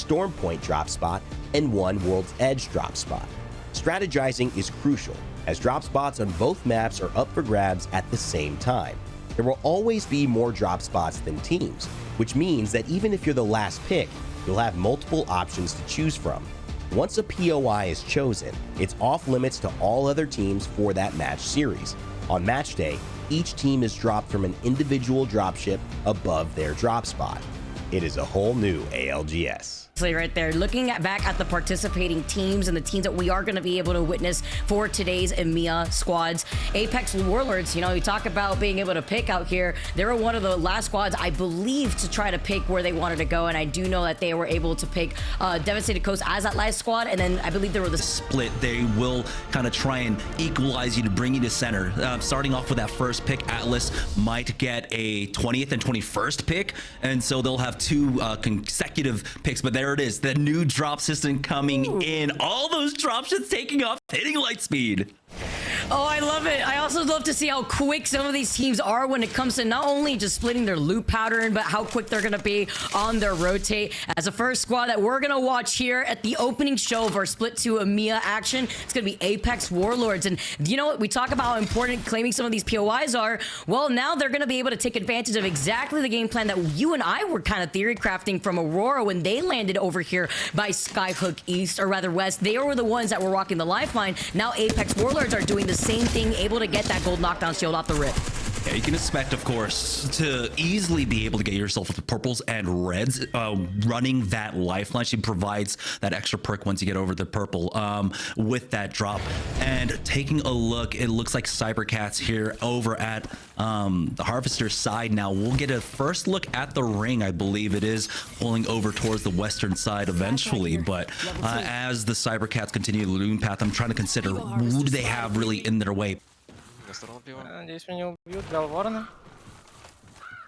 Storm Point drop spot, and 1 World's Edge drop spot. Strategizing is crucial, as drop spots on both maps are up for grabs at the same time. There will always be more drop spots than teams, which means that even if you're the last pick, you'll have multiple options to choose from. Once a POI is chosen, it's off limits to all other teams for that match series. On match day, each team is dropped from an individual dropship above their drop spot. It is a whole new ALGS. Right there, looking back at the participating teams and the teams that we are going to be able to witness for today's EMEA squads. Apex Warlords, you know, you talk about being able to pick out here. They were one of the last squads, I believe, to try to pick where they wanted to go, and I do know that they were able to pick Devastated Coast as that last squad, and then I believe there were the Split. They will kind of try and equalize you to bring you to center. Starting off with that first pick, Atlas might get a 20th and 21st pick, and so they'll have 2 consecutive picks, but there it is, the new drop system coming in. All those drop shots taking off, hitting light speed. Oh, I love it. I also love to see how quick some of these teams are when it comes to not only just splitting their loot pattern, but how quick they're going to be on their rotate. As a first squad that we're going to watch here at the opening show of our Split 2 EMEA action, it's going to be Apex Warlords. And you know what? We talk about how important claiming some of these POIs are. Well, now they're going to be able to take advantage of exactly the game plan that you and I were kind of theory crafting from Aurora when they landed over here by Skyhook East, or rather West. They were the ones that were rocking the lifeline. Now Apex Warlords are doing the same thing, able to get that gold knockdown shield off the rip. Yeah, you can expect, of course, to easily be able to get yourself with the purples and reds running that lifeline. She provides that extra perk once you get over the purple with that drop. And taking a look, it looks like Cybercats here over at the Harvester's side now. We'll get a first look at the ring, I believe it is, pulling over towards the western side eventually. But as the Cybercats continue the loon path, I'm trying to consider who do they have really in their way. Надеюсь, меня не убьют. Дал ворона.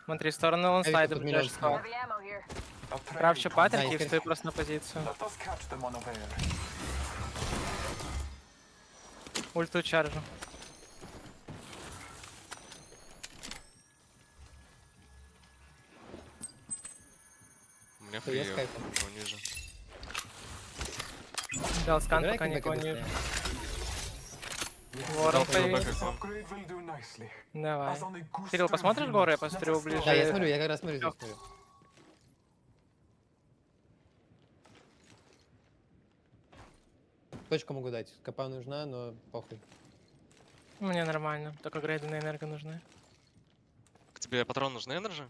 Смотри, сторону он слайда ближайший склад. Крафчу патрики и встаю просто на позицию. Ульту чаржу. У меня прием, ниже. Дал скан, пока никого не вижу. Ворон появился. Давай. Кирилл, посмотришь горы? Я посмотрю ближе. Да, я смотрю, я как раз смотрю здесь. Смотрю. Точку могу дать. Копа нужна, но похуй. Мне нормально. Только грейденная энерго нужны. К тебе патрон нужны, энержи?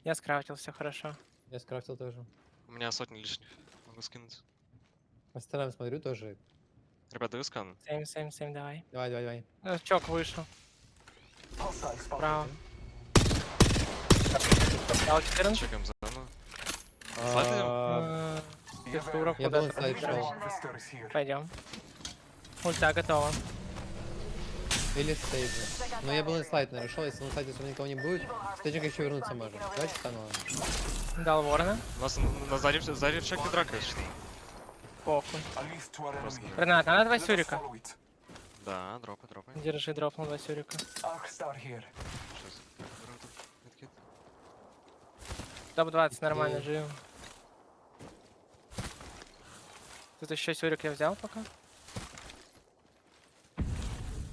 Я скрафтил, все хорошо. Я скрафтил тоже. У меня 100 лишних. Могу скинуть. По сторонам смотрю тоже. Ребят, даю скан. 7, давай. Давай. Чок вышел. Справа. Дал 14. Чекаем заново. Я был инсайд шел. Пойдем. Ульта готова. Или стейджи. Но я был инсайд, наверное, шел. Если на сайте никого не будет, стейджик еще вернуться можно. Давайте стану. Дал ворона. У нас на сзади в чеке драка, если что. Похуй. Ренат, надо 2 сюрика. Да, дропы. Держи, дропнул 2 сюрика. Топ-20 нормально, живем. Тут еще сюрик я взял пока.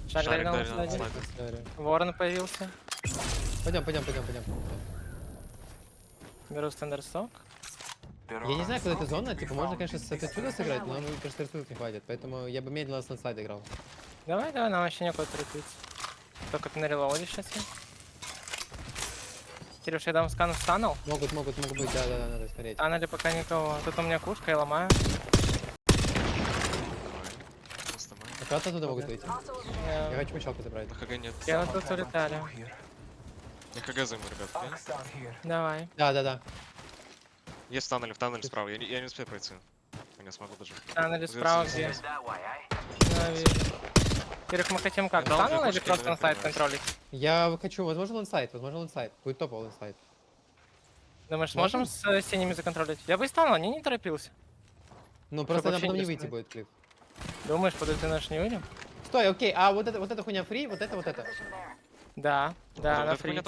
Шарик дал сзади. Ворон появился. Пойдем. Беру стендерсток. Я не знаю, куда эта зона, типа, можно, конечно, с отсюда сыграть, но нам, кажется, ресурсов не хватит, поэтому я бы медленно с инсайда играл. Давай, нам вообще некуда торопиться. Только ты на релоуде сейчас я. Кирюш, я дам скан в станул? Могут быть, да, надо смотреть. Станали пока никого. Тут у меня кушка, я ломаю. Аккуратно оттуда могут выйти. Я хочу мочалку забрать. На ХГ нет. Я вот тут улетали. Я ХГ займу, ребят. Давай. Да. Есть в тоннеле справа. Я не успею пройти. Я не смогу даже. Станали справа где? Кирюх, мы хотим как? Станул или просто инсайд контролить? Я хочу, возможно, инсайд. Будет топовый инсайд. Думаешь, сможем с синими законтролить? Я бы и станул, не торопился. Ну, просто нам потом не выйти будет клип. Думаешь, подойти наш не выйдем? Стой, окей, а вот эта хуйня фри, вот это. Да, на фри.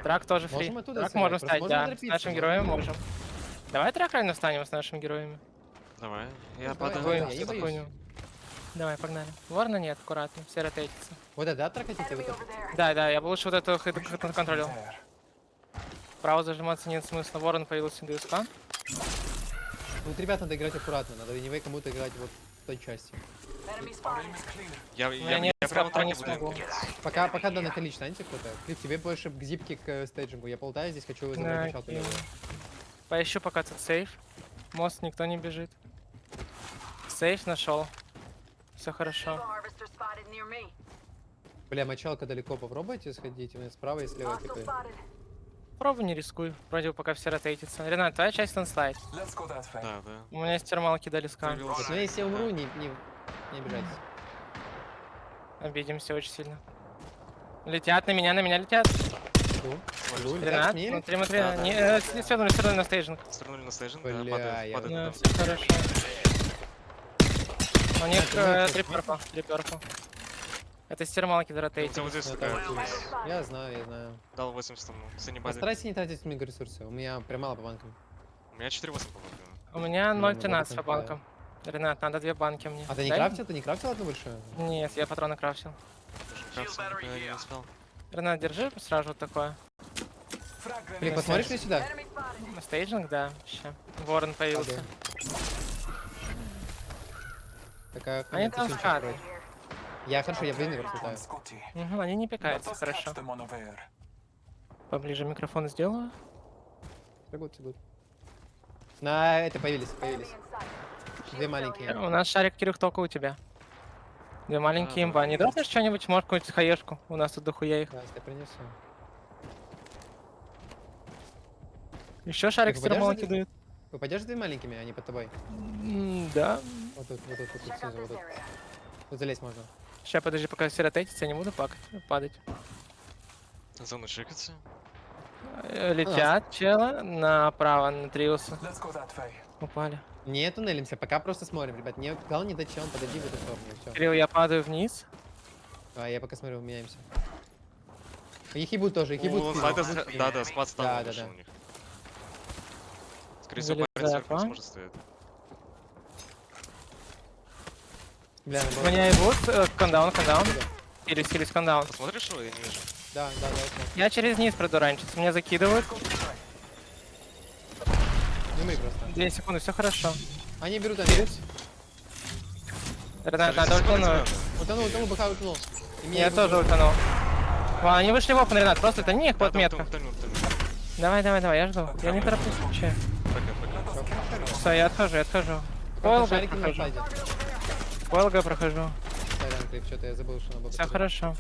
Драк тоже фри. Драк можем ставить, да. С нашим героем можем. Давай трек реально встанем с нашими героями. Давай. Я давай, падаю. давай, Хуйню, я не боюсь. хуйню. Давай, погнали. Ворна нет, аккуратно, все ротейтятся. Вот это, да, трек хотите? Вот это? Да, я бы лучше вот эту хит контролил. Право зажиматься нет смысла. Ворон появился до СК. Вот, ребят, надо играть аккуратно, надо anyway кому-то играть вот в той части. Я нет, прямо скоро так не не буду. смогу. Пока данный Халич станьте кто-то. Клип, тебе больше к зипке к стейджингу. Я полтаю здесь, хочу забрать начало. Окей. Поищу пока тут сейф. Мост никто не бежит. Сейф нашел. Все хорошо. Бля, мочалка далеко, попробуйте сходить. У меня справа и слева типа. Пробуй, не рискуй. Вроде бы пока все ротейтятся. Ренат, твоя часть танслайд. Да. У меня есть термалки до лиска. Но если я умру, не обижайтесь. Обидимся очень сильно. Летят на меня летят. Иду. Ренат, смотри. Да. Не, свернули на стейджинг. Свернули на стейджинг, Бля, да, я падают. Да, Да. все хорошо. У них три перпа. Это с термалки до Вот ротейтинга. здесь Я такая. Я знаю. Дал 80 ему. Санибали. Постарайся не тратить много ресурсов. У меня прям мало по банкам. У меня 4-8 по-моему. У меня Ну, 0.13 по вот банкам. Ренат, надо 2 банки мне. А ты не Дай? крафтил? Ты не крафтил одну большую? Нет, я патроны крафтил. Никогда не успел. Ренат, держи сразу вот такое. Блин, посмотришь ли сюда? Стейджинг, да, ща. Ворон появился. Такая Они хуйня, там ты скат. сунешь. Я хорошо, я блин летаю. Угу, они не пикаются, хорошо. Поближе микрофон сделаю. Good. На это появились. Две маленькие. У нас шарик Кирюх только у тебя. 2 маленькие Да, имба. Не дропнешь что-нибудь? Может, какую-нибудь хаешку? У нас тут дохуя их. Да, я принесу. Еще шарик Ты с попадешь термалки за- дают. Вы пойдешь две маленькими, они под тобой? Да. Вот тут снизу, вот тут. Тут залезть можно. Сейчас, подожди, пока все ротейтятся, я не буду падать. Зону чекаться. Летят челы направо, на Триуса. Упали. Не туннелимся, пока просто смотрим, ребят. Не, главное не дать челом, подойди в эту сторону, и все. Кирилл, я падаю вниз. А я пока смотрю, меняемся. Их ебут тоже, их ебут. Да, спад стал Да. у них. Скорее всего, Залезаю, парень сверху не а? сможет стоять. Бля, ну, Меня ебут. Кандаун. Хились, кандаун. Посмотришь его? Я не вижу. Да, вот. Я через низ пройду раньше. Меня закидывают. Не мы просто. 2 секунды, все хорошо. Они берут, Ренат, надо ультану. Утонул, БХ утонул. И меня Я ебут. тоже ультанул. Они вышли в опен, Ренат, просто это не их под метка. Утонул. Давай, я жду. Я не тороплюсь вообще. Пока. Все, я отхожу. Просто Пойлга шарики на прохожу. сайде. прохожу. Сорян, Клип, что-то я забыл, что надо. Все хорошо.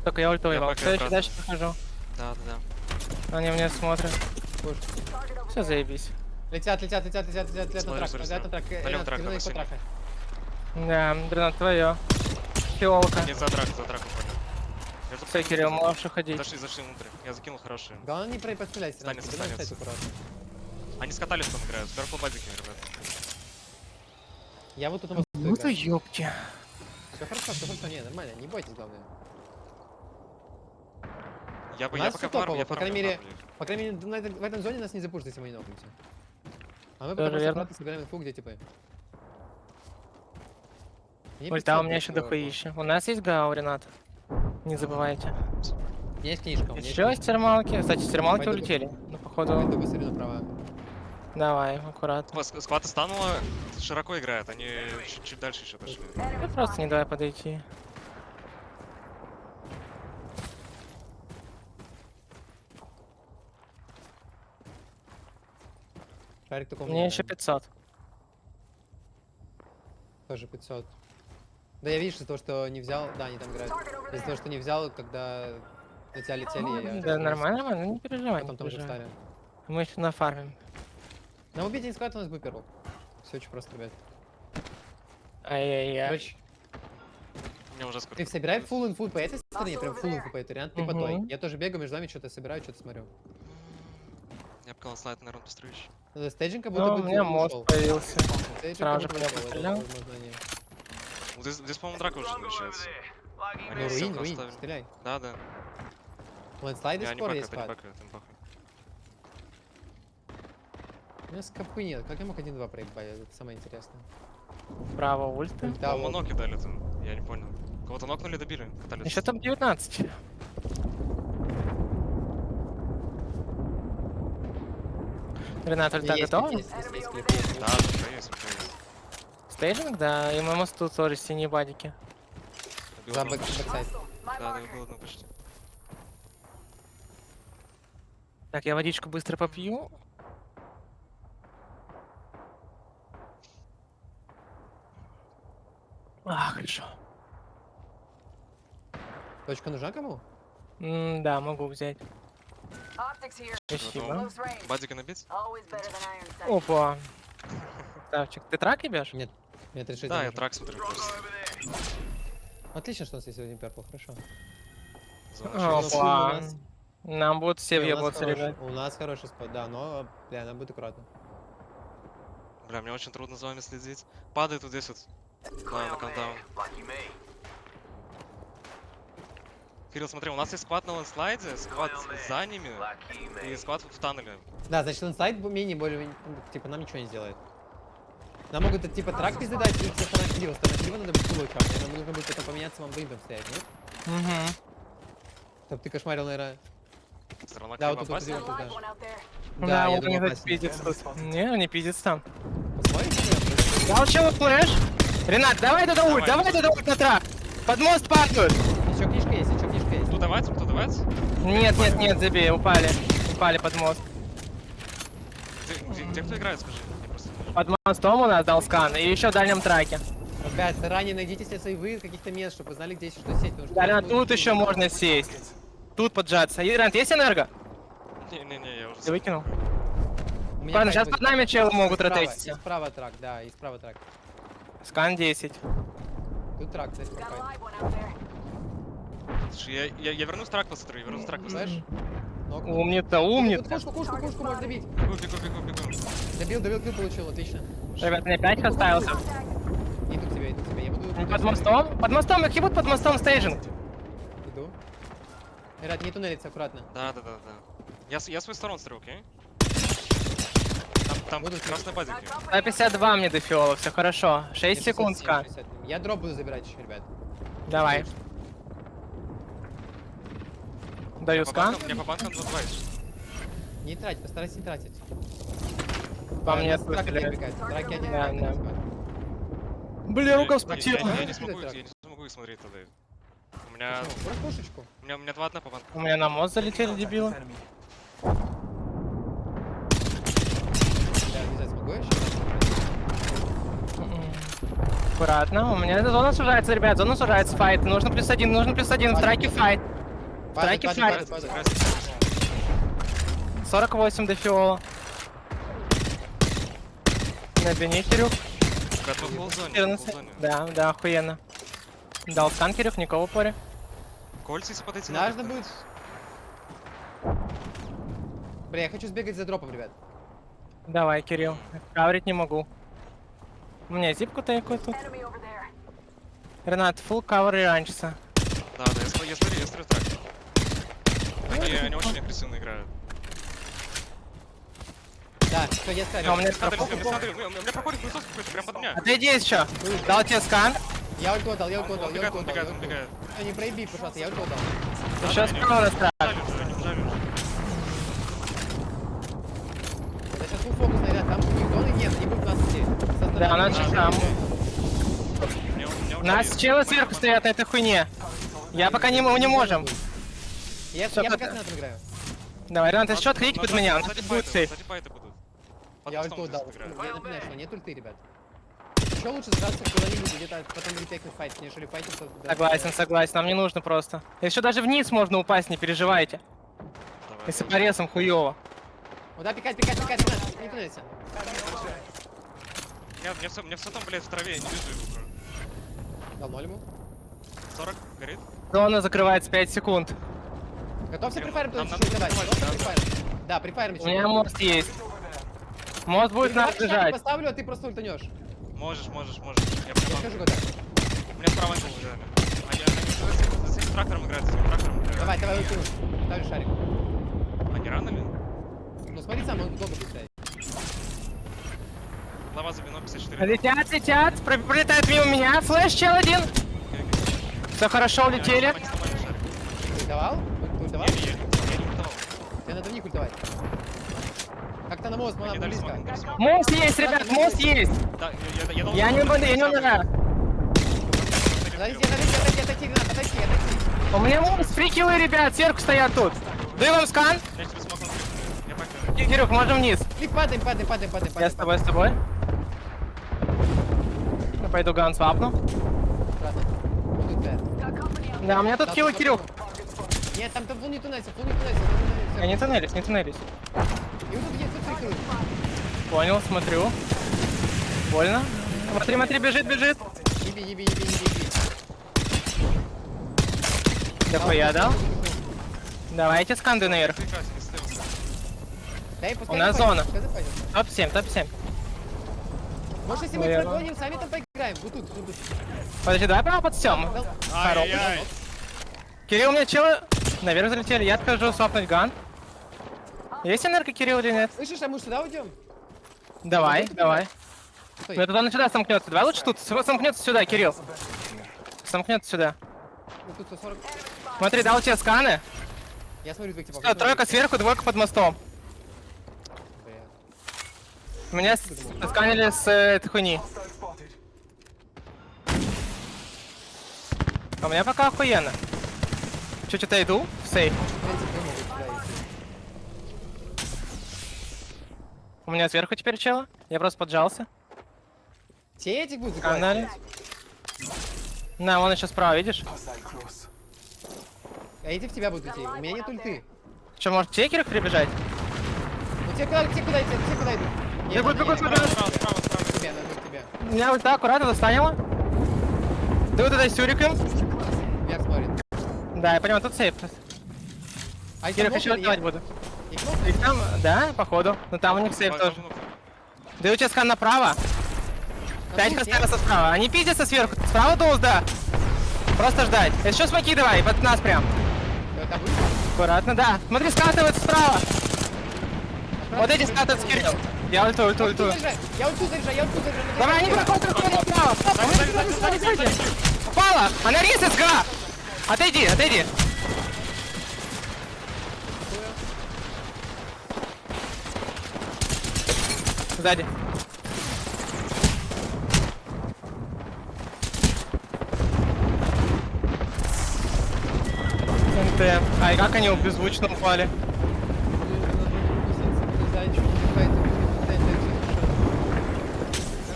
Только я ульту Я ебал. пока Следующий обратно. дальше прохожу. Да. Они меня смотрят. Все, заебись. Летят на Смотрю, трак, летят на трак. Налево трак, давай, синий. трака. Да, Ренат, твое. Фиолка. Не за трак упали. Все, Кирилл, можешь уходить. Зашли внутрь. Я закинул хорошие. Главное не подстреляйся. Станется. Аккуратно. Они скатались там играют. Сверху базики, ребят. Я вот тут на мосту Ну ты играю. ёпти. Все хорошо, не, нормально, не бойтесь, главное. Я Нас пока топово, фармлю, по крайней мере, в этом зоне нас не запушат, если мы не нокнемся. А мы Тоже пока просто верно. аккуратно собираем инфу, где типа. Ульта у меня еще дохуища. У нас есть гау, Ренат. Не забывайте. У меня есть книжка, у меня есть Еще книжка. есть термалки. Кстати, термалки Пойду улетели. Ну, походу. Пойду посмотрю направо. Давай, аккуратно. Сквата станула широко играет, они чуть дальше еще пошли. Я просто не давай подойти. Шарик такой у Мне меня, еще да. 500. Тоже 500. Да я видишь, из-за того, что не взял, да, они там играют. Из-за того, что не взял, когда на тебя летели, я... Да, нормально, ну не переживай. Потом не там уже переживай. встали. Мы еще нафармим. На убийте не склад у нас был первый. Все очень просто, ребят. Ай-яй-яй. Короче, Мне уже скоро. ты собирай full инфу по этой стороне, прям full инфу по этой, Ренат, ты по той. Мгм. Я тоже бегаю между вами, что-то собираю, что-то смотрю. Я пока слайд, наверное, построю еще. Стейджинг как будто Ну, бы у меня мост ушел. появился. Стейджинг Сразу как же будто по ушел, мне пострелял. возможно, они. Вот здесь, по-моему, драка уже намечается. Они Ну, всех руин, оставили. стреляй. Да. Лэндслайды Не, они спор есть бакают, спад. им похуй. У меня скопы нет. Как я мог 1-2 проебать? Это самое интересное. Право ульты. Да, По-моему, вот. ноки дали там. Я не понял. Кого-то нокнули, добили. Пытались. Еще там 19. Ренат, ульта Есть, готова? есть клип, есть. Да, да, уже есть, уже есть. Стейджинг, да, и мама тут тоже синие бадики. Добил За одного. бэксайд. Да, добил одного почти. Так, я водичку быстро попью. Хорошо. Точка нужна кому? Да, могу взять. Спасибо. Бадика набить? Опа. Ставчик, ты трак ебешь? Нет. Мне 36 Да, я damage. трак смотрю просто. Отлично, что у нас есть сегодня перпл, хорошо. Опа. Нам будут все Не, у нас въебаться, хороший- ребят. У нас хороший спот, да, но, бля, нам будет аккуратно. Бля, мне очень трудно за вами следить. Падает вот здесь вот. На кантдаун. Кирилл, смотри, у нас есть сквад на ландслайде, сквад за ними и сквад в тоннеле. Да, значит, инсайд менее более, типа, нам ничего не сделает. Нам могут, типа, трак пизды дать, и типа, альтернатива. Альтернатива надо быть кулой, чувак. Нам нужно будет потом поменяться, вам двоим там стоять, нет? Угу. Чтоб ты кошмарил, наверное. Сторона Да, Киева вот тут опасна. вот, да. Да, я он думаю, не опасно. пиздец тут. Не, не пиздец там. Посмотрите, Дал челу флэш. Ренат, давай туда ульт, давай туда ульт на трак. Под мост падают. еще книжка есть, еще книжка есть. Кто давать? Кто давать? Нет, нет, нет, забей, упали. Упали под мост. Где кто играет, скажи? Я просто... Под мостом у нас дал скан, и еще в дальнем траке. Ребят, заранее найдите себе сейвы каких-то мест, чтобы вы знали, где есть что сесть. потому что Да, Ренат, у нас будет тут еще много. можно сесть. Тут поджаться. Ренат, есть энерго? Не-не-не, я уже... Ты выкинул? У меня Ладно, трак сейчас будет. под нами челы могут Справа, ротейтиться. и справа трак, да, и справа трак. Скан 10. Тут трак, кстати, спокойно. Слушай, я вернусь трак посмотрю, я вернусь трак посмотрю. Слышь? Нокнул. Умница, умница. Кушку можно добить. Бегу. Добил, килл получил, отлично. Ребят, мне 5 оставился. Иду к тебе, я буду... Под мостом? Под мостом, их ебут под мостом стейджинг. Иду. Ребят, не туннелиться, аккуратно. Да. Я свой сторон смотрю, окей? Там Буду красный бадик. 152 мне до фиола, все хорошо. 6 секунд скан. Я дроп буду забирать еще, ребят. Давай. Даю скан. Мне по банкам 2-2 есть. Не трать, постарайся не тратить. По мне нас трак стреляют. один бегает, траки один Да, бегает. да. Бля, рука Я вспотела. не смогу их смотреть тогда. У меня... Почему? Брось пушечку. У меня 2-1 по банку. У меня на мост залетели, дебилы. Да, не знаю, смогу я еще? Аккуратно. У меня зона сужается, ребят. Зона сужается. Файт. Нужно +1. В траке файт. В траке файт. 48 до фиола. На бене, Кирюх. Готов был в зоне. 14. Да, охуенно. Дал скан, Кирюх, никого в поле. Кольца, если подойти Нужно будет... Бля, я хочу сбегать за дропом, ребят. Давай, Кирилл. Каврить не могу. У меня зипку такой тут. Ренат, full cover и раньше. Да, я смотрю трак. Они очень агрессивно играют. Да, все, я ставлю. А у меня Смотри, у меня проходит высотка какой-то, прям под меня. Отойди еще. Дал тебе скан. Я ульту отдал. Он бегает. Всё, не проеби, пожалуйста, я ульту отдал. Еще скан у нас трак. Жаль. Это сейчас full фокус, ребят, там зоны нет, не будет нас идти. Да, она там. У нас челы челы сверху стоят на этой хуйне. Я пока не можем. Я Всё, пока с ним играю. Давай, Ренат, ты счет клик под меня. У нас тут будет сейф. Кстати, файты будут. Я ульту отдал. Я напоминаю, что нет ульты, ребят. Еще лучше сжаться куда-нибудь, где-то потом репекнуть файт, нежели файтить. Согласен, нам не нужно просто. Еще даже вниз можно упасть, не переживайте. Если порезом хуёво. Вот да, пикать, не туннелься. Мне все там, блядь, в траве, я не вижу его. Дал 0 ему. 40, горит. Зона закрывается 5 секунд. Готовься префайром туда Нам чуть-чуть надо давать. префайрить, Готовься префайром. Да, префайром У меня мост есть. Мост будет Я нас бежать. поставлю, а ты просто ультанешь. Можешь. Я Я прям... скажу, куда. У меня справа ангел уже. Они за этим трактором играют, Давай, ульту. Ставлю шарик. Они рано ли? Ну смотри сам, он долго будет стоять. Слова за вино 54. Летят, пролетает мимо меня. Флэш, чел один. Все хорошо, улетели. Ультовал? Ультовал? Я не ультовал. Тебе надо в них ультовать. Как-то на мост, Они мана дали близко. смог, дали смог. Мост есть, ребят, мост есть. Да, я должен... Я не буду, я не умираю. Отойти. У меня мост, фрикилы, ребят, сверху стоят тут. Даю вам скан. Я тебе смог. Я покажу. Кирюх, можем вниз. Клик, падаем. Я с тобой. Я пойду ган свапну. Да, у меня тут килл, Кирюх. Нет, там фул не туннелься. Я не туннелись. И вот тут есть, тут фрикилы. Понял, смотрю. Больно. Смотри, бежит. Еби. Дохуя дал. Давайте сканды наверх. Прекрасно, не слился. Дай, пускай У нас западет, зона. пускай западет. Топ-7. Может, если мы Наверно. прогоним, сами там поиграем. Вот тут. Подожди, давай право подсем. Ай-яй-яй. Кирилл, у меня челы наверх залетели. Я откажу свапнуть ган. Есть энерго, Кирилл, или нет? Слышишь, а мы сюда уйдем? Давай. Стой. Ну, это он сюда сомкнется. Давай лучше тут. Сомкнется сюда, Кирилл. Сомкнется сюда. Вот тут 140. Смотри, дал тебе сканы. Я смотрю, твоих типов. Все, тройка сверху, двойка под мостом. Меня сканили с этой хуйни. А у меня пока охуенно. Что-то иду в сейф. У меня сверху теперь чело. Я просто поджался. Все этих будут Канали. закрывать? На, вон еще справа, видишь? А эти в тебя будут идти. У меня нет ульты. Что, может чекерах прибежать? Ну те куда идут? Бегут. Тебя. У меня ульта аккуратно достанила. Даю туда сюриком. Вверх смотрит. Да, я понимаю, тут сейф. А Кирилл, еще отдавать буду. Их много? Их там, да, походу. Но там у них сейф тоже. Даю тебе скан направо. 5 поставился справа. Они пиздятся сверху. Справа доус, да. Просто ждать. Если что, смоки давай, под нас прям. Это вы? Аккуратно, да. Смотри, скатывается справа. Вот эти скатываются, Кирилл. Я ульту. Я ульту заряжаю. Давай, они проходят направо. Упала! Она рисит, га! Отойди. Сзади. НТ. Ай, как они беззвучно упали?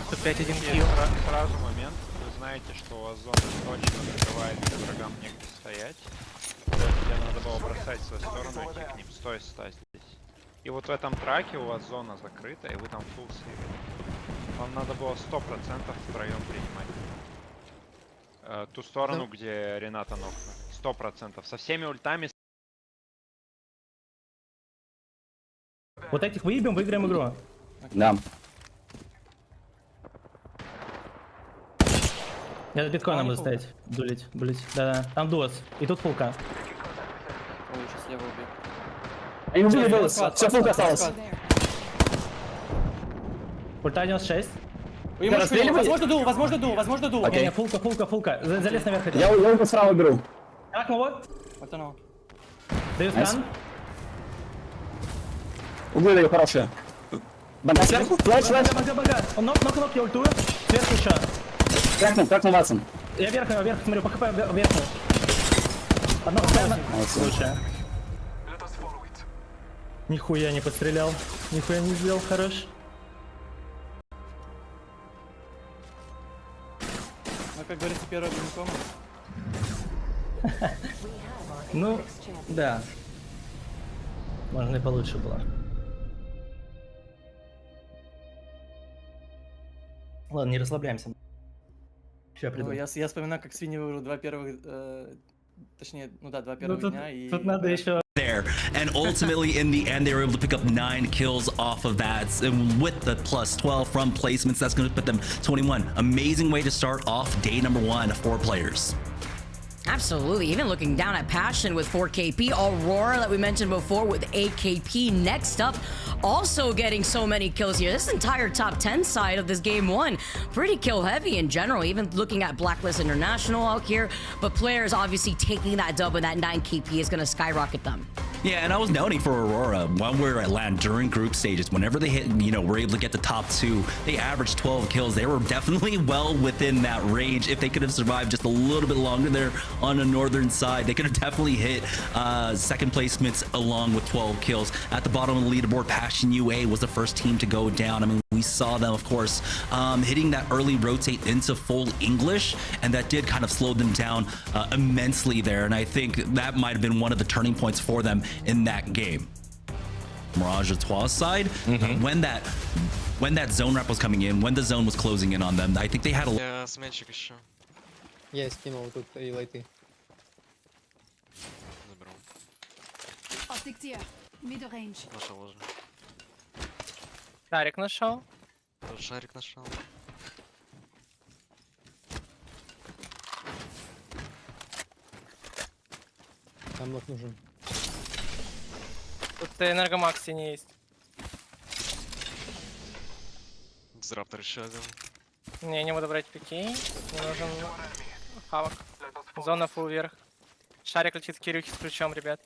Тут 5-1 килл. Сразу момент. Вы знаете, что у вас зона точно закрывает, где врагам негде стоять. Тебе надо было бросать в свою сторону, идти к ним. Стой здесь. И вот в этом траке у вас зона закрыта, и вы там фулл сейвили. Вам надо было 100% втроем принимать. Ту сторону, где Рената нокна. 100%. Со всеми ультами. Вот этих выебем, выиграем игру. Да. Я с биткоином буду стоять. Дулить. Да. Там дуос. И тут фулка. Они убили дуос. Все, фулка осталось. Ульта 96. Возможно, ду. Не, фулка. Залез наверх. Я его справа беру. Как ну вот? Даю скан. Углы даю хорошие. Банда сверху. Флэш. Бага. Он нок, я ультую. Сверху еще. Как на Ватсон. Я вверх смотрю, по хп вверх. Одно постоянно. Слушай. Нихуя не подстрелял. Нихуя не сделал, хорош. Ну, как говорится, первый блинком. Ну, да. Можно и получше было. Ладно, не расслабляемся. Сейчас приду. Я вспоминаю, как свиньи выбрал два первых, точнее, два первых дня и... Тут надо еще... There, and ultimately in the end they were able to pick up 9 kills off of that, and with the plus 12 from placements, that's going to put them 21. Amazing way to start off day number 1 of 4 players. Absolutely. Even looking down at Passion with 4 KP. Aurora that we mentioned before with 8 KP. Next up also getting so many kills here. This entire top 10 side of this game one, pretty kill heavy in general, even looking at Blacklist International out here. But players obviously taking that dub and that 9 KP is going to skyrocket them. Yeah, and I was noting for Aurora, when we were at LAN during group stages, whenever they hit, were able to get the top 2, they averaged 12 kills. They were definitely well within that range. If they could have survived just a little bit longer there on the northern side, they could have definitely hit second placements along with 12 kills. At the bottom of the leaderboard, Passion UA was the first team to go down. I mean, we saw them, of course, hitting that early rotate into full English, and that did kind of slow them down immensely there. And I think that might have been one of the turning points for them in that game. Mirage Etoile's side, when that zone wrap was coming in, when the zone was closing in on them, I think they had a... Я сменщик еще. Я скинул тут и лайты. Забрал. Mid-range. Нашел уже. Шарик нашел. Тут шарик нашел. Там лох нужен. Тут энергомакс не есть. Дизраптор еще один. Не буду брать пики. Мне нужен хавок. Зона фул вверх. Шарик летит в Кирюхе с ключом, ребят.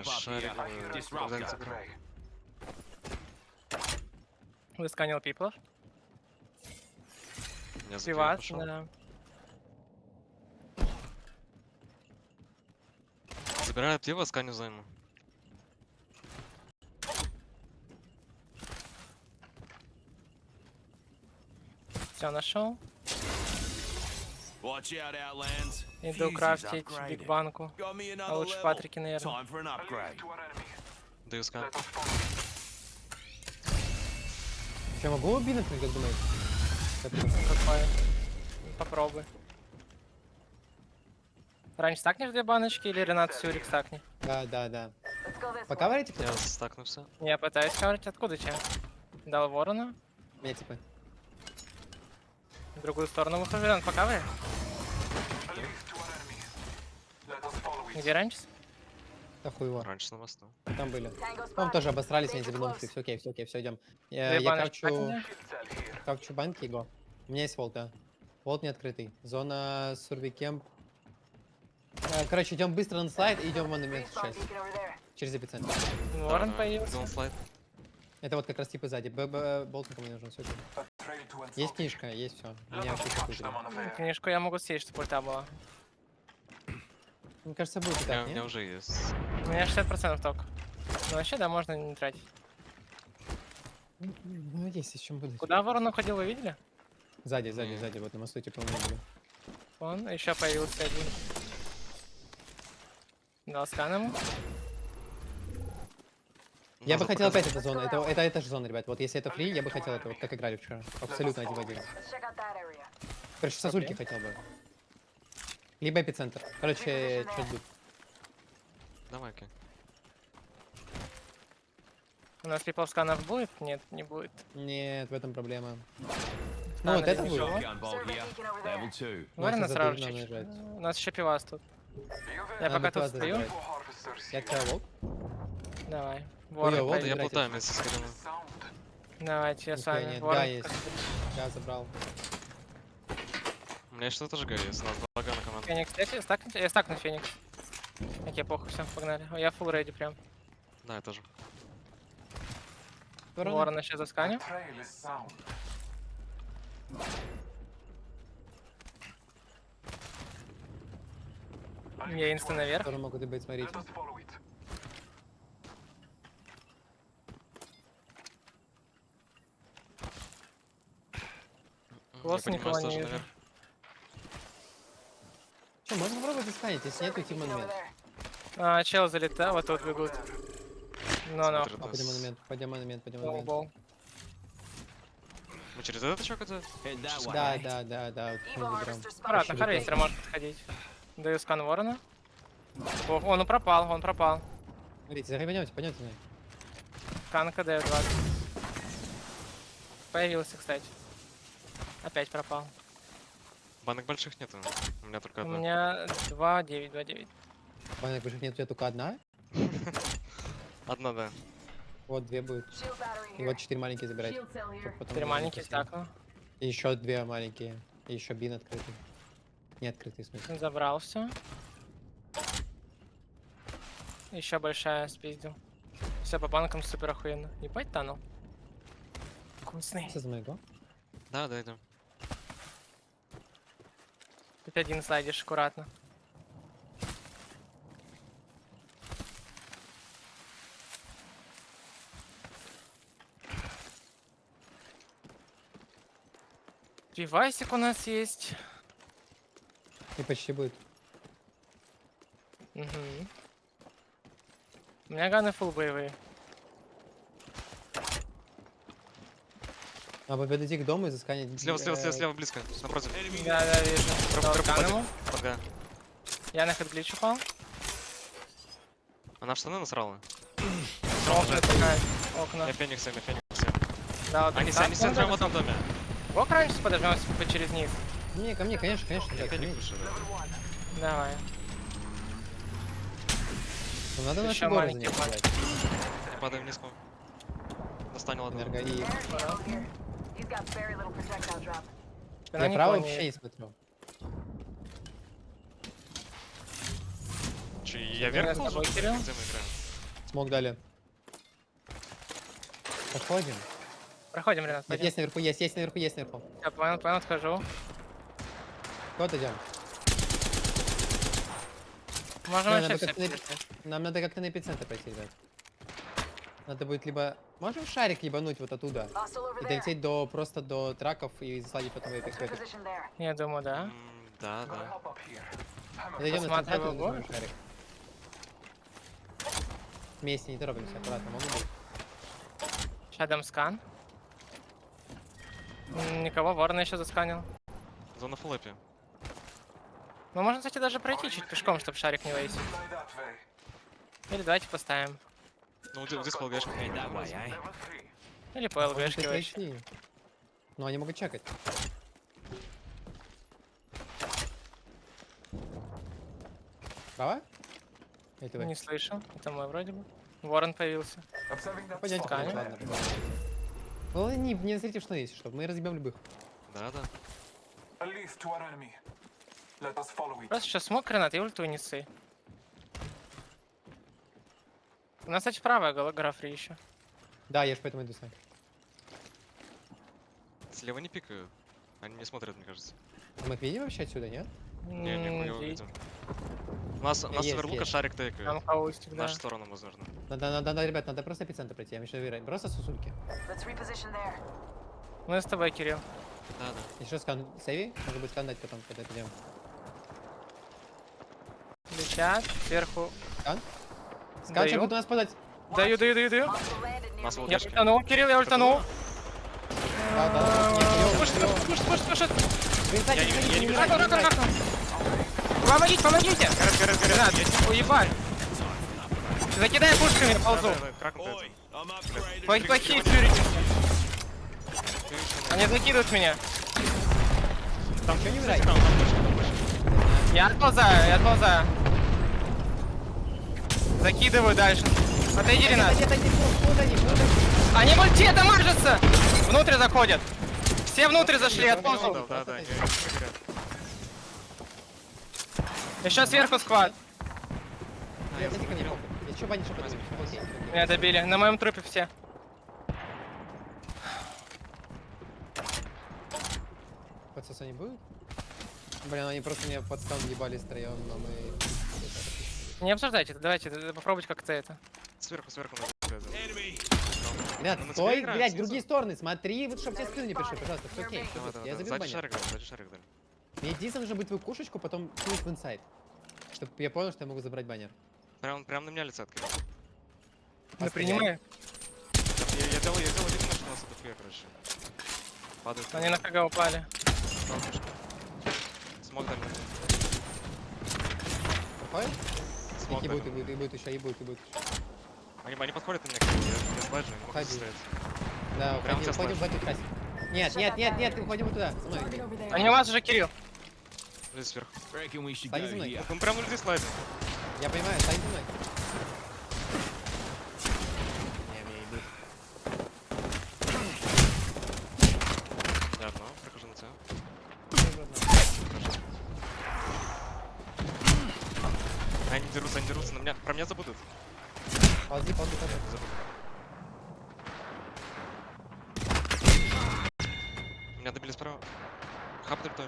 Шарик. Продавец игры. Высканил пиплов. Меня за Пиват, пошел. да. Забираю пиво, сканю займу. Все, нашел. Иду крафтить бигбанку. А лучше патрики, наверное. Даю скан. Я могу убить, как думаете? Какое? Попробуй. Раньше стакнешь 2 баночки или Ренат Сюрик стакни? Да. Пока варите Я кто-то? стакну все. Я пытаюсь каврить. Откуда тебя? Дал ворона. Меня типа. В другую сторону выхожу. Ренат, покаври. Где раньше? Да хуй его. Раньше на мосту. Там были. По-моему, тоже обосрались, они забедомсли. Все окей, все, идем. Я баночки крафчу банки, его. У меня есть волт, да. Волт не открытый. Зона сурвикемп. Короче, идем быстро на слайд и идем в монумент 6. Через эпицентр. Ворон появился. Слайд. Это вот как раз типа сзади. Болт никому не нужен, все окей. Есть книжка, есть все. У меня вообще Книжку я могу съесть, чтобы ульта была. мне кажется, будет и У так, меня нет? уже есть. У меня 60% только. Ну вообще, да, можно не тратить. Ну, есть еще будет. Куда ворон уходил, вы видели? Сзади, вот на мосту, типа, у меня были. Он еще появился один. Дал скан ему. Я бы хотел опять эту зону. Это же зона, ребят. Вот если это фри, я бы хотел это, вот как играли вчера. Абсолютно один в один. Короче, сосульки хотел бы. Либо эпицентр. Короче, что ждут? Давай, окей. У нас липов сканов будет? Нет, не будет. Нет, в этом проблема. А, Ну, вот это надеюсь, будет. Ворона Можно сразу за чуть. нажать. У нас еще пивас тут. Я Надо пока тут пивас стою. забрать. Я тебя волк? Давай. Ой, Ворон волк, Я пойдет. забирайте. плутаю вместе с Кариной. Давайте, я с Нихуя вами. нет. Ворон. Да, есть. Я забрал. У меня что-то тоже ГА есть. У нас 2 ГА на команду. Феникс, я стакну Феникс. Окей, похуй, все, погнали. Я фулл рейди прям. Да, я тоже. Ворона еще засканю. Я инста наверх. Которые могут и быть, смотрите. Класс никого не вижу. Че, можно попробовать искать, если нет, уйти в монумент. Чел залетал, вот тут бегут. Но. Смотрит нас. Пойдем монумент. Мы через этот чок это? Да, вот мы заберем. Аккуратно, харвестер может подходить. Даю скан ворона. О, он пропал. Смотрите, пойдемте. Скан КД 20. Появился, кстати. Опять пропал. Банок больших нету. У меня только У одна. меня 2-9. Банок больших нет, у тебя только одна? Одна, да. Вот 2 будет. И вот 4 маленькие забирать. Чтоб потом 4 не маленькие запустили. стакну. И еще 2 маленькие. И еще бин открытый. Не открытый, в смысле. Забрал все. Еще большая спиздил. Все по банкам супер охуенно. Ебать тонул. Вкусный. Что за моего? Да, да, идем. Тут один слайдишь аккуратно. Девайсик у нас есть. И почти будет. Угу. У меня ганы фулл боевые. Надо подойти к дому и засканить. Слева, близко. Напротив. Да, вижу. Ган ему. Ага. Я на хедглич упал. Она в штаны насрала? Окна такая. Окна. Я феникс. Да, вот Они так. все прямо в этом доме. Ок, раньше подожмем через низ. Не, ко мне, конечно, Я ребят, ко мне. феникс выше, да. Давай. Ну, надо Еще наши горы маленький занять, план. блядь. Я падаю вниз. Достанил одного. Энерго и... Спина Я не право понял. вообще не смотрю. Че, я Наверное, вверх с должен? тобой, Кирилл? Где мы играем? Смог дали. Подходим. Проходим, Ренат. Нет, пойдем. есть наверху, есть наверху, есть наверху. Я понял, отхожу. Куда идем? Можем Да, вообще надо все как-то на- перейти. Нам надо как-то на эпицентр пойти, ребят. Надо будет либо... Можем шарик ебануть вот оттуда. И долететь просто до траков и засладить потом в эпик. Я думаю, да. Да, да. Зайдем на Посматриваю центр, его. возьмем шарик. Вместе, не торопимся, аккуратно, могу быть. Сейчас дам скан. Никого, ворона еще засканил. Зона фуллэпи. Мы можем, кстати, даже пройти чуть пешком, чтобы шарик не вейсить. Или давайте поставим. Ну, здесь полгаешь. Или по Может, ЛГшке и вообще. пройти. Ну, они могут чекать. Права? Или ты? Не слышу. Это мой вроде бы. Ворон появился. Пойдемте, Сканем. ладно. Ну, не смотрите, что есть, чтобы мы разъебем любых. Да, да. Просто сейчас смог гранат и ульту несы. У нас, кстати, правая гора фри еще. Да, я ж поэтому иду с вами. Слева не пикают. Они не смотрят, мне кажется. А мы их видим вообще отсюда, нет? Не, мы его Видеть. видим. У нас Есть, Северлука есть. шарик тейкает. Там хаустик, В да. нашу сторону, возможно. Надо, ребят, надо просто эпицентр пройти, я мечтаю выиграть. Просто сосульки. Мы с тобой, Кирилл. Да, да. Еще скан сейви, может быть скан дать потом, когда пойдем. Летят, сверху. Скан? Скан, Даю. что будет у нас подать? Даю. У нас Я волгашки. ультанул, Кирилл, я ультанул. Да. Нет, Пушит. не Рак. Помогите. Ренат, уебать. Закидай пушками, ползу. Плохие фьюрики. Они закидывают меня. Там что не врать? Я отползаю. Закидываю дальше. Отойди, Ренат. Они мультета мажутся! Внутрь заходят. Все внутрь зашли, отползу. Да. Еще сверху склад. Я еще банишь, Меня добили. На моем трупе все. Подсоса не будет? Блин, они просто меня под скан ебали втроем, но мы... Не обсуждайте это, давайте попробовать как-то это. Сверху надо. Ребят, Ну, на стой, тебя играем, блядь, в снизу. другие стороны, смотри, вот чтобы тебе спину не пришли, пожалуйста, все окей. Давай. Я забил Сзади баннер. шарик дали. Мне единственное нужно быть твою кушечку, потом кинуть в инсайд. Чтобы я понял, что я могу забрать баннер. Прям на меня лица открыл. Мы принимаем. Я делал видно, что у нас это фуя, короче. Падает. Они на КГ упали. Смог дали. Проходит? Смог И дали. будет еще. Они подходят на меня, я слайджу, не могу Уходи. стрелять. Да, Прям тебя уходим в слайд. эту красить. Нет, уходим вот туда, со мной. Они у вас уже, Кирилл. Здесь сверху. Стань за мной. Мы прям на людей слайдим. Я понимаю, стань за мной. Про меня забудут. Ползи. Меня добили справа. Хаб дрифтой.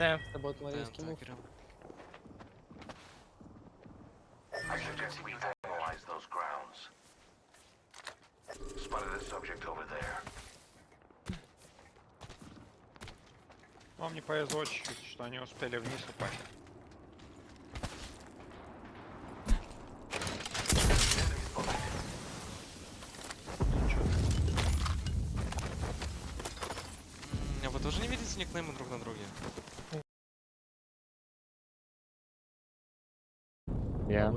Это будет ларийский мув. Вам не повезло чуть-чуть, что они успели вниз упасть. А вы тоже не видите никнеймы друг на друге? Yeah.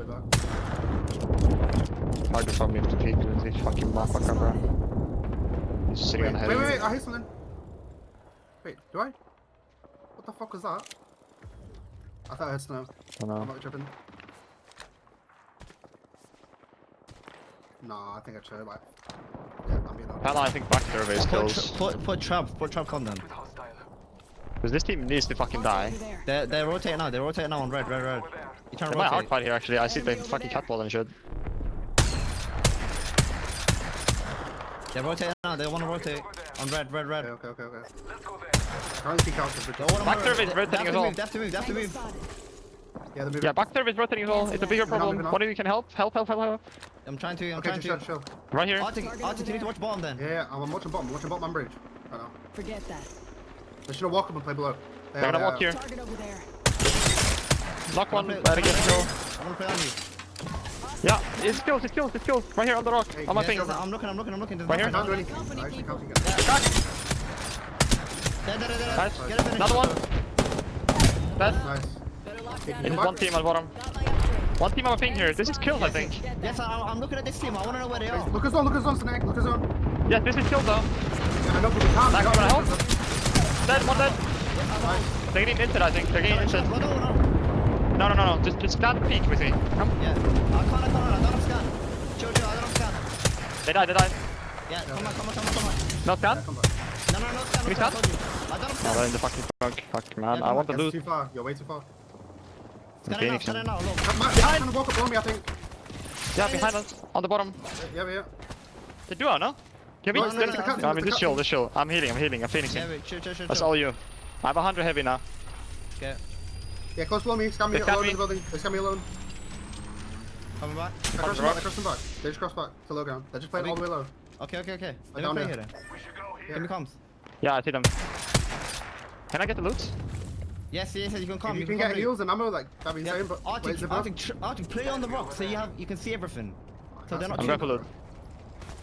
Hard for me to peek with this fucking motherfucker, bro. He's sitting on heavy. Wait, I hear something. Wait, do I? What the fuck was that? I thought I heard snow. Oh no. I'm not tripping. Nah, I think I tried, like... Yeah, I'm being honest. Hell, I think back surveys kills. Put trap on them. Because this team needs to fucking die. They're rotating now. They're rotating now on red. You trying to They might hard rotate? fight here actually. I see they fucking catball and shit. They're rotating now. They want to rotate on red. Okay. Try and speak out of the... Back survey's rotating as well. They have to move. Yeah, they're moving. Yeah, back survey's rotating as well. It's a bigger problem. moving on. One of you can help. Help. I'm trying to. Okay, just chill. Right here. Arctic, you need to watch bottom then. Yeah, I'm watching bottom. I'm watching bottom and bridge. Right now. Forget that. They should walk up and play below. They're gonna walk here. Target over there. Knock one. Let it get go. I'm gonna play on you. Yeah, it's kills. Right here on the rock. Hey, On my yeah, thing. yeah, I'm looking. Right here? I can't do anything. I actually can't get There. Nice. Get a finish. Another one. Dead. Nice. It's one team at the bottom. One team on my ping here. This is kills, I think. Yes, I'm looking at this team. I wanna know where they are. Look us on, Snake. Look us on. Yes, this is kills though. Yeah, I know, but we can't. Back, We I'm gonna help. can't. Dead, one dead. Nice. They're getting inted, I think. They're getting inted. No. Just stand peek with me. Come. Yeah. I don't have scan. Chill, I don't have scan. They died. Yeah, come on. No scan? Come back. No scan. Can we scan? I don't have No, scan. they're in the fucking bug. Fuck, man. Yeah, I want the That's loot. too far. You're way too far. Scan it now, look. Matt's gonna walk up below me, I think. Yeah, behind us. On the bottom. Yeah. The duo, no? Can we? No, it's the captain, No, I mean, it's the just chill. I'm healing. I'm phoenixing. Yeah, wait, chill. That's all you. I have 100 heavy now. Okay. Yeah, close below me. Scan me They scan alone me. in the building. They scan me alone. Coming back. I crossed them back. They just crossed back to low ground. They're just playing all the way low. Okay. Let me down play there. here then. Give me comms. Yeah, I see them. Can I get the loot? Yes, you can come. If you can get heals and ammo, like, that'd be Yeah, insane, but... wait, is it both? Arctic, play on the rock so you can see everything. So they're not. I'm going for loot.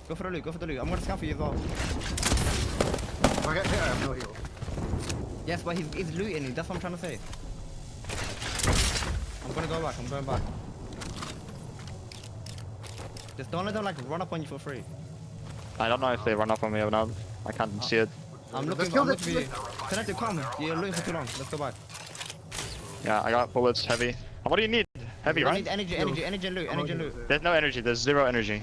Go for the loot. I'm gonna scan for you as well. If I get hit, I have no heal. Yes, but he's looting. That's what I'm trying to say. I'm going back. Just don't let them like run up on you for free. I don't know if they run up on me or not. I can't see it. I'm looking for you. Connected, come. You're looking for too long. Let's go back. Yeah, I got bullets, heavy. What do you need? Heavy, I right? need energy and loot. There's no energy. There's zero energy.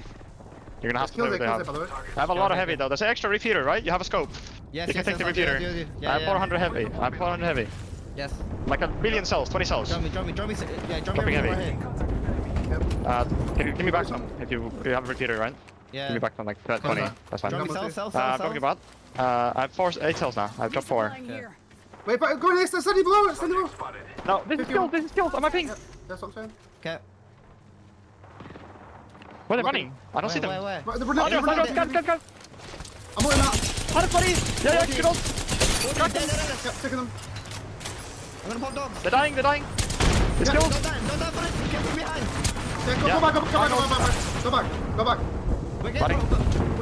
You're gonna have to play what they have. By the way. I have a lot of heavy though. There's an extra repeater, right? You have a scope. Yes, You can take the I do. repeater. Yeah, I have 400 heavy. I have 400 heavy. Yes. Like a billion cells, 20 cells. Drop me. Yeah, drop me Dropping everything heavy. right here. Can you give me back some? If you have a repeater, right? Yeah. Give me back some like 20. That's fine. Drop me cells. I'm talking about. I have 8 cells now. I've dropped 4. Wait, but go next, stand below. No, this is kills on my ping. That's what I'm saying. Okay. Where are they running? I don't see them. Where? Right, they're Oh, no, running. gun. I'm holding that. Hard buddy. Yeah, good old. Yep, taking them. I'm gonna pop dogs. They're dying. It's killed. Don't die for it. Get behind. Yeah, go back. We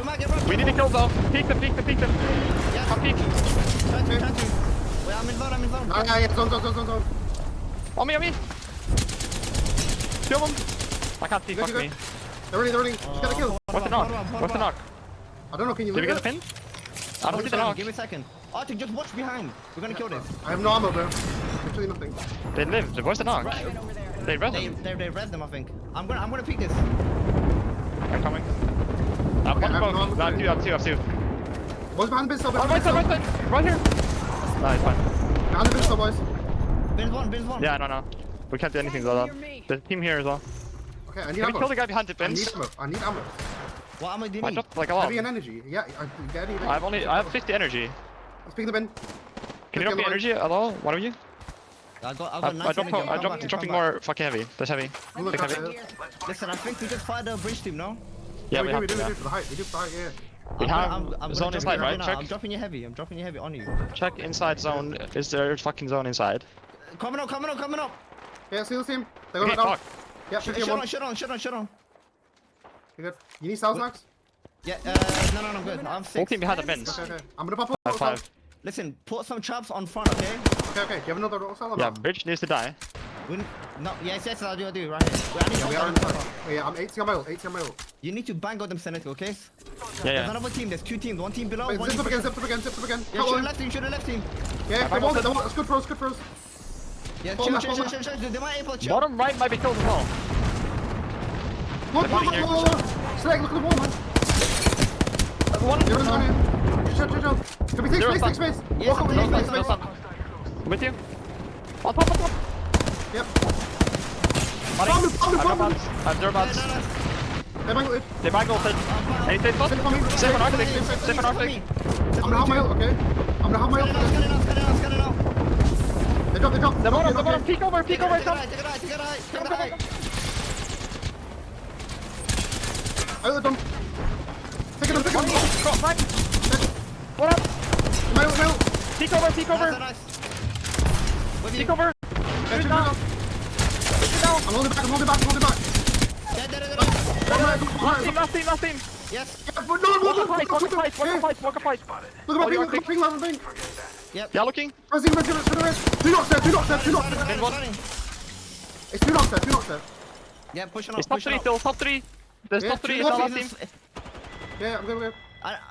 might get broken. We need to kill though. Peek them. Yeah, I'm peek. Trying to. Wait, I'm in zone. Yeah, zone. On me. Kill them. I can't see, fuck me. They're running. Just get a kill. What's the knock? I don't know, can you Did we loot get the it? pin? I don't see the knock. Give me a second. Arctic, just watch behind. We're gonna kill this. I have no ammo, bro. Literally nothing. They lived. Where's the knock? They res them. They res them, I think. I'm gonna peek this. I'm coming. I'm coming. I have two. Boys behind the bin, Right here. No, it's fine. Behind the bin, boys. Bin's one. Yeah, no. We can't do anything about that. There's a team here as well. Okay, I need Can we ammo. kill the guy behind the bins? I need ammo. What ammo do you I need? dropped like a lot. Heavy and energy. Yeah, I get it. I have 50 energy. Let's pick the bin. Can you drop me energy at all? One of you? I got I dropped dropping more fucking heavy. That's heavy. Look, Take heavy. Listen, I think we just fired the bridge team, no? Yeah, we do yeah. for the height. We do for the height, yeah. We have zone inside, right? Check. I'm dropping you heavy on you. Check inside zone. Is there fucking zone inside? Coming up. Yeah, see the team. They're Okay, going down. fuck. Yeah, Shut on. You're good. You need cells, Max? Yeah, no, I'm good. I'm Full 6. team behind the bins. Okay. I'm gonna pop up. 5. Listen, put some traps on front, okay? Okay. Do you have another little cell? Yeah, bridge needs to die. Yes, I do, right here. We are inside. Oh, yeah, I'm 80 on my ult. You need to bang on them, Seneca, okay? Yeah. There's another team, there's 2 teams. One team below, Wait, one zip team... up again. Yeah, shoot the left team. Yeah, they won't. It's good for us. Yeah, Hold chill. They might able to chill. Bottom right might be killed as well. Look. Snake, look at the wall, man. One. You're running in. Chill. Can we take space? Yes, Walk I'm up, taking space. I'm with you. On top. Yep. Money. Bomb. I have 0 bots. They mangled it. They might go fit. Any safe spot? Safe on Arctic. I'm gonna have my ult, okay? I'm gonna have my ult. Scan it out. They drop. The bottom. Peek over. Take it right. Out of them. Take them. Cross back. What up? My ult. Peek over. Peek over. Yeah, check it out. I'm holding back. Last team. Yes. Walk a fight. Look at my ping. Yeah, looking. Res. Two knocks there. Bin one. It's two knocks there. Yeah, pushing It's up. top 3. There's Yeah, top 3. two It's our knocks. last team. Yeah, I'm good.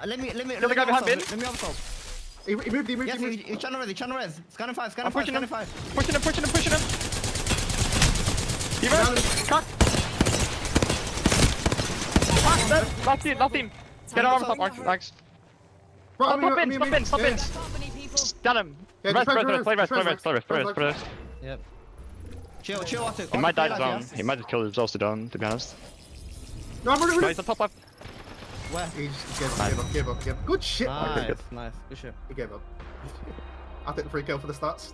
Let me Kill the guy behind bin. Let me oversolve. He moved. Yes, he's trying to res. Scanning 5. Pushing him. Pushing him. He res. Cock. Last team. Get on top, Max. Stop bins. Got him. Play rest. Yep. Chill, Arctic. He might die to zone. He might just kill himself to zone, to be honest. No, I'm running. No, he's on top left. Where? He just gave up. Good shit. Nice. Good shit. He gave up. I took the free kill for the stats.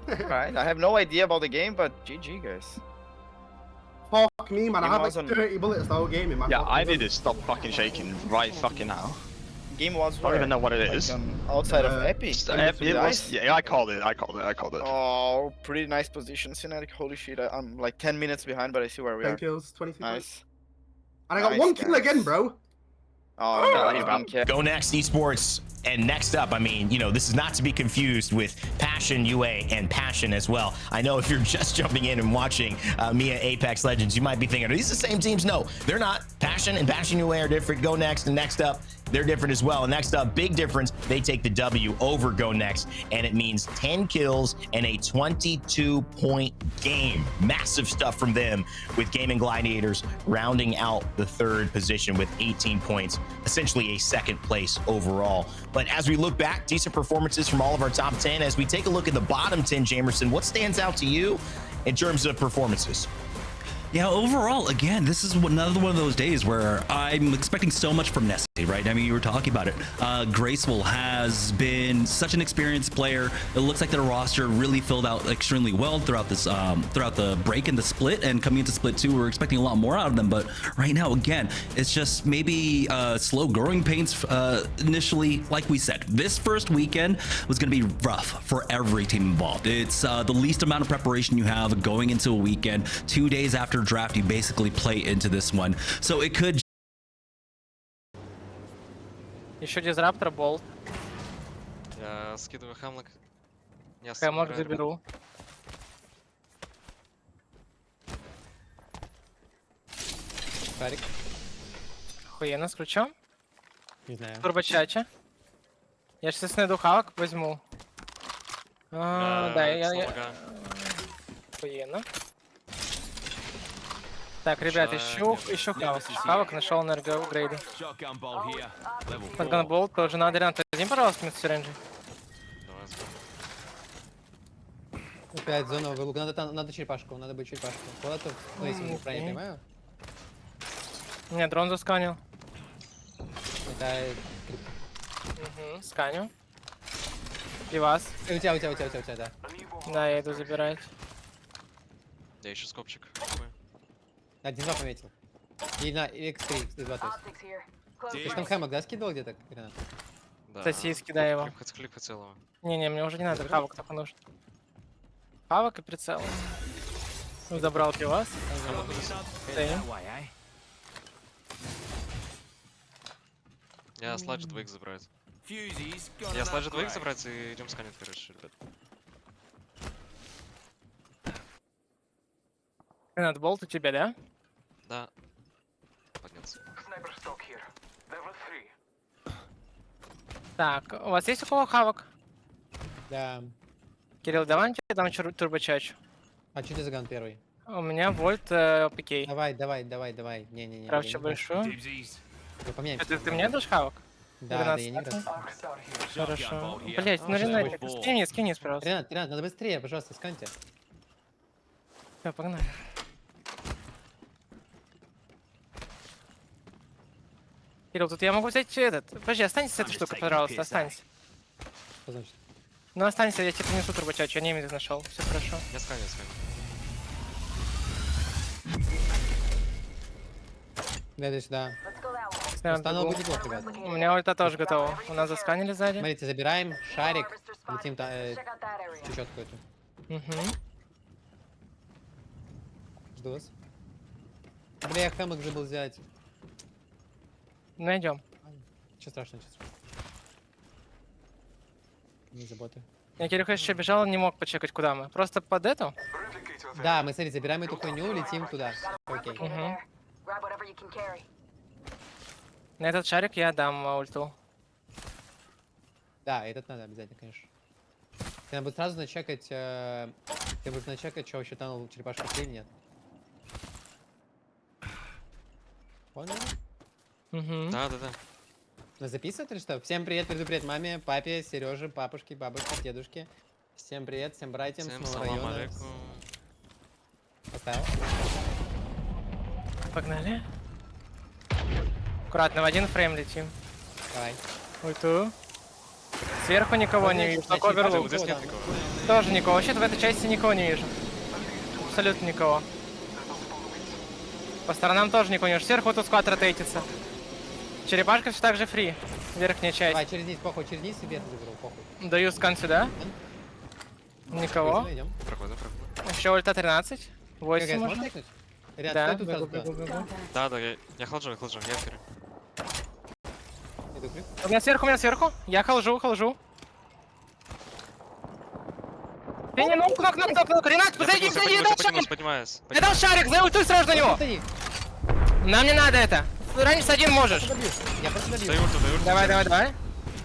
Alright, I have no idea about the game, but GG, guys. Fuck me, man. I had like Game 30 bullets the whole game in my Yeah, fucking I gun. need to stop fucking shaking right fucking now. Game was I don't even know what it is. outside of Epi. It was, yeah, I called it. Oh, pretty nice position, Synetic. Holy shit, I'm like 10 minutes behind, but I see where we 10 are. kills, 23 points. Nice. And I got Nice, one kill guys. again, bro. Oh, no, I don't care. Go Next Esports. And next up, I mean, this is not to be confused with Passion UA and Passion as well. I know if you're just jumping in and watching EMEA Apex Legends, you might be thinking, are these the same teams? No, they're not. Passion and Passion UA are different. Go Next and next up, they're different as well. And next up, big difference, they take the W over Go Next, and it means 10 kills and a 22-point game. Massive stuff from them, with Gaming Gladiators rounding out the 3rd position with 18 points, essentially a 2nd place overall. But as we look back, decent performances from all of our top 10. As we take a look at the bottom 10, Jamerson, what stands out to you in terms of performances? Yeah, overall, again, this is another one of those days where I'm expecting so much from Nessie, right? I mean, you were talking about it. Graceful has been such an experienced player. It looks like their roster really filled out extremely well throughout this, throughout the break and the split, and coming into split 2, we're expecting a lot more out of them. But right now, again, it's just maybe slow growing pains initially. Like we said, this first weekend was going to be rough for every team involved. It's the least amount of preparation you have going into a weekend. 2 days after draft, you basically play into this one, so it could. Еще дизраптор, болт. Я скидываю хемлок. Хемлок заберу. Шарик. Охуенно, с ключом. Не знаю. Турбочача. Я сейчас найду хавок, возьму. Да, я... Охуенно. Так, ребят, ищу хавок. Хавок нашел энергоупгрейды. Подганболт тоже надо. Ренат, возьми, пожалуйста, вместо сиренджи. Опять зона в лук. Надо черепашку, надо быть черепашку. Куда-то, ну, если я правильно понимаю. Не, дрон засканил. Это... Сканю. И вас. У тебя, да. Да, я иду забирать. Я ищу скопчик. Да, День-2 пометил. И на X3, X2 то есть. Ты ж там хэмок, да, скидывал где-то, Ренат? Да. Сосиски, дай его. Клип хотел его. Не, мне уже не надо, хавок только нужен. Хавок и прицел. Забрал пивас. Я слайджу двоих забрать. Я слайджу двоих забрать и идем сканить, короче, ребят. Ренат, болт у тебя, да? Да. Подняться. Так, у вас есть у кого хавок? Да. Кирилл, давай тебе дам турбочачу. А что ты за ган первый? У меня вольт пикей. Давай. Не. Кравча большую. Поменяемся. Ты мне дашь хавок? Да, я не играю. Хорошо. Блять, ну Ренат, скинь вниз, пожалуйста. Ренат, надо быстрее, пожалуйста, сканьте. Все, погнали. Кирилл, тут я могу взять этот. Подожди, останься с этой штукой, пожалуйста, останься. Что значит? Ну останься, я тебе принесу турбочачу, я немец нашел. Все хорошо. Я сканю. Да, сюда. Стану будет неплохо, ребят. У меня ульта тоже готова. У нас засканили сзади. Смотрите, забираем шарик, летим чуть какой-то. Жду вас. Бля, я хэмок забыл взять. Найдем. Ничего страшного. Не заботы. Я, Кирюха, еще бежал, не мог почекать, куда мы. Просто под эту? Да, мы, смотри, забираем эту хуйню, летим туда. Окей. На этот шарик я дам ульту. Да, этот надо обязательно, конечно. Ты надо сразу начекать, что вообще там черепашка или нет. Понял? Да. Нас записывают или что? Всем привет, привет маме, папе, Сереже, папушке, бабушке, дедушке. Всем привет, всем братьям, Всем с нового салам района. алейкум. Поставил. Погнали. Аккуратно, в один фрейм летим. Давай. Ульту. Сверху никого не вижу, только оверлук. Здесь нет никого. Тоже никого. Вообще-то в этой части никого не вижу. Абсолютно никого. По сторонам тоже никого не вижу. Сверху тут сквад ротейтится. Черепашка все так же фри. Верхняя часть. Давай, через низ, похуй, через низ и вверх заберу, похуй. Даю скан сюда. Никого. Проходим. Еще ульта 13. 8 можно можно? тыкнуть? Ребят, Да, стой тут сразу туда. Да, я холджу, я ферю. Иду крик. У меня сверху. Я холжу. Ты не нок. Ренат, подойди, Поднимаюсь. Я дал шарик, за ультуй сразу на него. Нам не надо это. Раньше один можешь. Я просто добью. Даю ульту. Давай.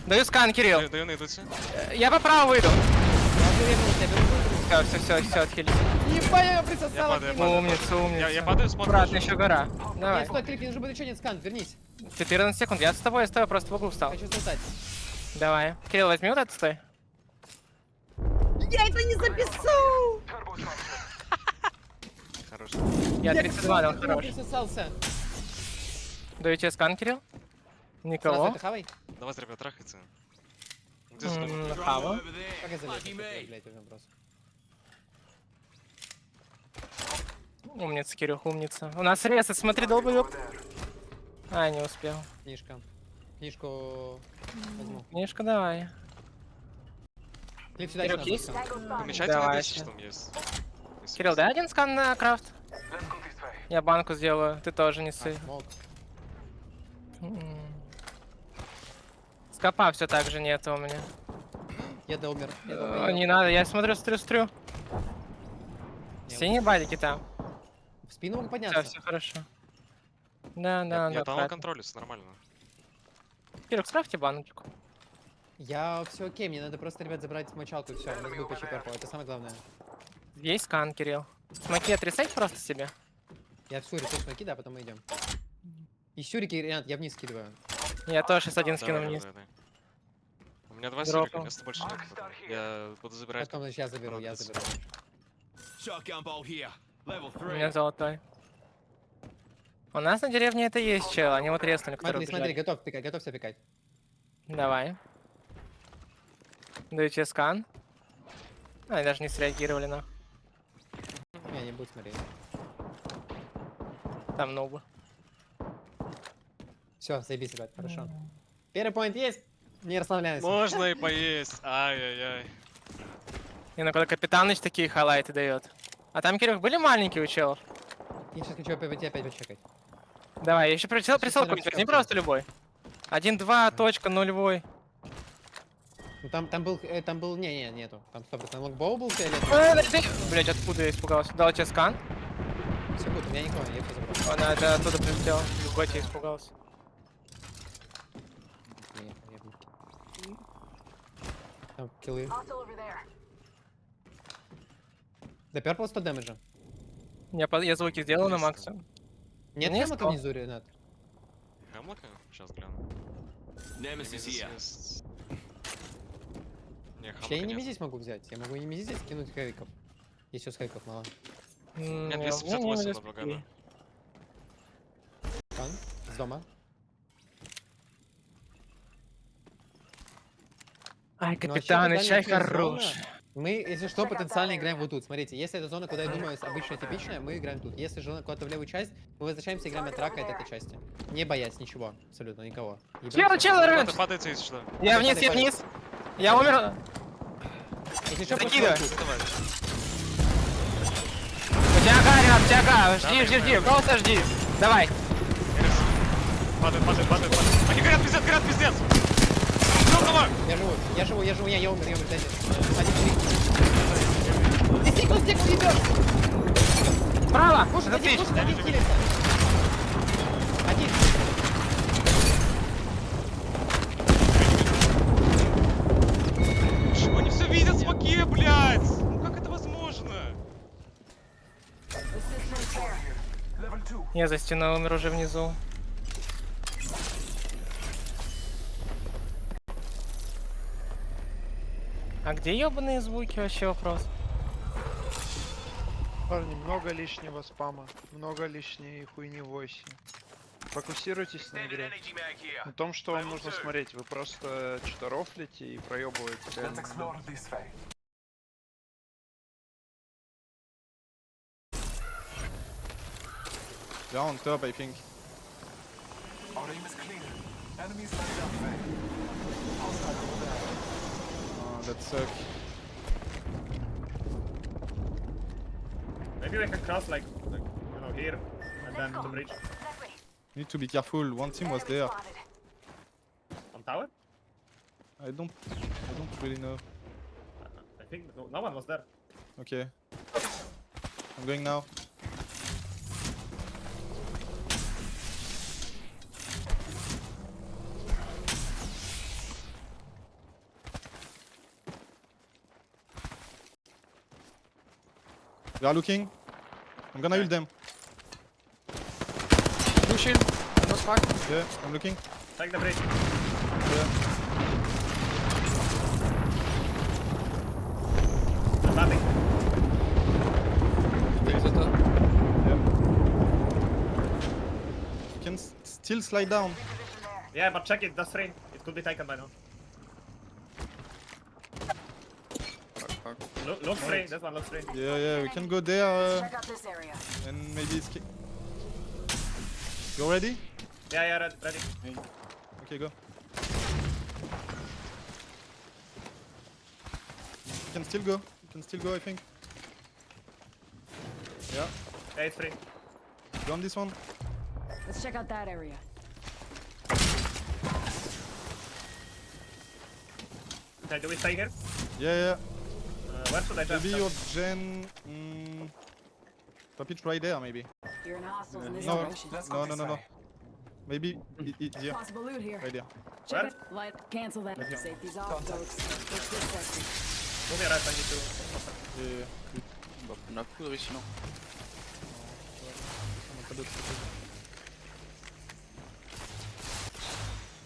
Даю скан, Кирилл. Даю на идуте. Я по праву выйду. Я Все, отхились. Ебать, я присосал. Умница. Я падаю, смотрю. Аккуратно, еще гора. Давай. Нет, стой, клик, не нужно будет еще нет скан, вернись. 14 секунд. Я с тобой, просто в углу встал. Хочу слутать. Давай. Кирилл, возьми вот это, стой. Я это не записал! Хорош. Я 32 дал, хорош. Присосался. Даю тебе скан, Кирилл. Сразу Никого. это хавай. Давай, ребят, трахаться. Где Хава. Как я залезу, блядь, это вопрос. Умница, Кирюх, умница. У нас рез, смотри, долбоёб. А, не успел. Книжка. Книжку возьму. Книжка, давай. Клип сюда Кирюх, еще есть? Замечательно, Давай. если что там есть. Если Кирилл, есть. дай один скан на крафт. Я банку сделаю, ты тоже не ссы. Мог. Скопа все так же нету у меня. Я да умер. Не надо, я смотрю, стрю. Синие балики там. В спину могу Все, подняться. все хорошо. Да, да, Я да. там на контроле, все нормально. Кирилл, скрафьте баночку. Я все окей, мне надо просто, ребят, забрать мочалку и все. У нас будет почти перпл, это самое главное. Есть скан, Кирилл. Смоки отрицать просто себе. Я всю ресурс смоки, да, потом мы идем. И щурики, Ренат, я вниз скидываю. Я тоже сейчас один скину Давай, вниз. давай. У меня 2 Дропал. сюрика, места больше нет. Потом. Я буду забирать. Потом, значит, я заберу. У меня золотой. У нас на деревне это есть, чел. Они вот резнули, которые Смотри, готов пикать, готовься пикать. Давай. Даю тебе скан. Они даже не среагировали на. Не, не будет смотреть. Там нубы. Все, заебись, ребят, хорошо. Первый поинт есть. Не расслабляемся. Можно и поесть. Ай-яй-яй. И ну когда Капитаныч такие хайлайты дает. А там, Кирюх, были маленькие у челов? Я сейчас хочу опять почекать. Давай, я еще прицел Сейчас какой-нибудь, я не просто любой. 1.2.0. Ну там был, не, нету. Там 100%. Локбоу был фиолетовый. Блять, откуда я испугался? Дал тебе скан. Все будет, у меня никого, я все забрал. Она это оттуда прилетела. В боте испугался. Не, там киллы. Да перпл 100 дэмэджа. Я звуки сделал на максимум. Нет Не хэмлока внизу, Ренат? Хэмлока? Сейчас гляну. Немезис есть. Не, Я и Хэмлока не нет. здесь могу взять. Я могу не здесь кинуть хэвиков. Если с хэвиков мало. У меня 258 на Багана. Пан, с дома. Ай, Ну, Капитаныч, вообще, чай тотальная хорош. зона. Мы, если что, потенциально играем вот тут. Смотрите, если это зона, куда я думаю, обычная типичная, мы играем тут. Если же куда-то в левую часть, мы возвращаемся, играем от рака от этой части. Не боясь ничего, абсолютно никого. Чел, раньше. Падайте, если что. Я вниз, я вниз. Я умер. Если что, Закидывай. просто Давай. У тебя ага, Ренат, у тебя ага. Жди, просто жди. Давай. Падает. Они горят, пиздец. Что давай? Я живу, я умер, дайте. Один шрик. Ты стикнул, ебёшь! Право. Кушай, один килится. Один. Чего они все видят в смоке, блядь? Ну как это возможно? Я за стеной умер уже внизу. А где ебаные звуки вообще вопрос? Парни, много лишнего спама, много лишней хуйни в войсе. Фокусируйтесь на игре. На том, что вам нужно смотреть. Вы просто что-то рофлите и проебываете. Yeah, on top, I think. Oh, that sucks. Maybe we can cross like you know here and then to bridge Need to be careful. One team was there. on tower. I don't really know. I think no one was there. Okay. I'm going now. They are looking. I'm gonna heal them. Blue shield. No spark. Yeah, I'm looking. Take the bridge. Yeah. I'm landing. still slide down. Yeah, but check it, that's free. It could be taken by now. Looks free, this one looks free. Yeah, we can go there and maybe escape. You ready? Yeah, ready. Okay, go. You can still go, I think. Yeah, Yeah, it's free. go on this one. Let's check out that area. Okay, do we stay here? Yeah. Where should I jump? Maybe your gen. Drop it right there, maybe. You're in hostiles in this No, direction. no. Maybe here, Possible loot here. right there. Where? Light, cancel that. Safety's off, folks. Let's get sexy. Move your right, I need to... Yeah. Bah, on a poudre ici, non?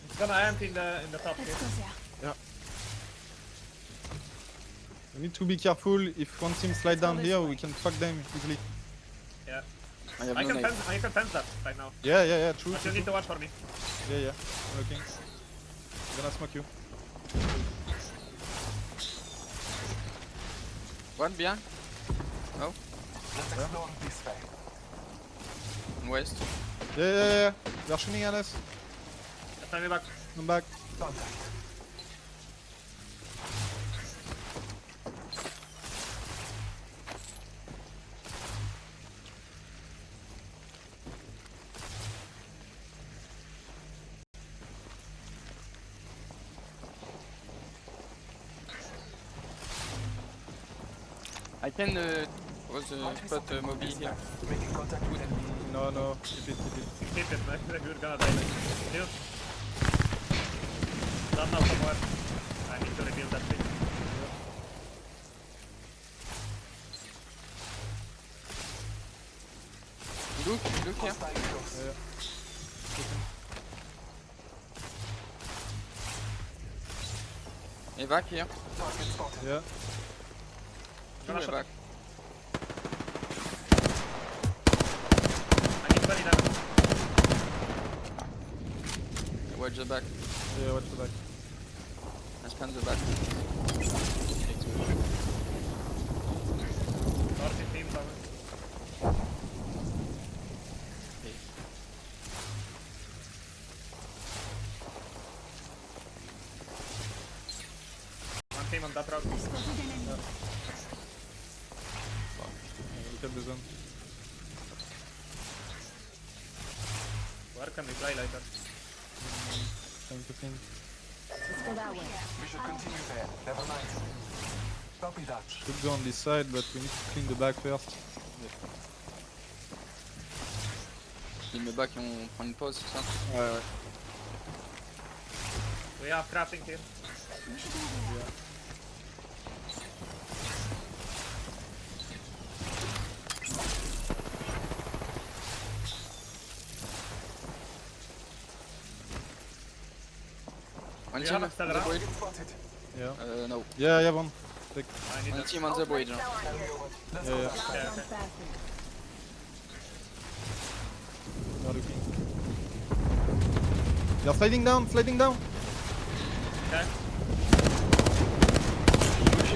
It's gonna empty in the top here. We need to be careful. If one team slide down here, we can fuck them easily. Yeah. I have I no can knife. fence that right now. Yeah, true. But you need to watch for me. Yeah. I'm looking. I'm gonna smoke you. One behind? No? On west. Yeah. They're shooting at us. Send me back. Come back. I can was spot Moby here. No. Keep it. Keep it, man. We're gonna die. Heal. Not now somewhere. I need to reveal that thing. Look here. Et back here. Yeah. Gonna Two shot. back. I need 20 damage. Watch the back. Yeah, watch the back. I scan the back. 15 somewhere. One team on that road. Look at the zone. Where can we play later? Time to think. Let's go that way. We should continue there. Level 9. Copy that. Should go on this side, but we need to clean the back first. Il me back et on prend une pause, c'est ça? Ouais. We have crafting here. One You team have on the Accelera? bridge? Yeah. No. Yeah, one. Take. I need One that. team on the bridge. Yeah. Yeah, okay. They're looking. They're sliding down. Okay.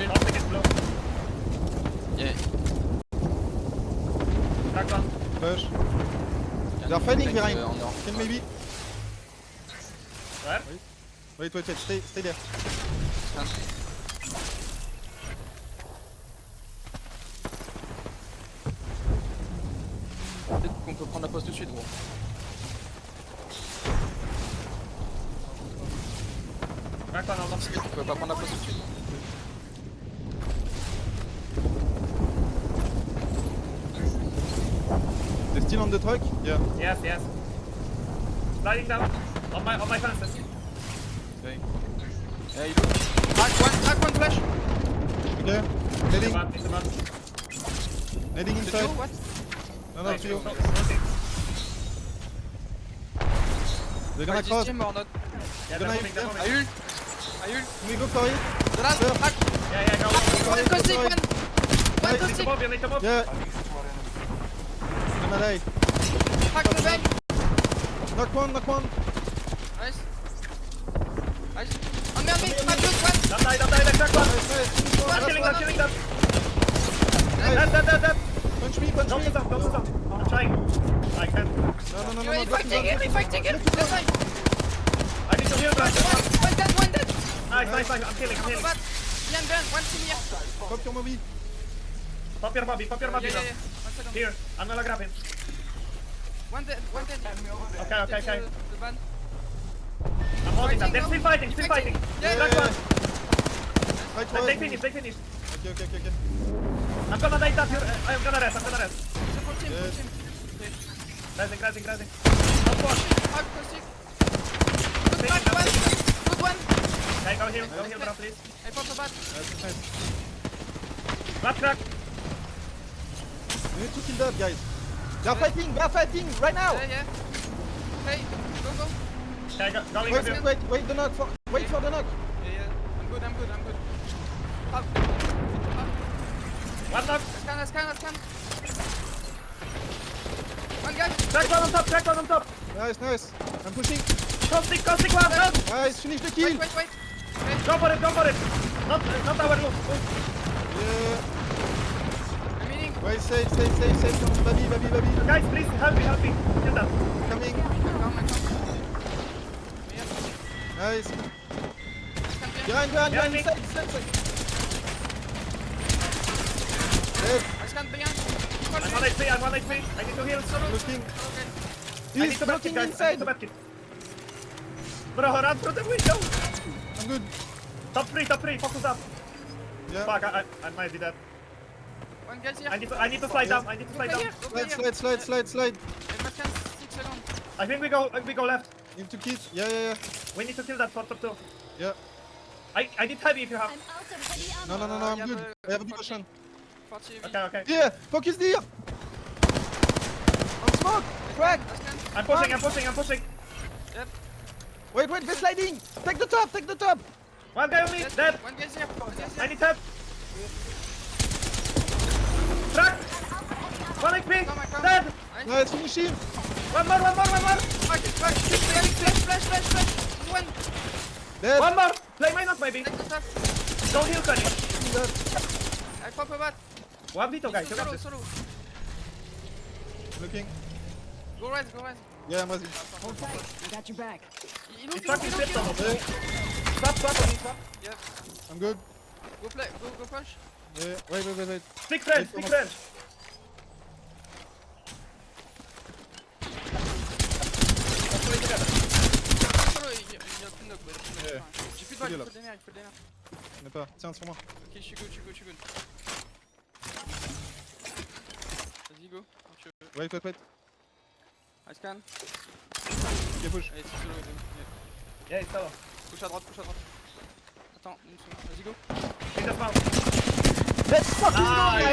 Optic is blue. Yeah. Crack one. Push. Can They're fighting take, behind. on your- Can maybe? Where? Wait. Stay there. Scan. Peut-être qu'on peut prendre la pause tout de suite, gros. Crack one, Aldo. On peut pas prendre la pause tout de suite. They're still on the truck? Yeah. Yes. Sliding down. On my fences. Okay. Yeah, you look. Crack one flash! Okay. Heading. In the mud. Heading The inside. two, what? No, Nice, to you. go. They're gonna Fight this cross. team or not? Yeah, Gonna they're moving. I ult! Can we go for it? The last! Yeah. Crack! Yeah, go. One caustic, one! One Nice. You need to caustic! move, you need to move. Yeah. Gonna die. Crack the bank! Knock one. Nice. Nice. On me, my blue one. Don't die, crack one. One killing them. Dead. Punch me. I'm trying. I can't. No. You're fighting it. This side. I need to heal guys. One dead. Nice. I'm killing. Behind, one to me. Pop your movie. Pop your Bobby. Yeah. 1 second. Here, I'm gonna grab him. One dead. Okay. I'm holding them. They're still fighting. Yeah. Crack one. Fight. They finish. Okay. I'm gonna die that. I'm gonna rest. Yes. Rising. Good one. Okay, go heal, bro, please. I pop a bat. Nice. Bat crack. We need to kill that, guys. They are fighting right now. Yeah. Hey, go. Okay, going Wait the knock. Wait for the knock. Yeah. I'm good. Up. One knock. Scan. One guy. Crack one on top. Nice. I'm pushing. Caustic one. Help. Nice, finish the kill. Wait. Go for it. Not our look. Yeah. I'm eating. Wait, save. Baby. Guys, please help me. Get that. Coming. Come. Nice. Behind, me. side. Dead. I scan behind. I'm on HP. I need to heal. Looking. Okay. I need He's to blocking medkit, guys. I inside. need to medkit. Bro, run through the window. I'm good. Top 3. Focus up. Yeah. Fuck, I might be dead. One guy's here. I need to slide down. Go play Slide. here. I must scan 6 seconds. I think we go left. Need to kill. Yeah. We need to kill that top 2. Yeah. I need heavy if you have. No, I'm good. I have a potion. Okay. Here, focus here. On smoke. Crack. I'm pushing. Yep. Wait, they're sliding. Take the top. One guy on me, dead. One guy's here. I need help. Track. 1 HP, dead. Nice, finish him. One more. Flash. One. Dead. One more. Play my knock maybe. Take the top. Don't heal Connie. I pop a bat. One veto guys, you got this. Solo. Looking. Go rise. Yeah, I'm ready. Got your back. He's fucking steps on us. Stop on me, stop. Yep. I'm good. Go play. Go push. Yeah. Wait. Speak French. Solo, il y a plus de knock, Yeah. J'ai plus de balles, il là. faut le dernier. On est pas. Tiens, sur moi. Ok, je suis good. Vas-y, go. Wait. I scan. Ok, push. Allez, c'est solo. Yeah, it's solo. Push à droite. Attends, une seconde. Vas-y, go. He just found. Let's fucking go,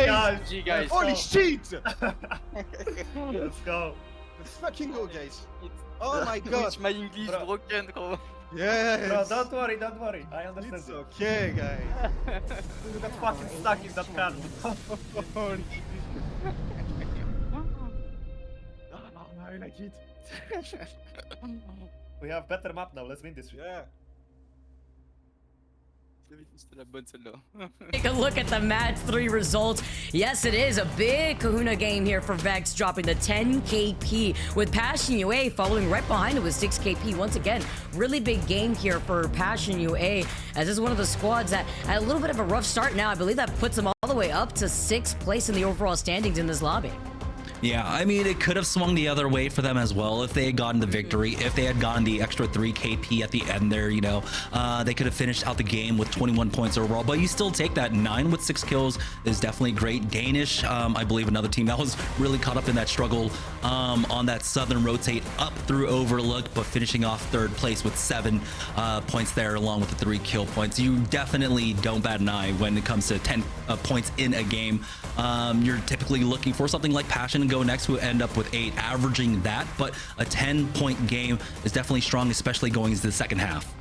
guys. G, guys. Holy shit. Let's go. Let's fucking go, guys. Oh my god. My English Bro. broken, gros. Yes. Bro, don't worry. I understand. It's okay, guys. You got fucking stuck in that car. Holy I like it. We have better map now. Let's win this shit. Yeah. C'était la bonne celle-là. Take a look at the match 3 results. Yes, it is a big kahuna game here for Vex, dropping the 10 KP with Passion UA following right behind it with 6 KP. Once again, really big game here for Passion UA, as this is one of the squads that had a little bit of a rough start now. I believe that puts them all the way up to 6th place in the overall standings in this lobby. Yeah, I mean, it could have swung the other way for them as well if they had gotten the victory. If they had gotten the extra 3 KP at the end there, you know, they could have finished out the game with 21 points overall. But you still take that. 9 with 6 kills is definitely great. Danish, I believe another team that was really caught up in that struggle on that southern rotate up through Overlook, but finishing off 3rd place with 7 points there along with the 3 kill points. You definitely don't bat an eye when it comes to 10 points in a game. You're typically looking for something like Passion and Go Next, who end up with 8, averaging that, but a 10-point game is definitely strong, especially going into the second half.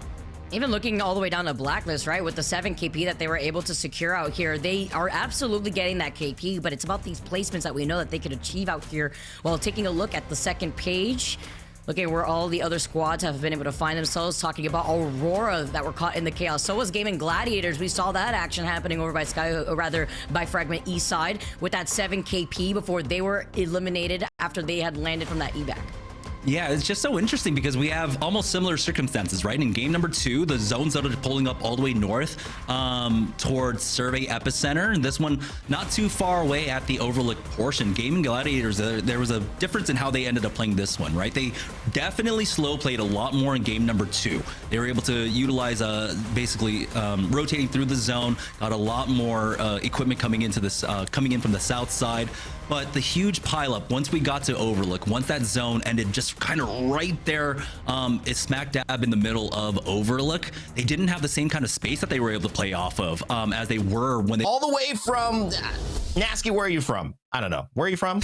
Even looking all the way down to Blacklist, right, with the 7 KP that they were able to secure out here, they are absolutely getting that KP, but it's about these placements that we know that they could achieve out here. While taking a look at the second page, Looking at where all the other squads have been able to find themselves, talking about Aurora that were caught in the chaos. So was Gaming Gladiators. We saw that action happening over by by Fragment East side with that 7 KP before they were eliminated after they had landed from that evac. Yeah, it's just so interesting because we have almost similar circumstances, right? In game number 2, the zone started pulling up all the way north towards Survey Epicenter. And this one, not too far away at the Overlook portion. Gaming Gladiators, there was a difference in how they ended up playing this one, right? They definitely slow played a lot more in game number 2. They were able to utilize basically rotating through the zone, got a lot more equipment coming into this, coming in from the south side. But the huge pileup, once we got to Overlook, once that zone ended just kind of right there, it's smack dab in the middle of Overlook, they didn't have the same kind of space that they were able to play off of as they were when they... All the way from... Nasky, where are you from? I don't know. Where are you from?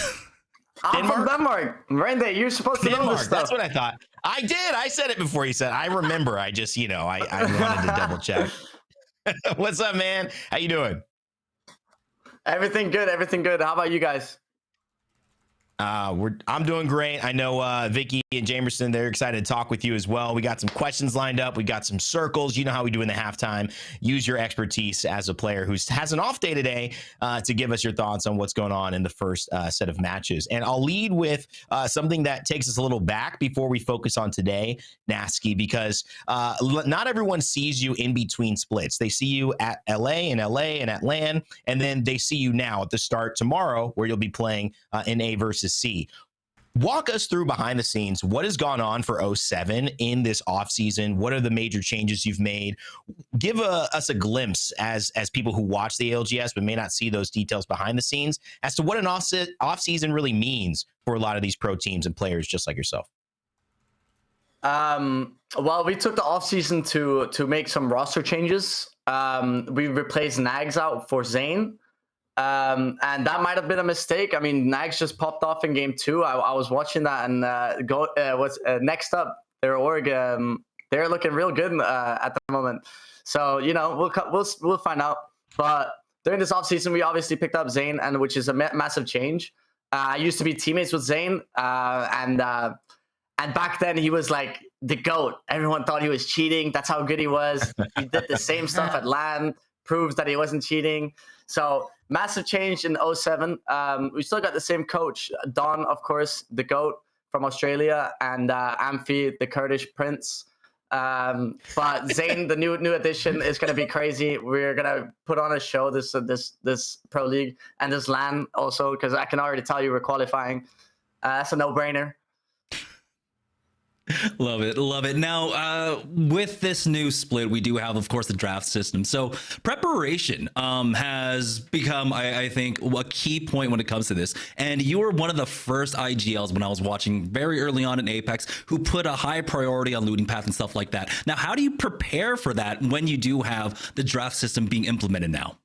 I'm from Denmark. Randy, you're supposed to know this stuff. That's what I thought. I did. I said it before you said. I remember. I just, you know, I wanted to double check. What's up, man? How you doing? Everything good, everything good. How about you guys? I'm doing great. I know Vicky and Jamerson, they're excited to talk with you as well. We got some questions lined up. We got some circles. You know how we do in the halftime. Use your expertise as a player who has an off day today to give us your thoughts on what's going on in the first set of matches. And I'll lead with something that takes us a little back before we focus on today, Nasky, because not everyone sees you in between splits. They see you at LA and at LAN, and then they see you now at the start tomorrow where you'll be playing in A versus C. Walk us through behind the scenes. What has gone on for 07 in this offseason? What are the major changes you've made? Give us a glimpse as people who watch the ALGS but may not see those details behind the scenes as to what an offseason really means for a lot of these pro teams and players just like yourself. Well, we took the offseason to make some roster changes. We replaced Nags out for Zane. And that might have been a mistake. I mean, Nags just popped off in game 2. I was watching that, and next up, they're Org. They're looking real good at the moment. So you know, we'll find out. But during this offseason, we obviously picked up Zane, and which is a massive change. I used to be teammates with Zane, and back then he was like the GOAT. Everyone thought he was cheating. That's how good he was. He did the same stuff at LAN, proves that he wasn't cheating. So massive change in 07. We still got the same coach, Don, of course, the GOAT from Australia, and Amphi, the Kurdish prince. But Zane, the new addition, is going to be crazy. We're going to put on a show this Pro League and this LAN also, because I can already tell you we're qualifying. That's a no-brainer. Love it. Love it. Now, with this new split, we do have, of course, the draft system. So preparation has become, I think, a key point when it comes to this. And you were one of the first IGLs when I was watching very early on in Apex who put a high priority on looting path and stuff like that. Now, how do you prepare for that when you do have the draft system being implemented now?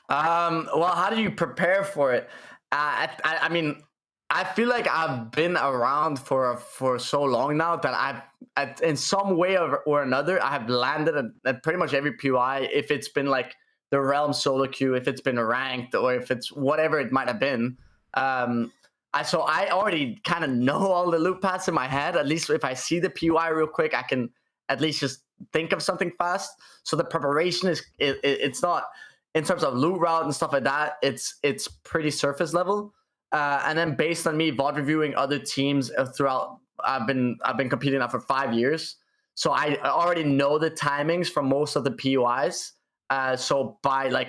Well, how do you prepare for it? I mean, I feel like I've been around for so long now that I've in some way or another, I have landed at pretty much every POI, if it's been like the Realm solo queue, if it's been ranked, or if it's whatever it might have been. So I already kind of know all the loot paths in my head. At least if I see the POI real quick, I can at least just think of something fast. So the preparation it's not, in terms of loot route and stuff like that, it's pretty surface level. And then based on me VOD reviewing other teams throughout, I've been competing now for 5 years. So I already know the timings for most of the POIs. So by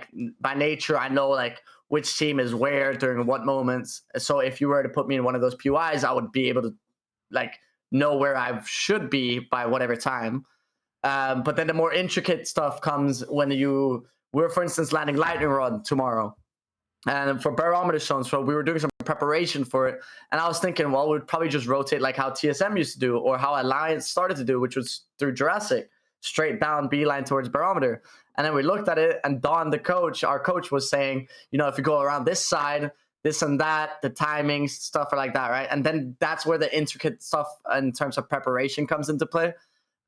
nature, I know like which team is where during what moments. So if you were to put me in one of those POIs, I would be able to like know where I should be by whatever time. But then the more intricate stuff comes when we're, for instance, landing Lightning Rod tomorrow. And for barometer zones, so we were doing some preparation for it. And I was thinking, well, we'd probably just rotate like how TSM used to do, or how Alliance started to do, which was through Jurassic, straight down beeline towards barometer. And then we looked at it, and Don, our coach, was saying, you know, if you go around this side, this and that, the timings, stuff like that, right? And then that's where the intricate stuff in terms of preparation comes into play.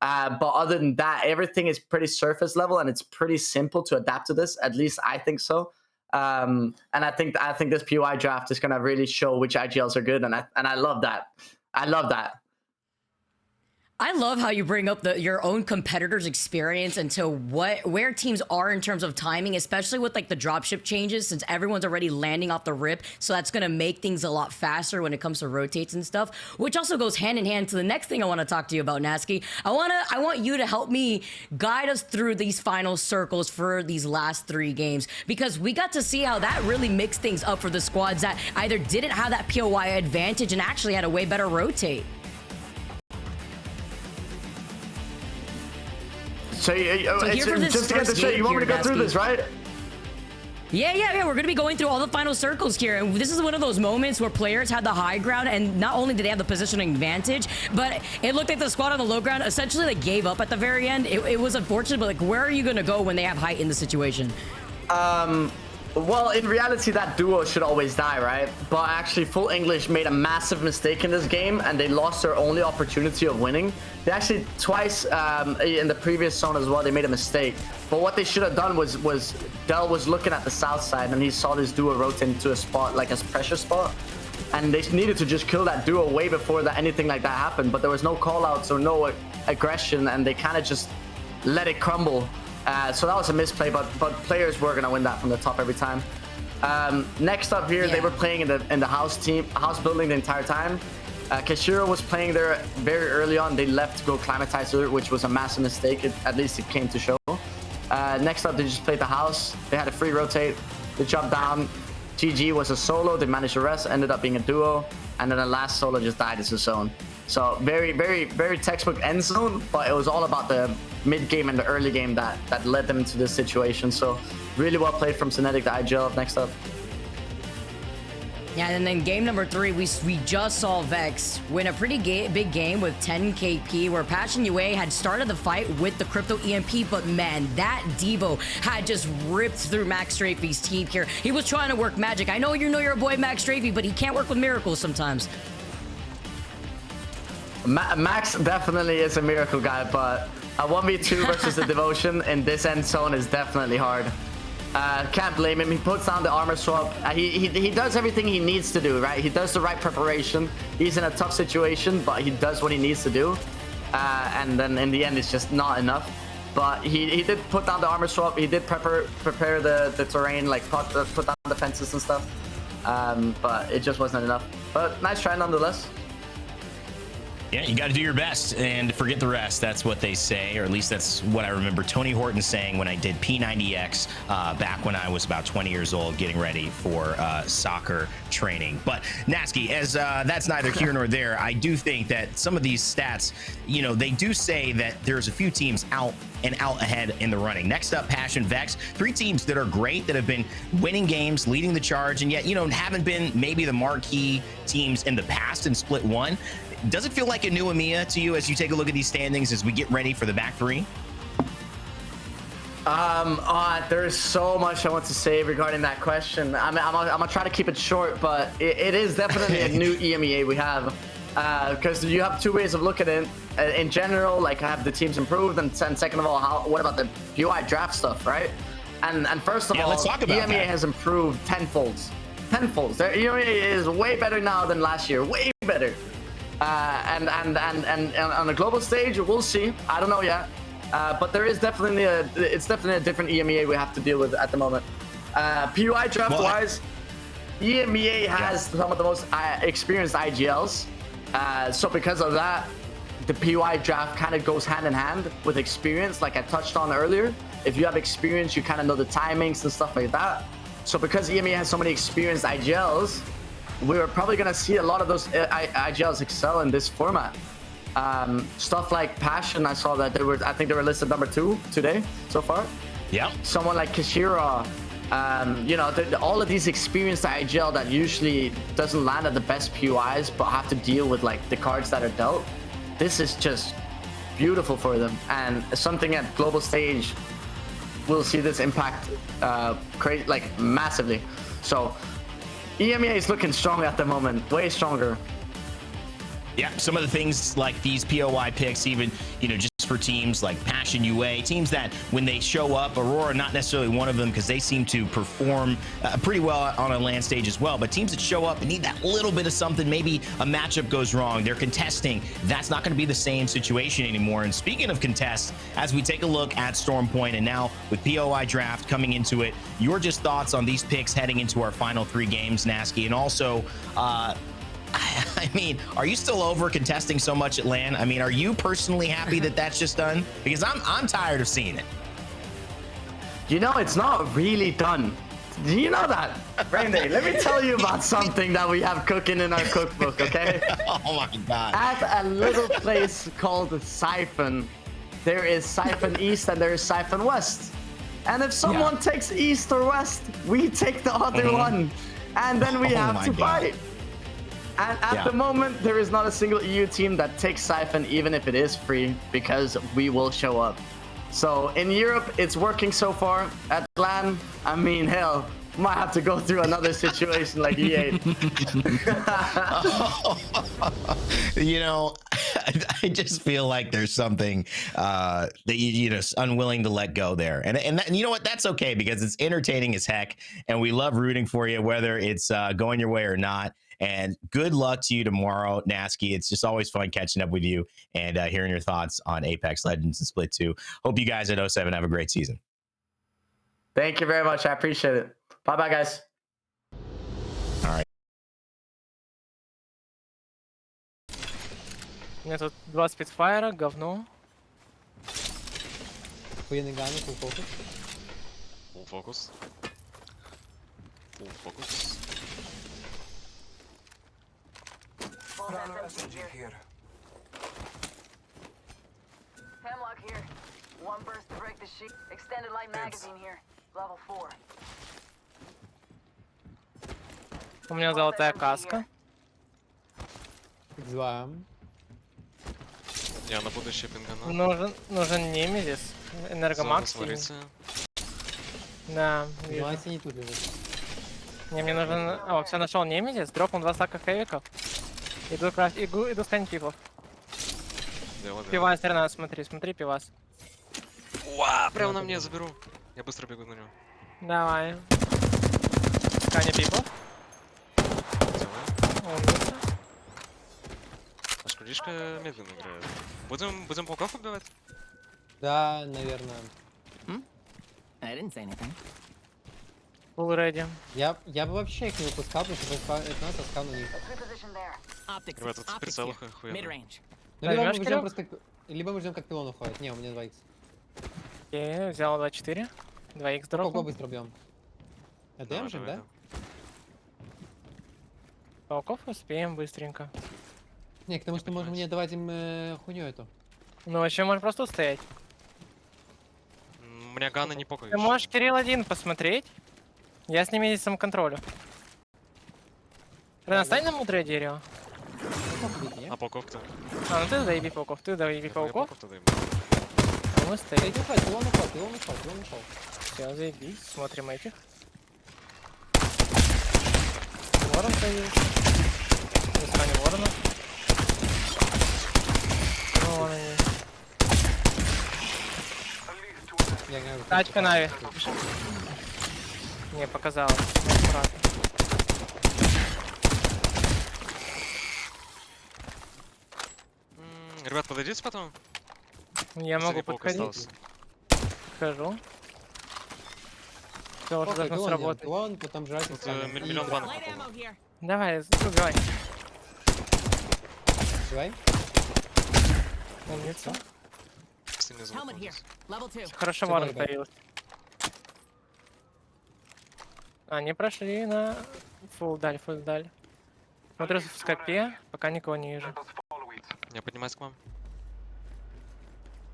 But other than that, everything is pretty surface level, and it's pretty simple to adapt to this. At least I think so. And I think this POI draft is going to really show which IGLs are good, and I love that. I love that. I love how you bring up your own competitor's experience into where teams are in terms of timing, especially with like the dropship changes, since everyone's already landing off the rip. So that's going to make things a lot faster when it comes to rotates and stuff, which also goes hand in hand to the next thing I want to talk to you about, Nasky. I want you to help me guide us through these final circles for these last 3 games, because we got to see how that really mixed things up for the squads that either didn't have that POI advantage and actually had a way better rotate. So, just to get this straight, you want me to go through this, right? Yeah. We're going to be going through all the final circles here. And this is one of those moments where players had the high ground, and not only did they have the positioning advantage, but it looked like the squad on the low ground essentially like gave up at the very end. It was unfortunate, but like, where are you going to go when they have height in the situation? Well, in reality, that duo should always die, right? But actually, Full English made a massive mistake in this game, and they lost their only opportunity of winning. They actually twice in the previous zone as well, they made a mistake. But what they should have done was Del was looking at the south side, and he saw this duo rotate into a spot, like a pressure spot. And they needed to just kill that duo way before that anything like that happened. But there was no call-outs or no aggression, and they kind of just let it crumble. So that was a misplay, but players were gonna win that from the top every time. Next up here, they were playing in the house building the entire time. Kashiro was playing there very early on. They left to go climatize her, which was a massive mistake. At least it came to show. Next up, they just played the house. They had a free rotate. They jumped down. GG was a solo. They managed to rest. Ended up being a duo, and then the last solo just died as a zone. So very, very, very textbook end zone, but it was all about the mid game and the early game that led them into this situation. So really well played from Synetic. The IGL up next up. Yeah, and then game number 3, we just saw Vex win a pretty big game with 10 KP, where Passion UA had started the fight with the Crypto EMP, but man, that Devo had just ripped through Max Strafey's team here. He was trying to work magic. I know your boy Max Strafey, but he can't work with miracles sometimes. Max definitely is a miracle guy, but a 1v2 versus the Devotion in this end zone is definitely hard. Can't blame him. He puts down the armor swap. He does everything he needs to do, right? He does the right preparation. He's in a tough situation, but he does what he needs to do. And then in the end, it's just not enough. But he did put down the armor swap. He did prepare the terrain, like put down the fences and stuff. But it just wasn't enough. But nice try nonetheless. Yeah, you got to do your best and forget the rest. That's what they say, or at least that's what I remember Tony Horton saying when I did P90X back when I was about 20 years old, getting ready for soccer training. But Nasky, as that's neither here nor there, I do think that some of these stats, you know, they do say that there's a few teams out ahead in the running. Next up, Passion, Vex, 3 teams that are great, that have been winning games, leading the charge, and yet, you know, haven't been maybe the marquee teams in the past in Split 1. Does it feel like a new EMEA to you as you take a look at these standings as we get ready for the back 3? There's so much I want to say regarding that question. I'm gonna try to keep it short, but it is definitely a new EMEA we have. Because you have 2 ways of looking at it. In general, like, have the teams improved, and second of all, what about the POI draft stuff, right? And first of all, let's talk about EMEA that. has improved tenfolds. Their EMEA is way better now than last year, way better. And on the global stage, we'll see. I don't know yet, but there is definitely it's definitely a different EMEA we have to deal with at the moment. POI draft wise, EMEA has some of the most experienced IGLs. So because of that, the POI draft kind of goes hand in hand with experience, like I touched on earlier. If you have experience, you kind of know the timings and stuff like that. So because EMEA has so many experienced IGLs, we're probably going to see a lot of those IGLs excel in this format. Stuff like Passion, I saw that I think they were listed number 2 today so far. Yeah. Someone like Kashira, you know, all of these experienced IGL that usually doesn't land at the best POIs, but have to deal with like the cards that are dealt. This is just beautiful for them, and something at global stage, we'll see this impact like massively. So EMEA is looking strong at the moment, way stronger. Yeah, some of the things like these POI picks, even, you know, just for teams like Passion UA, teams that when they show up, Aurora not necessarily one of them because they seem to perform pretty well on a LAN stage as well, but teams that show up and need that little bit of something, maybe a matchup goes wrong, they're contesting, that's not going to be the same situation anymore. And speaking of contests, as we take a look at Storm Point and now with POI draft coming into it, your just thoughts on these picks heading into our final 3 games, Nasky, and also I mean, are you still over contesting so much at LAN? I mean, are you personally happy that that's just done? Because I'm tired of seeing it. You know, it's not really done. Do you know that? Randy, let me tell you about something that we have cooking in our cookbook, okay? Oh my God. At a little place called Siphon, there is Siphon East and there is Siphon West. And if someone takes East or West, we take the other one. And then we have to fight. And at the moment, there is not a single EU team that takes Siphon, even if it is free, because we will show up. So in Europe, it's working so far. At LAN, I mean, hell, might have to go through another situation like EA. You know, I just feel like there's something that you know, unwilling to let go there, and you know what? That's okay because it's entertaining as heck, and we love rooting for you, whether it's going your way or not. And good luck to you tomorrow, Nasky. It's just always fun catching up with you and hearing your thoughts on Apex Legends and Split 2. Hope you guys at 07 have a great season. Thank you very much. I appreciate it. Bye-bye, guys. All right. У меня тут 2 спидфайра, говно. Охуенный ганг, full focus. Full focus. Full focus. Here. Hemlock here. One burst to break the sheet. Extended light magazine here. Level 4. У меня золотая каска. X2. Я на будущее пингану. Нужен немезис. Энергомакс. Да, вижу. Не тут лежит. Мне нужен... О, все, нашел немезис. Дропнул 2 стака хэвиков. Иду сканить пивов. Пивас 13, смотри, пивас. Уа, прямо на мне заберу. Я быстро бегу на него. Давай. Скани пивов. Умница. Аж крылишко медленно играет. Будем пауков убивать? Да, наверное. I didn't say anything. Full ready. Я бы вообще их не выпускал, потому что это нас оскал на них. Ребят, тут в прицелах охуенно. Либо мы ждем, как пилон уходит. Не, у меня 2х. Окей, взял 2-4. 2х дропнул. Пауков быстро бьем. Это же, да? Пауков успеем быстренько. Не, потому что можем не давать им хуйню эту. Ну вообще можем просто стоять. У меня ганы не покой. Ты можешь Кирилл 1 посмотреть. Я с ними самоконтролю. Рена, стань на мудрое дерево. А пауков-то? А, ну ты заеби пауков, пауков. А мы стоим. Пилон ушел. Все, заебись, смотрим этих. Ворон появился. Искание ворона. Ну, вон они. Тачка Нави. Не, показалось. Аккуратно. Ребят, подойдите потом. Я могу подходить. Подхожу. Все, уже должно сработать. Потом жрать. Миллион банок. Давай, убивай. Убивай. Умница. Level 2. Хорошо, ворон появился. Они прошли на фулл даль. Смотрю в скопе, пока никого не вижу. Я поднимаюсь к вам.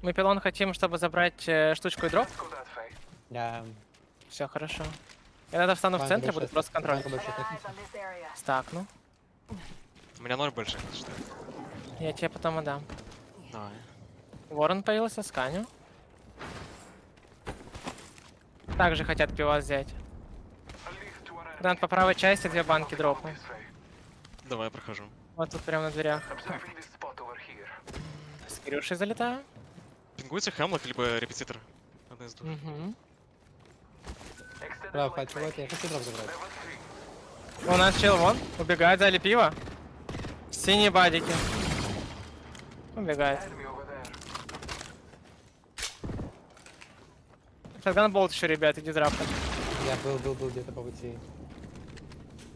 Мы пилон хотим, чтобы забрать штучку и дроп. Да. Все хорошо. Я тогда встану в центре, буду просто контроль. Стакну. У меня 0 больших. Я тебе потом отдам. Давай. Ворон появился, сканю. Также хотят пивас взять. Грант по правой части 2 банки дропнул. Давай, прохожу. Вот тут прямо на дверях. С Кирюшей залетаю. Пингуйте Хемлок, либо репетитор. Одна из двух. Прав, хочу, вот я хочу дроп забрать. У нас чел вон, убегает, дали пиво. Синие бадики. Убегает. Шотган болт еще, ребят, иди драпать. Я был где-то по пути.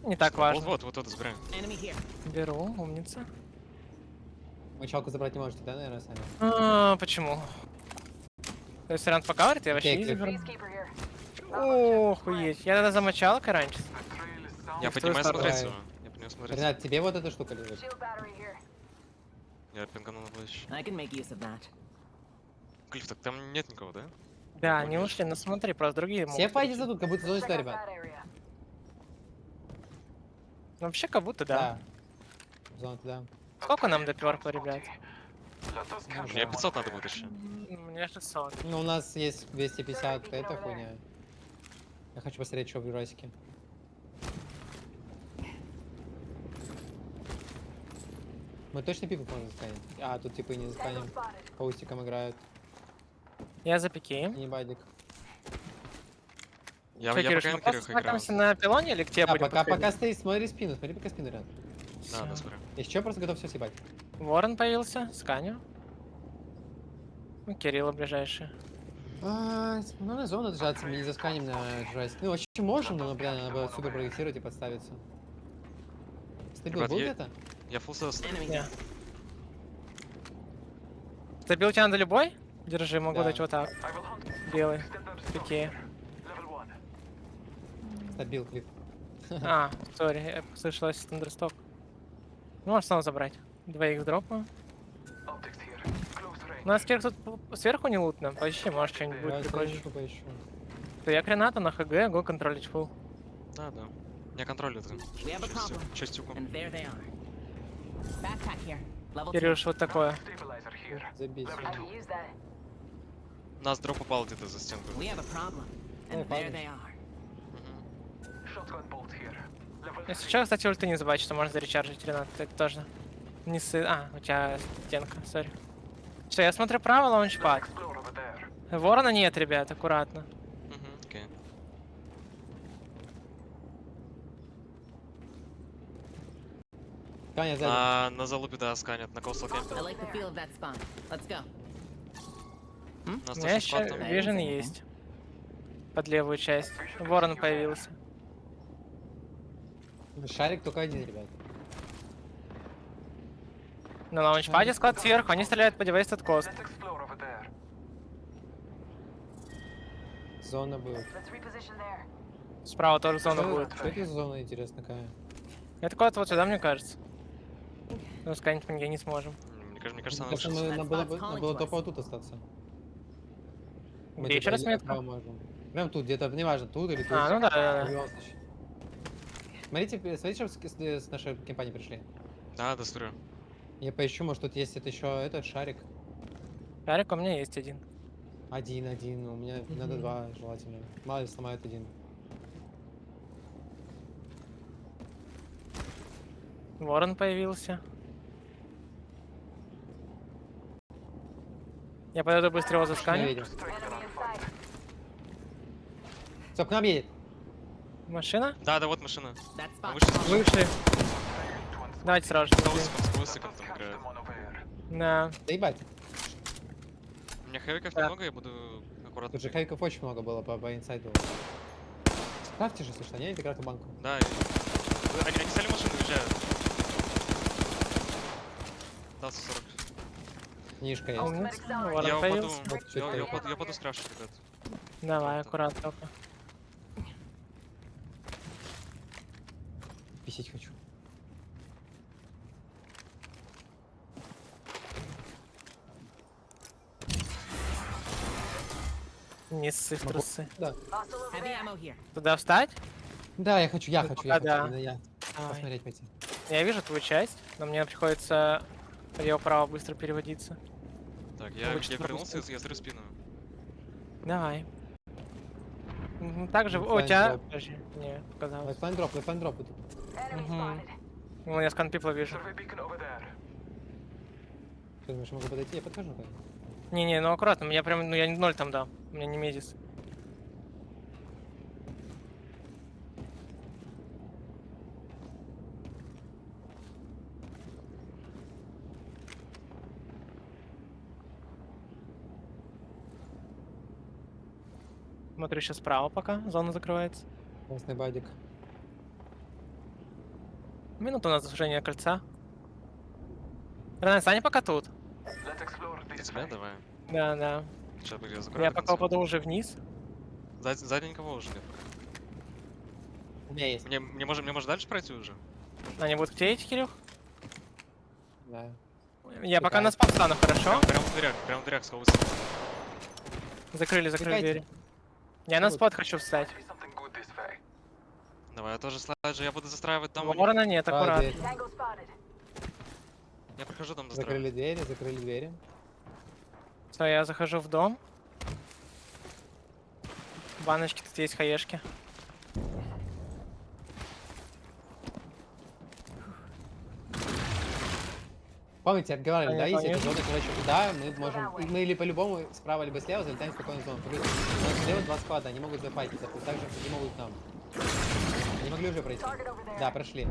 Не так важно. Вот это забираем. Беру, умница. Мочалку забрать не можете, да, наверное, сами? Почему? То есть вариант покаврит, я вообще не заберу. Охуеть. Я тогда замочалка раньше. Я поднимаю смотреть его. Я поднимаю смотреть. Ренат, тебе вот эта штука лежит. Я пингану на плащ. I can make use of that. Клифф, так там нет никого, да? Да, они ушли, но смотри, просто другие Все могут. файти задут, как будто зоны сюда, ребят. Вообще, как будто, да. Зона туда. Сколько нам до перкла, ребят? Мне 500 надо будет еще. Мне 600. Ну, у нас есть 250, это хуйня. Я хочу посмотреть, что в Юрасике. Мы точно пику можем засканить? А, тут типа и не засканим. По устикам играют. Я за пики. Не бадик. Я Что, пока Кирюш, мы инкерих просто играю. смотримся на пилоне или к тебе будем пока подходить? стоит, смотри спину, пока спину рядом. Да, смотрю. Если что, просто готов все съебать. Ворон появился, сканю. Ну, Кирилла ближайший. Ну, на зону держаться, мы не засканим на жесть. Ну, вообще можем, но, бля, надо было супер проектировать и подставиться. Стабил был где-то? Я фулл сос. Стабил тебя надо любой? Держи, могу Да. дать вот так. Белый. Пики. Стабил, клип. Сори, я слышалась Thunderstock. Ну, можешь снова забрать. 2х дропаю. У нас теперь тут сверху не лутно. Поищи, может что-нибудь будет прикольно. То я к Ренату на ХГ, го контролить фул. Да. Я контролю это. Частюку. Кирюш, вот такое. Забить. У нас дроп упал где-то за стенку. Если что, кстати, ульты не забывай, что можно заречаржить, Ренат. Это тоже. Не у тебя стенка, сори. Что, я смотрю право, лаунчпад. Ворона нет, ребят, аккуратно. Окей. На залупе, да, сканят, на коусал кемпе. У меня еще вижен есть. Под левую часть. Ворон появился. Шарик только один, ребят. На лаунчпаде склад сверху, они стреляют по девайс кост. Зона будет. Справа тоже зона Что- будет. Что это за зона, интересно, какая? Это куда-то вот сюда, мне кажется. Ну, сканить мы нигде не сможем. Мне кажется, Мне кажется, надо было топово тут остаться. Где еще раз метка? Прям тут, где-то, неважно, тут или тут. Ну да. В любом случае. Смотрите, что с нашей компании пришли. Да, смотрю. Я поищу, может тут есть это еще этот шарик. Шарик у меня есть один. Один, у меня надо два желательно. Мало ли сломают один. Ворон появился. Я подойду быстро его засканю. Стоп, к нам едет. Машина? Да, вот машина. Вышли. Давайте сразу же. Да. Да ебать. У меня хэвиков немного, я буду аккуратно. Тут же хэвиков очень много было по инсайду. Ставьте же, слушай, они играют в банку. Да, они сели машину, уезжают. Да, 40. Книжка есть. Я упаду с краши, ребят. Давай, аккуратно только. Писить хочу. Не ссы в трусы. Да. Туда встать? Да, я хочу, Да. именно я. Давай. Посмотреть пойти. Я вижу твою часть, но мне приходится лево-право быстро переводиться. Так, я вернулся, я смотрю спину. Давай. Также... О, у тебя... Подожди, не, показалось. Лайфлайн дроп будет. Ну, я скан пипла вижу. Что, думаешь, могу подойти? Я подхожу. Не-не, ну аккуратно, меня прям, ну я не 0 там дам. У меня не медис. Смотрю сейчас справа пока, зона закрывается. Классный бадик. Минута у нас сужение кольца. Ренат, Саня пока тут. Ты тебя давай. Да, да. Сейчас я закрою. Я пока упаду уже вниз. Сзади никого уже нет. У меня есть. Мне может дальше пройти уже? Они будут клеить, Кирюх? Да. Я пока на спот стану, хорошо? Прям в дверях сховывайся. Закрыли Стекайте. двери. Я на спот хочу встать. Давай, я тоже слайджу, я буду застраивать дом. Ворона нет, аккуратно. Дверь. Я прохожу дом застраивать. Закрыли двери. Все, я захожу в дом. Баночки тут есть, хаешки. Помните, отговаривали, да, если Понятно. это зона, короче, туда мы можем, мы или по-любому справа, либо слева залетаем в спокойную зону. Плюс у нас слева 2 склада, они могут зафайтиться, также не могут нам. Они могли уже пройти. Да, прошли.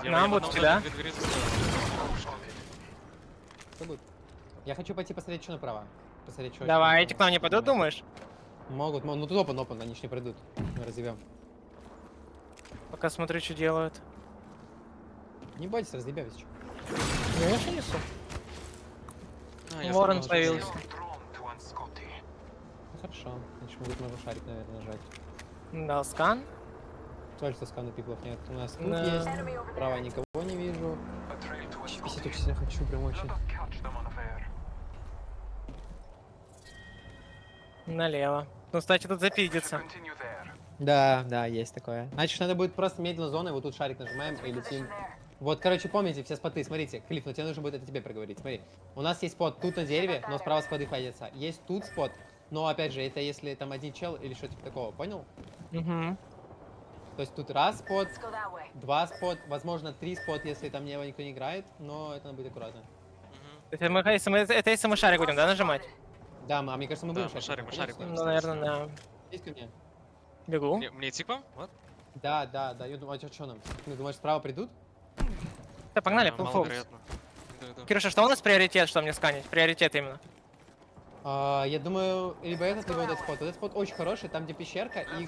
Нам вот сюда. Что будет? Я хочу пойти посмотреть, что направо. Посмотреть, что. Давай, эти к нам не пойдут, думаешь? Могут, ну тут опен, они ж не пройдут. Мы разъебем. Пока смотрю, что делают. Не бойтесь, разъебем, если что. Я еще несу. Я Ворон сразу появился. Ну, хорошо. Значит, можно шарик, наверное, нажать. Дал скан. Жаль, что скана пиплов нет. У нас тут Да. есть. Справа никого не вижу. Писать очень сильно хочу, прям очень. Налево. Ну, кстати, тут запидится. Да, есть такое. Значит, надо будет просто медленно зоной, вот тут шарик нажимаем и летим. Вот, короче, помните все споты, смотрите, Клифф, но тебе нужно будет это тебе проговорить, смотри. У нас есть спот тут на дереве, но справа споты хватится. Есть тут спот, но, опять же, это если там один чел или что-то типа такого, понял? Угу. То есть тут раз спот, 2 спот, возможно 3 спот, если там никто не играет, но это надо быть аккуратно. Это если мы шарик будем, да, нажимать? Да, а мне кажется, мы будем шарик, шарик. Ну, наверное, да. Есть ко мне? Бегу. Мне типа? Вот. Да, я думаю, а что нам? Ты думаешь, справа придут? Да, погнали, full focus. Маловероятно. Иду. Кирюша, что у нас приоритет, что мне сканить? Приоритет именно. Я думаю, либо этот, либо этот спот. Этот спот очень хороший, там где пещерка и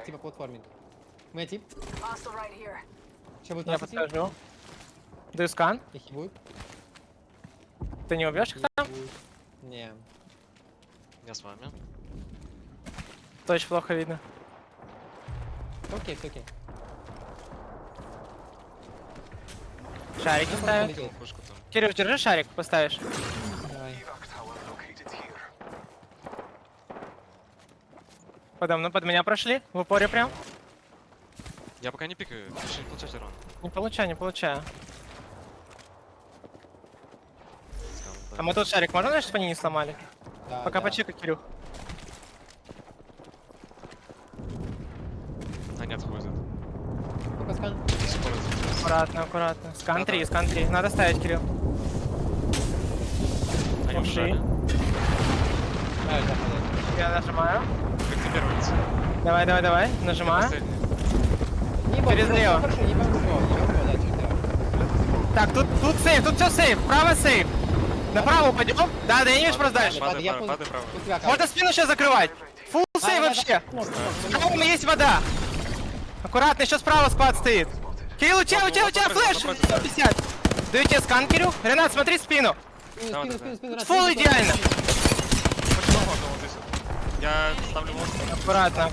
типа платформинг. У меня тип. Сейчас будет Я нас идти? подхожу. Даю скан. Их и будет. Ты не убьешь их там? Не. Я с вами. Это очень плохо видно. Окей. Шарики ставят. Пушку там. Кирилл, держи шарик, поставишь. Давай. Под меня прошли, в упоре прям. Я пока не пикаю, решили получать урон. Не получаю. А мы тут шарик можно, чтобы они не сломали? Да, Пока да. почекай, Кирюх. Они отходят. Ну-ка, скан. Аккуратно. Скан 3. Надо ставить, Кирилл. Они Ушли. ушли. Я нажимаю. Как ты первый лицо? Давай. Нажимаю. Не бойся, Перезрело. хорошо, не помогло, да, чуть делать. Так, тут сейф, тут все сейф. Право сейф. Направо упадем. Да, я не вижу просто дальше. Падай Я право. тут тебя Можно спину сейчас закрывать. Фулл сейф вообще. Справа у меня есть вода. Аккуратно, еще справа спад стоит. Кирилл, у тебя флеш! 150. Даю тебе скан, Кирилл. Ренат, смотри спину. Спину, Фулл идеально. Я ставлю мост. Аккуратно.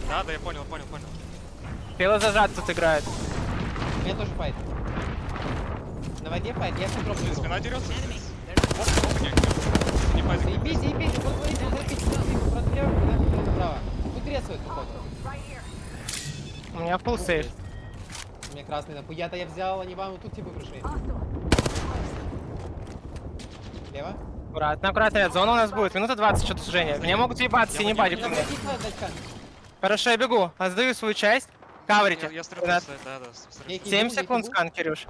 Да, я понял. Кирилл зажат тут играет. У меня тоже файт. На воде файт, я все пробую. Спина дерется. Не пойди. Заебись, вот смотрите, просто направо. Тут рисует, походу. У меня фулл сейф. У меня красный там. Я взял, они вам тут типа пришли. Лево. Аккуратно, ребят, зона у нас будет. Минута 20 что-то сужения. Меня могут ебаться, синий бадик у меня. Хорошо, я бегу. Отдаю свою часть. Каверите. Я стреляю, да. 7 секунд скан, Кирюш.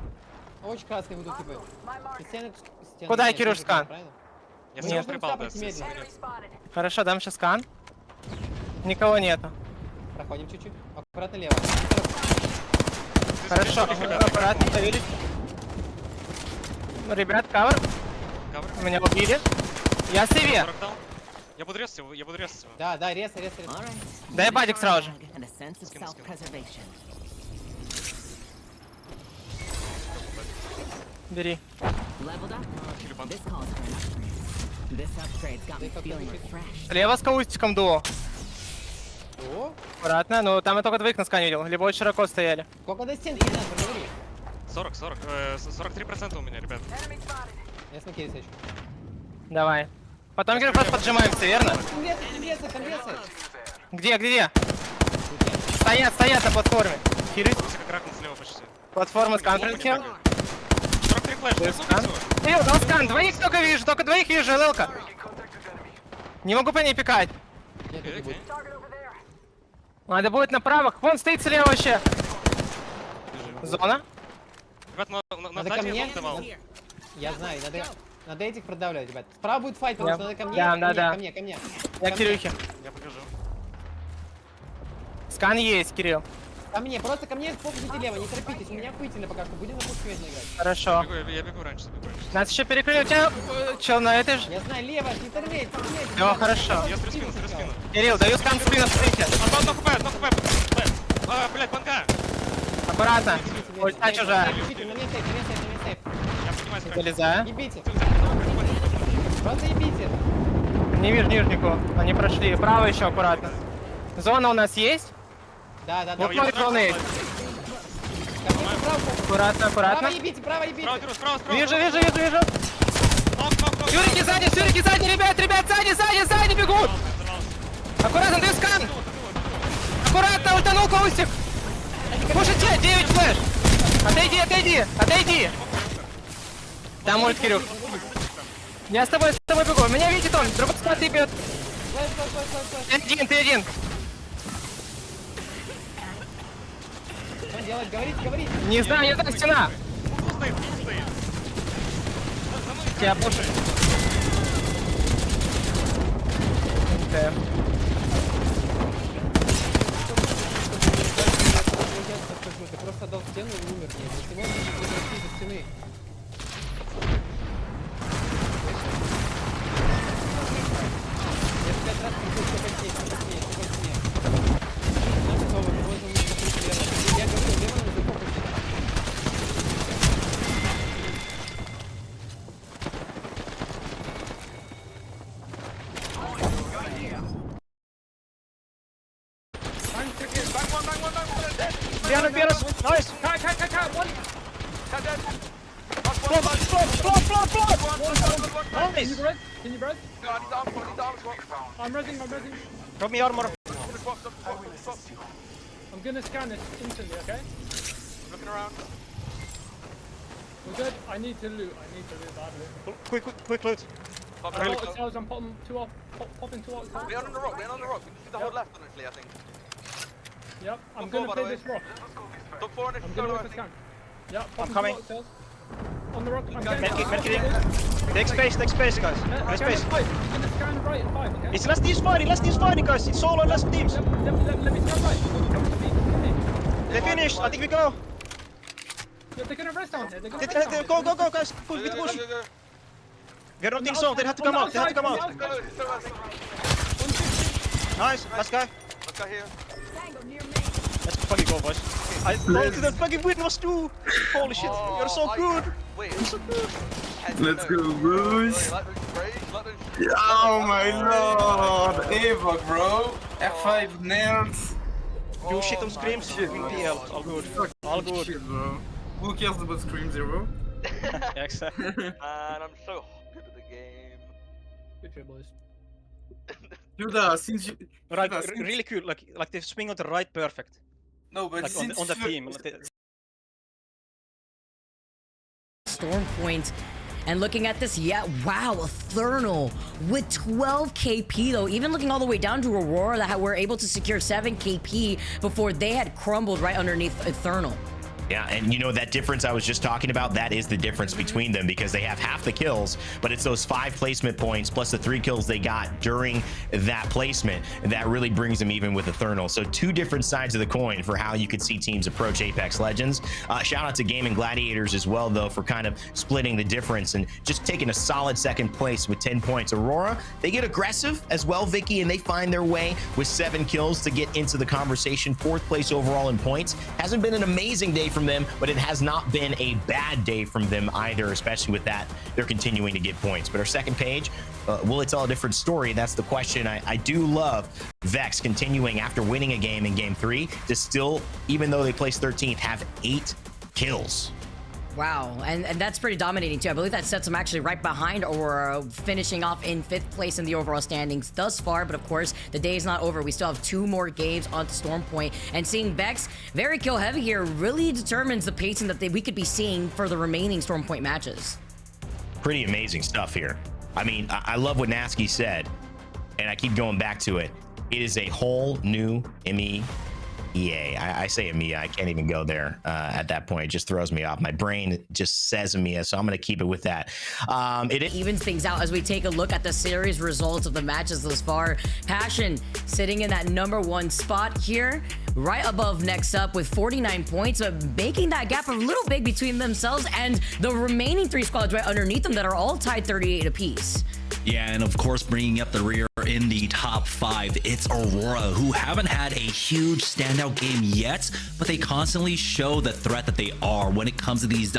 Очень красные будут типы. Куда я, Кирюш, скан? Я Мы всего можем припал, да. стапать медленно. Хорошо, дам сейчас скан. Никого нету. Проходим чуть-чуть. Аккуратно лево. Хорошо, аккуратно, доверить. Ну, ребят, кавер. Меня убили. Я себе. Я буду резать его, его. Да, реза. Дай бадик сразу же. Бери. Слева с каустиком дуо. Аккуратно, ну там я только двоих на скане видел, либо очень широко стояли. Сколько до стенки надо, проговори. 43% у меня, ребят. Я смоки еще. Давай. Потом Кирилл просто поджимаемся, верно? Конвесы. Где? Стоят на платформе. Кирилл. Как ракнул слева почти. Платформа скан прилетел. 43 флеш, Кирилл, дал скан, двоих только двоих вижу, ЛЛка. Не могу по ней пикать. Надо будет направо. Вон стоит слева вообще. Зона. Ребят, на Надо ко сайте я мне. зон давал. Я знаю, надо этих продавливать, ребят. Справа будет файт, потому что надо ко мне. Да. Ко мне. Я Кирюхе. Я покажу. Скан есть, Кирилл. Ко мне, просто ко мне фокусите лево, не торопитесь, у меня охуительно пока что, будем на пушку медленно играть. Хорошо. Я бегу раньше. Нас еще перекрыли, у тебя чел на этой же. Я знаю, лево, не торветь. Все, хорошо. Я стрю спину. Кирилл, даю скан в спину, смотрите. Он купает. Блять, банка. Аккуратно. Ульта чужая. На мне сейф. Я поднимаюсь. Залезаю. Ебите. Просто ебите. Не вижу никого. Они прошли. Право еще аккуратно. Зона у нас есть? Да. Вот мой зона есть. Аккуратно. Право ебите. Справа. Вижу. Сюрики сзади, ребят, сзади бегут. Аккуратно, даю скан. Аккуратно, ультанул каустик. Пушите, 9 флеш. Отойди. Там ульт, Кирюх. Я с тобой бегу. Меня видит он. Другой склад ебет. Ты один. Что делать? Говорите. Не знаю, стена. Стоит. Тебя пушишь. Ты просто отдал стену и умер. Ты можешь пройти из-за стены. Я 5 раз пришел, все больнее. Готово, мы можем закрыть лево. Я говорю, лево надо закопать. Behind us. Nice. Cut. One. Flood. Nice. Can you bread? I'm rezzing. Drop me armor. I'm gonna scan this instantly, okay? Looking around. We're good. I need to loot badly. Quick loot. I'm popping two off. Popping two off. We're on the rock. We need to hold left, honestly, I think. Yep, I'm gonna play this rock. Top 4 I'm gonna wait for scan. Yeah, I'm coming. On the rock. I'm Medkit. Take space, guys. Nice space. I'm gonna scan right at 5, okay? It's last team's fighting, guys. It's solo last teams. Let me scan right. They finished. I think we go. Yeah, they're gonna rest down here. Go, guys. Push. We're not in zone. They have to come out. Nice. Last guy. Here. Let's fucking go, boys. I thought the fucking win was too. Holy shit, you're so good. Wait. You're so good. Let's go, boys. Oh my lord. Evoc, bro. F5 nerds. You shit on screams. Win PL. All good. All good. Shit, bro. Who cares about screams here, bro? Exactly. And I'm so good at the game. Good job, boys. Judah, since you... Right, Judah, since... really cool. Like they swing on the right, perfect. No, but like since... on the team. Storm point. And looking at this, yeah, wow, Eternal with 12 KP though, even looking all the way down to Aurora that were able to secure 7 KP before they had crumbled right underneath Eternal. Yeah, and you know that difference I was just talking about, that is the difference between them, because they have half the kills, but it's those 5 placement points plus the 3 kills they got during that placement that really brings them even with Eternal. So 2 different sides of the coin for how you could see teams approach Apex Legends. Shout out to Gaming Gladiators as well, though, for kind of splitting the difference and just taking a solid 2nd place with 10 points. Aurora, they get aggressive as well, Vicky, and they find their way with 7 kills to get into the conversation. 4th place overall in points. Hasn't been an amazing day from them, but it has not been a bad day from them either, especially with that they're continuing to get points. But our second page, will it tell a different story? That's the question. I do love Vex continuing after winning a game in game 3 to still, even though they placed 13th, have 8 kills. Wow, and that's pretty dominating too. I believe that sets them actually right behind Aurora, finishing off in 5th place in the overall standings thus far. But of course, the day is not over. We still have 2 more games on Storm Point, and seeing Vex very kill heavy here really determines the pacing that we could be seeing for the remaining Storm Point matches. Pretty amazing stuff here. I mean, I love what Nasky said, and I keep going back to it. It is a whole new EMEA. I say EMEA, I can't even go there at that point. It just throws me off. My brain just says EMEA, so I'm going to keep it with that. It evens things out as we take a look at the series results of the matches thus far. Passion sitting in that #1 spot here, right above Next Up with 49 points, but making that gap a little big between themselves and the remaining 3 squads right underneath them that are all tied 38 apiece. Yeah, and of course, bringing up the rear in the top 5, it's Aurora, who haven't had a huge standout game yet, but they constantly show the threat that they are when it comes to these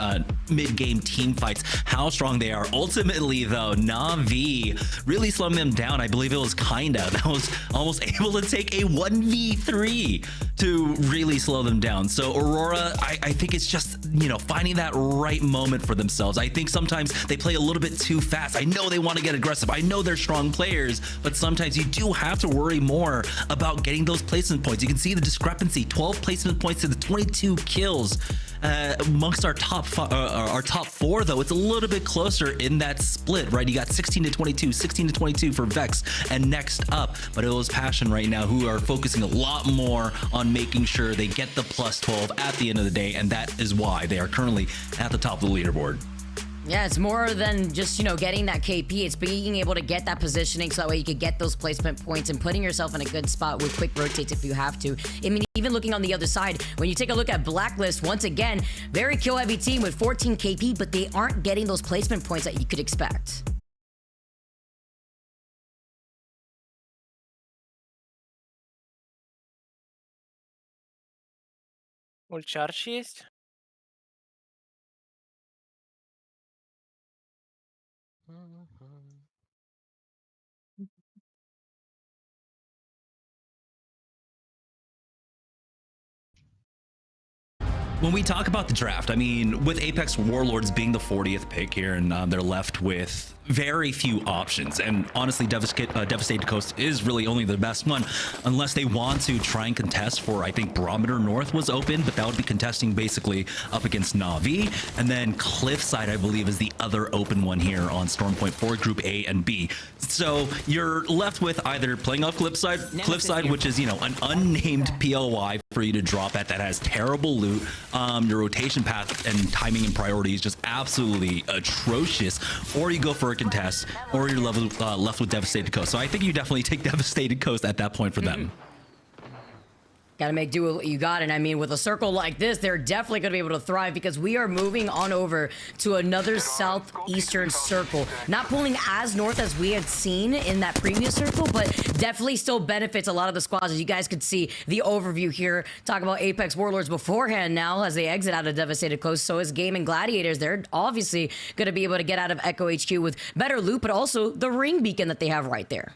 mid-game team fights, how strong they are. Ultimately, though, Na'Vi really slowing them down. I believe it was Kinda that was almost able to take a 1v3 to really slow them down. So Aurora, I think it's just, you know, finding that right moment for themselves. I think sometimes they play a little bit too fast. I know they want to get aggressive. I know they're strong players, but sometimes you do have to worry more about getting those placement points. You can see the discrepancy, 12 placement points to the 22 kills. Amongst our top 4, though, it's a little bit closer in that split, right? You got 16 to 22, 16 to 22 for Vex and Next Up, but it was Passion right now who are focusing a lot more on making sure they get the plus 12 at the end of the day, and that is why they are currently at the top of the leaderboard. Yeah, it's more than just, you know, getting that KP. It's being able to get that positioning so that way you could get those placement points and putting yourself in a good spot with quick rotates if you have to. I mean, even looking on the other side, when you take a look at Blacklist, once again, very kill-heavy team with 14 KP, but they aren't getting those placement points that you could expect. Ульчарч есть? When we talk about the draft, I mean, with Apex Warlords being the 40th pick here, and they're left with very few options, and honestly, Devastated Coast is really only the best one, unless they want to try and contest for, I think, Barometer North was open, but that would be contesting basically up against Na'Vi, and then Cliffside, I believe, is the other open one here on Stormpoint for Group A and B. So you're left with either playing off Cliffside, which is, you know, an unnamed PLY for you to drop at that has terrible loot. Your rotation path and timing and priority is just absolutely atrocious, or you go for a contest, or you're left with Devastated Coast. So I think you definitely take Devastated Coast at that point for them. Gotta make do with what you got. And I mean, with a circle like this, they're definitely gonna be able to thrive because we are moving on over to another southeastern circle. Not pulling as north as we had seen in that previous circle, but definitely still benefits a lot of the squads. As you guys could see the overview here. Talk about Apex Warlords beforehand now as they exit out of Devastated Coast. So is Gaming Gladiators. They're obviously gonna be able to get out of Echo HQ with better loot, but also the ring beacon that they have right there.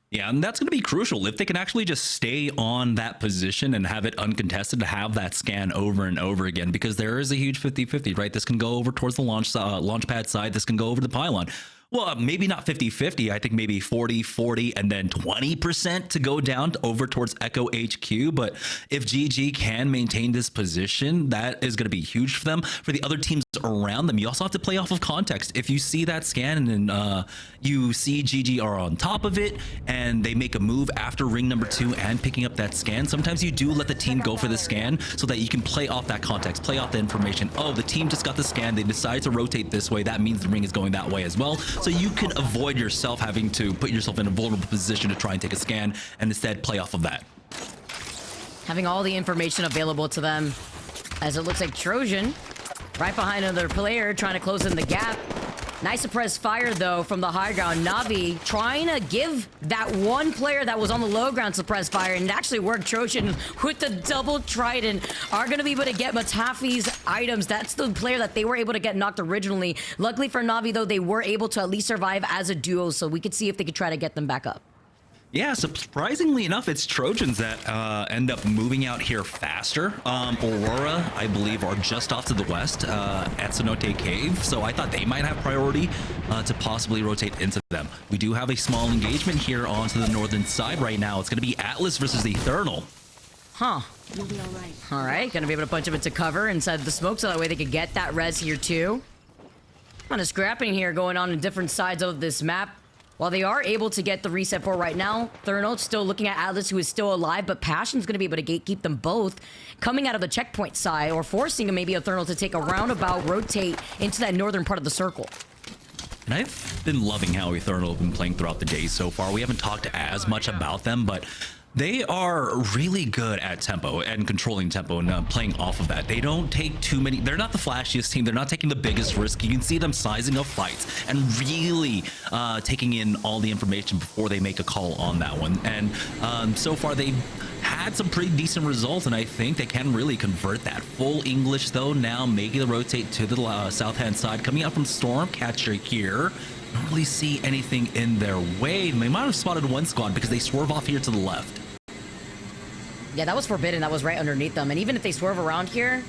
Yeah, and that's going to be crucial if they can actually just stay on that position and have it uncontested, to have that scan over and over again, because there is a huge 50-50, right? This can go over towards the launch pad side. This can go over the pylon. Well, maybe not 50-50. I think maybe 40-40 and then 20% to go down over towards Echo HQ. But if GG can maintain this position, that is going to be huge for them. For the other teams around them, you also have to play off of context. If you see that scan and you see GG are on top of it and they make a move after ring number 2 and picking up that scan, sometimes you do let the team go for the scan so that you can play off that context, play off the information. Oh, the team just got the scan. They decided to rotate this way. That means the ring is going that way as well. So you can avoid yourself having to put yourself in a vulnerable position to try and take a scan and instead play off of that. Having all the information available to them, as it looks like Trojan right behind another player trying to close in the gap. Nice suppressed fire though from the high ground. Navi trying to give that one player that was on the low ground suppressed fire, and it actually worked. Trojan with the double trident are going to be able to get Matafi's items. That's the player that they were able to get knocked originally. Luckily for Navi though, they were able to at least survive as a duo, so we could see if they could try to get them back up. Yeah, surprisingly enough, it's Trojans that end up moving out here faster. Aurora, I believe, are just off to the west at Cenote Cave, so I thought they might have priority to possibly rotate into them. We do have a small engagement here onto the northern side right now. It's going to be Atlas versus Eternal. Huh. You'll be all right. All right, going to be able to punch them into cover inside the smoke so that way they could get that res here too. Kind of scrapping here going on different sides of this map. While they are able to get the reset for right now, Thurnal still looking at Atlas, who is still alive, but Passion's going to be able to gatekeep them both coming out of the checkpoint side, or forcing maybe a Thurnal to take a roundabout rotate into that northern part of the circle. And I've been loving how Eternal have been playing throughout the day so far. We haven't talked as much about them, but they are really good at tempo and controlling tempo and playing off of that. They don't take too many. They're not the flashiest team. They're not taking the biggest risk. You can see them sizing up fights and really taking in all the information before they make a call on that one. And so far they've had some pretty decent results, and I think they can really convert that. Full English though, now making the rotate to the south hand side, coming out from Stormcatcher here. Don't really see anything in their way. They might have spotted one squad because they swerve off here to the left. Yeah, that was forbidden. That was right underneath them. And even if they swerve around here,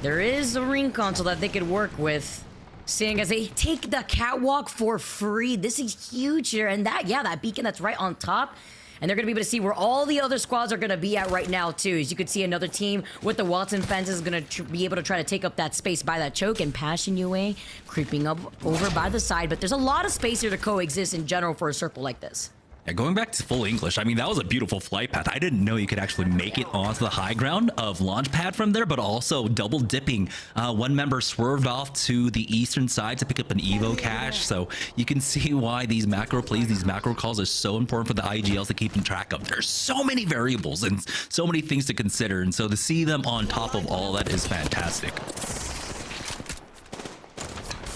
there is a ring console that they could work with, seeing as they take the catwalk for free. This is huge here. And that beacon that's right on top. And they're going to be able to see where all the other squads are going to be at right now, too. As you can see, another team with the Watson fences is going to be able to try to take up that space by that choke. And Passion UA creeping up over by the side. But there's a lot of space here to coexist in general for a circle like this. Yeah, going back to full English, I mean, that was a beautiful flight path. I didn't know you could actually make it onto the high ground of Launchpad from there, but also double dipping. One member swerved off to the eastern side to pick up an Evo cache, so you can see why these macro plays, these macro calls are so important for the IGLs to keep them track of. There's so many variables and so many things to consider, and so to see them on top of all that is fantastic.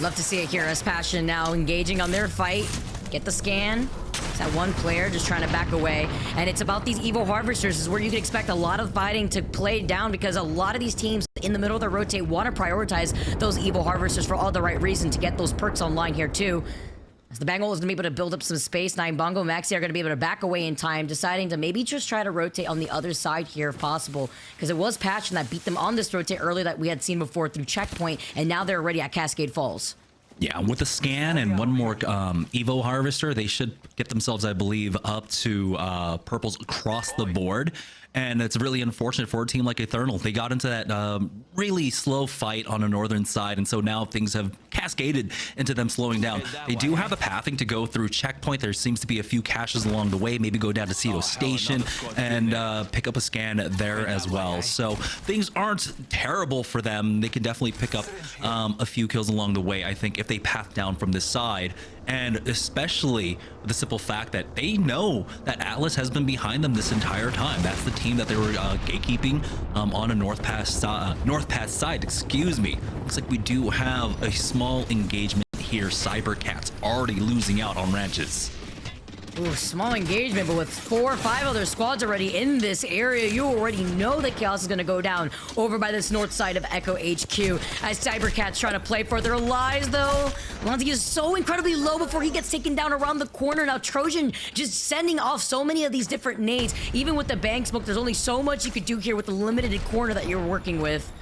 Love to see it here as Passion now engaging on their fight. Get the scan. It's that one player just trying to back away. And it's about these Evo Harvesters is where you can expect a lot of fighting to play down, because a lot of these teams in the middle of their rotate want to prioritize those Evo Harvesters for all the right reason to get those perks online here too. As the Bangle is going to be able to build up some space, Nine Bongo Maxi are going to be able to back away in time, deciding to maybe just try to rotate on the other side here if possible, because it was Passion that beat them on this rotate earlier that we had seen before through Checkpoint, and now they're already at Cascade Falls. Yeah, with a scan and one more Evo Harvester, they should get themselves, I believe, up to purples across the board. And it's really unfortunate for a team like Eternal. They got into that really slow fight on the northern side, and so now things have cascaded into them slowing down. They do have the pathing to go through Checkpoint. There seems to be a few caches along the way, maybe go down to Ceto Station and pick up a scan there as well. So things aren't terrible for them. They can definitely pick up a few kills along the way, I think, if they path down from this side. And especially with the simple fact that they know that Atlas has been behind them this entire time. That's the team that they were gatekeeping on a North Pass side. Excuse me. Looks like we do have a small engagement here. Cybercats already losing out on ranches. Ooh, small engagement, but with 4 or 5 other squads already in this area, you already know that Chaos is going to go down over by this north side of Echo HQ. As Cybercats trying to play for their lives, though. Lonzy is so incredibly low before he gets taken down around the corner. Now Trojan just sending off so many of these different nades. Even with the bank smoke, there's only so much you could do here with the limited corner that you're working with.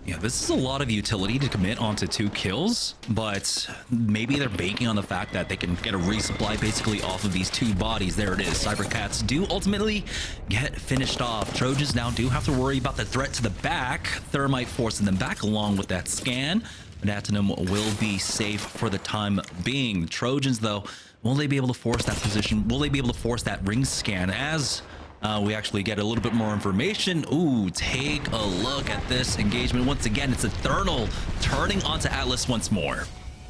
Yeah, this is a lot of utility to commit onto 2 kills, but maybe they're banking on the fact that they can get a resupply basically off of these 2 bodies. There it is. Cybercats do ultimately get finished off. Trojans now do have to worry about the threat to the back. Thermite forcing them back along with that scan. Atunum will be safe for the time being. The Trojans, though, will they be able to force that position? Will they be able to force that ring scan as we actually get a little bit more information? Ooh, take a look at this engagement. Once again, it's Eternal turning onto Atlas once more.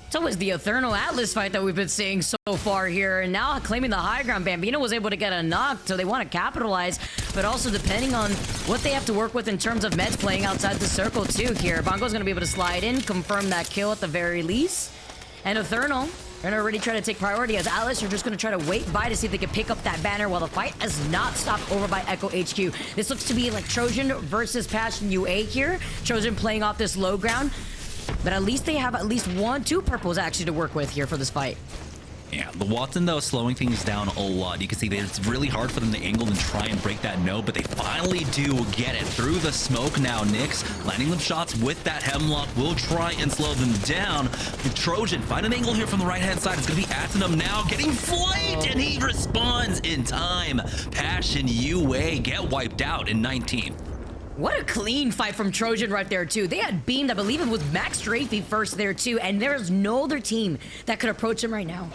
It's always the Eternal Atlas fight that we've been seeing so far here, and now claiming the high ground. Bambino was able to get a knock, so they want to capitalize, but also depending on what they have to work with in terms of meds playing outside the circle too here. Bongo's going to be able to slide in, confirm that kill at the very least, and Eternal are going to already try to take priority as Atlas are just going to try to wait by to see if they can pick up that banner while the fight has not stopped over by Echo HQ. This looks to be like Trojan versus Passion UA here. Trojan playing off this low ground. But at least they have at least 2 purples actually to work with here for this fight. Yeah, the Watson, though, slowing things down a lot. You can see that it's really hard for them to angle and try and break that node, but they finally do get it through the smoke now. Nyx landing them shots with that Hemlock will try and slow them down. The Trojan find an angle here from the right-hand side. It's going to be Atunum now getting flanked, and he responds in time. Passion UA get wiped out in 19th. What a clean fight from Trojan right there, too. They had beamed, I believe it was Max Drafey first there, too, and there's no other team that could approach him right now.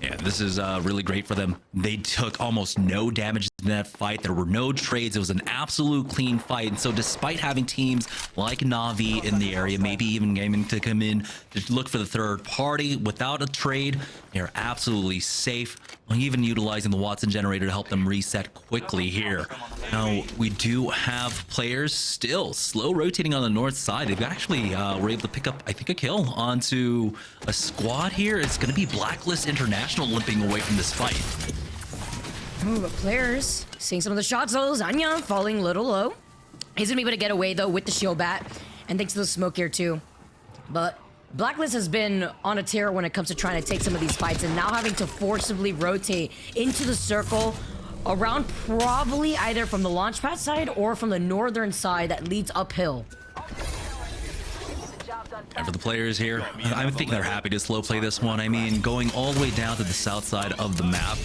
Yeah, this is really great for them. They took almost no damage in that fight. There were no trades. It was an absolute clean fight. And so despite having teams like Na'Vi in the area, maybe even gaming to come in to look for the third party without a trade, they're absolutely safe. Even utilizing the Watson generator to help them reset quickly here. Now, we do have players still slow rotating on the north side. They've actually were able to pick up, I think, a kill onto a squad here. It's going to be Blacklist International limping away from this fight. Ooh, but players seeing some of the shots, though. Zanya falling a little low. He's going to be able to get away, though, with the shield bat. And thanks to the smoke here, too. But Blacklist has been on a tear when it comes to trying to take some of these fights, and now having to forcibly rotate into the circle around probably either from the launchpad side or from the northern side that leads uphill. And for the players here, I think they're happy to slow play this one. I mean, going all the way down to the south side of the map,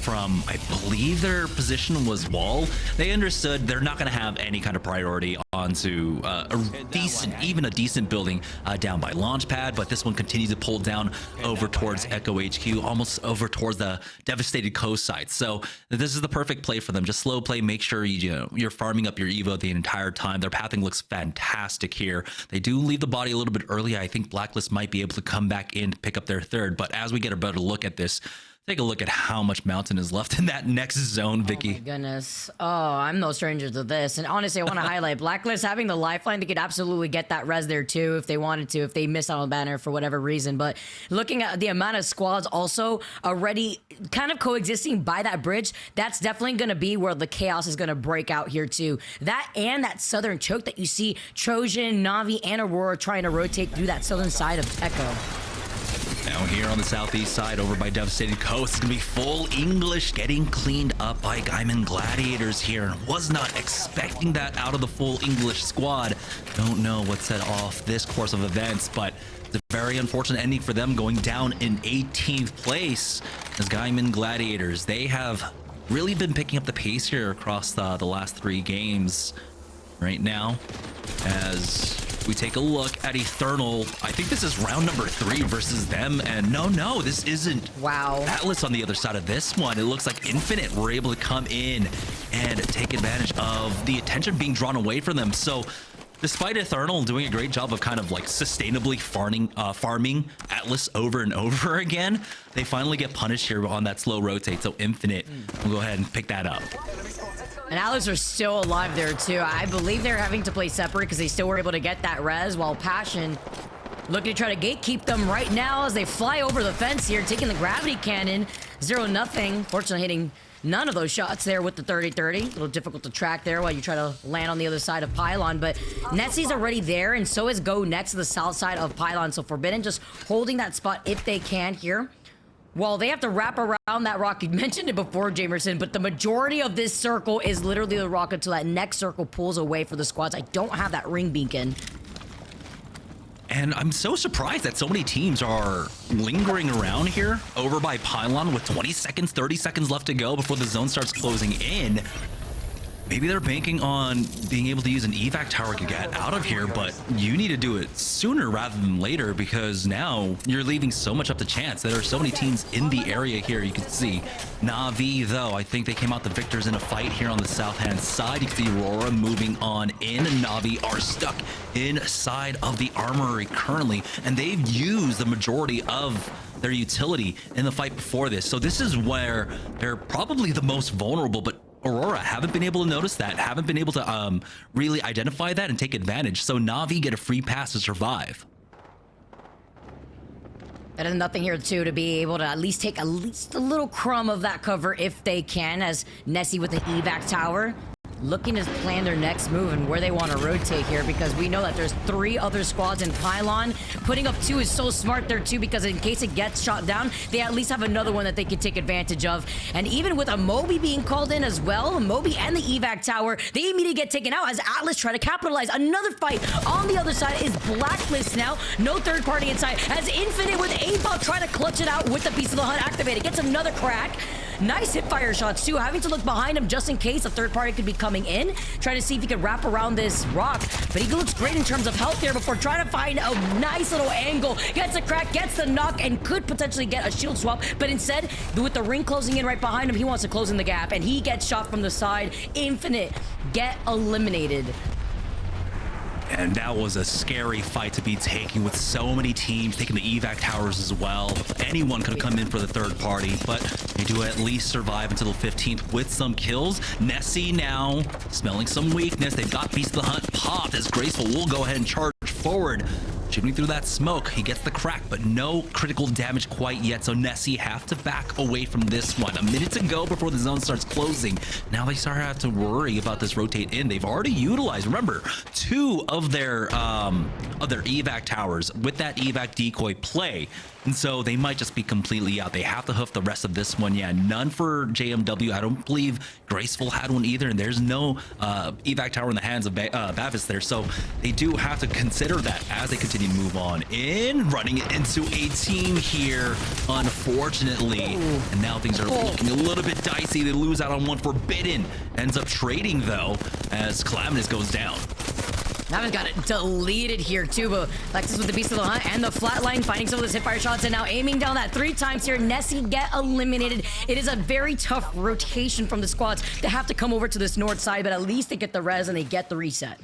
from, I believe their position was wall, they understood they're not going to have any kind of priority onto a decent building down by Launchpad, but this one continues to pull down over towards Echo HQ, almost over towards the devastated coast side. So this is the perfect play for them. Just slow play, make sure you're farming up your Evo the entire time. Their pathing looks fantastic here. They do leave the body a little bit early. I think Blacklist might be able to come back in to pick up their third, but as we get a better look at this, take a look at how much mountain is left in that next zone, Vicky. Oh my goodness. Oh, I'm no stranger to this. And honestly, I want to highlight Blacklist having the lifeline. They could absolutely get that res there too if they wanted to, if they missed out on banner for whatever reason. But looking at the amount of squads also already kind of coexisting by that bridge, that's definitely going to be where the chaos is going to break out here too. That and that southern choke that you see Trojan, Na'Vi, and Aurora trying to rotate through that southern side of Echo. Now here on the southeast side, over by Devastated Coast, it's going to be full English getting cleaned up by Gaiman Gladiators here. Was not expecting that out of the full English squad. Don't know what set off this course of events, but it's a very unfortunate ending for them, going down in 18th place. As Gaiman Gladiators, they have really been picking up the pace here across the last 3 games right now. As we take a look at Eternal, I think this is round number 3 versus them, and no, this isn't. Wow. Atlas on the other side of this one. It looks like Infinite were able to come in and take advantage of the attention being drawn away from them. So despite Eternal doing a great job of kind of like sustainably farming Atlas over and over again, they finally get punished here on that slow rotate. So Infinite will go ahead and pick that up. And Atlas are still alive there too. I believe they're having to play separate because they still were able to get that res, while Passion looking to try to gatekeep them right now as they fly over the fence here, taking the gravity cannon. 0-0. Fortunately hitting none of those shots there with the 30-30. A little difficult to track there while you try to land on the other side of Pylon. But Nessie's already there, and so is Go next to the south side of Pylon. So Forbidden just holding that spot if they can here. Well, they have to wrap around that rock. You mentioned it before, Jamerson, but the majority of this circle is literally the rock until that next circle pulls away for the squads. I don't have that ring beacon. And I'm so surprised that so many teams are lingering around here over by Pylon with 20 seconds, 30 seconds left to go before the zone starts closing in. Maybe they're banking on being able to use an evac tower to get out of here, but you need to do it sooner rather than later, because now you're leaving so much up to chance. There are so many teams in the area here. You can see Na'Vi, though. I think they came out the victors in a fight here on the south-hand side. You can see Aurora moving on in. Na'Vi are stuck inside of the armory currently, and they've used the majority of their utility in the fight before this. So this is where they're probably the most vulnerable, but Aurora haven't been able to notice that, haven't been able to really identify that and take advantage. So Na'Vi get a free pass to survive. That is nothing here too to be able to at least take a little crumb of that cover if they can, as Nessie with the evac tower looking to plan their next move and where they want to rotate here, because we know that there's 3 other squads in Pylon. Putting up 2 is so smart there too, because in case it gets shot down, they at least have another one that they can take advantage of. And even with a Moby being called in as well, Moby and the evac tower, they immediately get taken out as Atlas try to capitalize. Another fight on the other side is Blacklist now. No third party inside, as Infinite with A-Ball trying to clutch it out with the Beast of the Hunt activated. Gets another crack. Nice hip fire shots too, having to look behind him just in case a third party could be coming in. Trying to see if he could wrap around this rock. But he looks great in terms of health here before trying to find a nice little angle. Gets a crack, gets the knock, and could potentially get a shield swap. But instead, with the ring closing in right behind him, he wants to close in the gap. And he gets shot from the side. Infinite get eliminated. And that was a scary fight to be taking, with so many teams taking the evac towers as well. Anyone could have come in for the third party, but they do at least survive until the 15th with some kills. Nessie now smelling some weakness. They've got Beast of the Hunt popped, as Graceful will go ahead and charge forward. Shooting through that smoke, he gets the crack, but no critical damage quite yet. So Nessie have to back away from this one. A minute to go before the zone starts closing. Now they start to have to worry about this rotate in. They've already utilized, remember, 2 of their evac towers with that evac decoy play. And so they might just be completely out. They have to hoof the rest of this one. Yeah, none for JMW. I don't believe Graceful had one either. And there's no evac tower in the hands of Bavis there. So they do have to consider that as they continue to move on in. Running it into a team here, unfortunately. And now things are looking a little bit dicey. They lose out on one. Forbidden ends up trading, though, as Calamitous goes down. Navin's got it deleted here too, but Lexus with the Beast of the Hunt and the flatline, finding some of those hipfire shots and now aiming down that 3 times here. Nessie get eliminated. It is a very tough rotation from the squads to have to come over to this north side, but at least they get the res and they get the reset.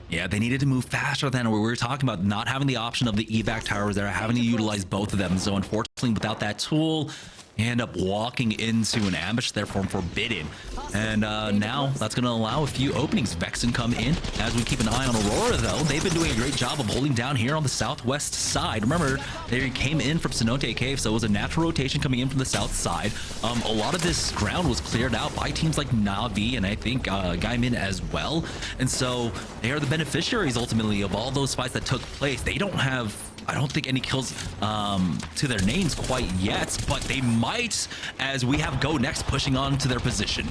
Yeah, they needed to move faster than we were talking about, not having the option of the evac towers there, having to utilize both of them. So unfortunately, without that tool, they end up walking into an ambush there from Forbidden. And now that's going to allow a few openings. Vexen come in as we keep an eye on Aurora, though. They've been doing a great job of holding down here on the southwest side. Remember, they came in from Cenote Cave, so it was a natural rotation coming in from the south side. A lot of this ground was cleared out by teams like Na'Vi and I think Gaimin as well. And so they are the beneficiaries, ultimately, of all those fights that took place. They don't have, I don't think, any kills to their names quite yet, but they might, as we have Go Next pushing on to their position.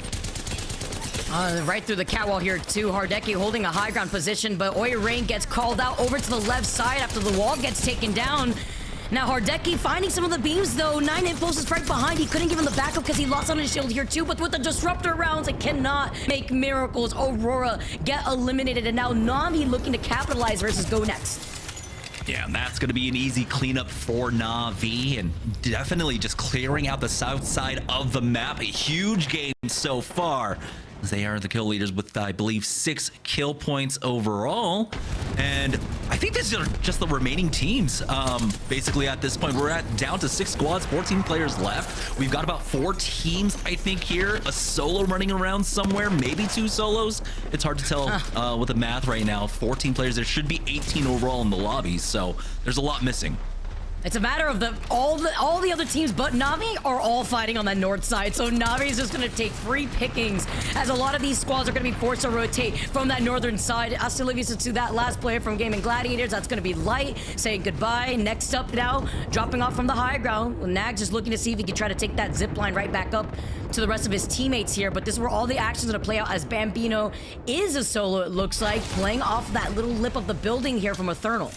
Right through the catwall here too. Hardeki holding a high ground position, but Oya Rain gets called out over to the left side after the wall gets taken down. Now Hardeki finding some of the beams though. 9 impulses right behind. He couldn't give him the backup because he lost on his shield here too, but with the disruptor rounds, it cannot make miracles. Aurora get eliminated, and now Na'Vi looking to capitalize versus Go Next. Yeah, and that's going to be an easy cleanup for Na'Vi, and definitely just clearing out the south side of the map. A huge game so far. They are the kill leaders with, I believe, 6 kill points overall. And I think these are just the remaining teams, basically, at this point. We're down to 6 squads, 14 players left. We've got about 4 teams, I think, here. A solo running around somewhere, maybe 2 solos. It's hard to tell with the math right now. 14 players. There should be 18 overall in the lobby, so there's a lot missing. It's a matter of all the other teams but Na'Vi are all fighting on that north side. So Na'Vi is just going to take free pickings as a lot of these squads are going to be forced to rotate from that northern side. Astilivius to that last player from Gaming Gladiators. That's going to be Light saying goodbye. Next up now, dropping off from the high ground. Nag just looking to see if he can try to take that zip line right back up to the rest of his teammates here. But this is where all the actions are going to play out as Bambino is a solo, it looks like, playing off that little lip of the building here from Eternal.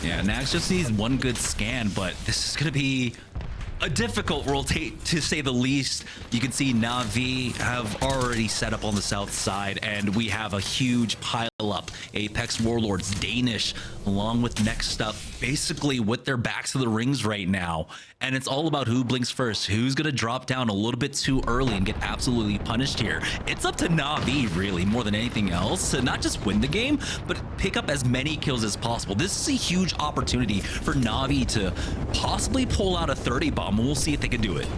Yeah, Nax just needs one good scan, but this is going to be a difficult rotate, to say the least. You can see Na'Vi have already set up on the south side, and we have a huge pile up. Apex Warlords, Danish, along with Next Up, basically with their backs to the rings right now. And it's all about who blinks first, who's going to drop down a little bit too early and get absolutely punished here. It's up to Na'Vi, really, more than anything else, to not just win the game, but pick up as many kills as possible. This is a huge opportunity for Na'Vi to possibly pull out a 30 bomb. We'll see if they can do it.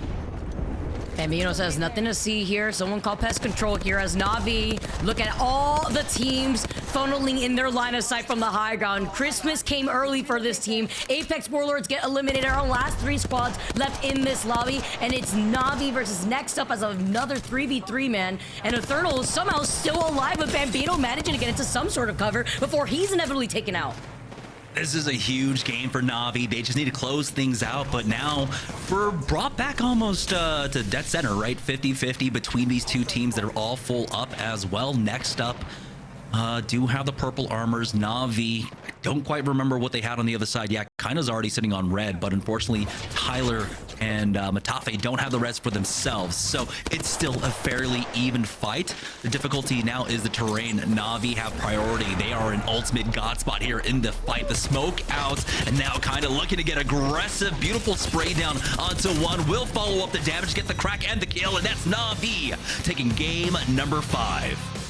Bambino says nothing to see here. Someone call pest control here as Na'Vi look at all the teams funneling in their line of sight from the high ground. Christmas came early for this team. Apex Warlords get eliminated. Our last 3 squads left in this lobby, and it's Na'Vi versus Next Up as another 3v3 man. And Eternal is somehow still alive, with Bambino managing to get into some sort of cover before he's inevitably taken out. This is a huge game for Na'Vi. They just need to close things out, but now we're brought back almost to dead center, right? 50-50 between these two teams that are all full up as well. Next up, do have the purple armors. Na'Vi, I don't quite remember what they had on the other side. Yeah, Kaina's already sitting on red, but unfortunately, Tyler and Matafe don't have the reds for themselves, so it's still a fairly even fight. The difficulty now is the terrain. Na'Vi have priority. They are an ultimate god spot here in the fight. The smoke out, and now kind of looking to get aggressive. Beautiful spray down onto one. Will follow up the damage, get the crack and the kill, and that's Na'Vi taking game number 5.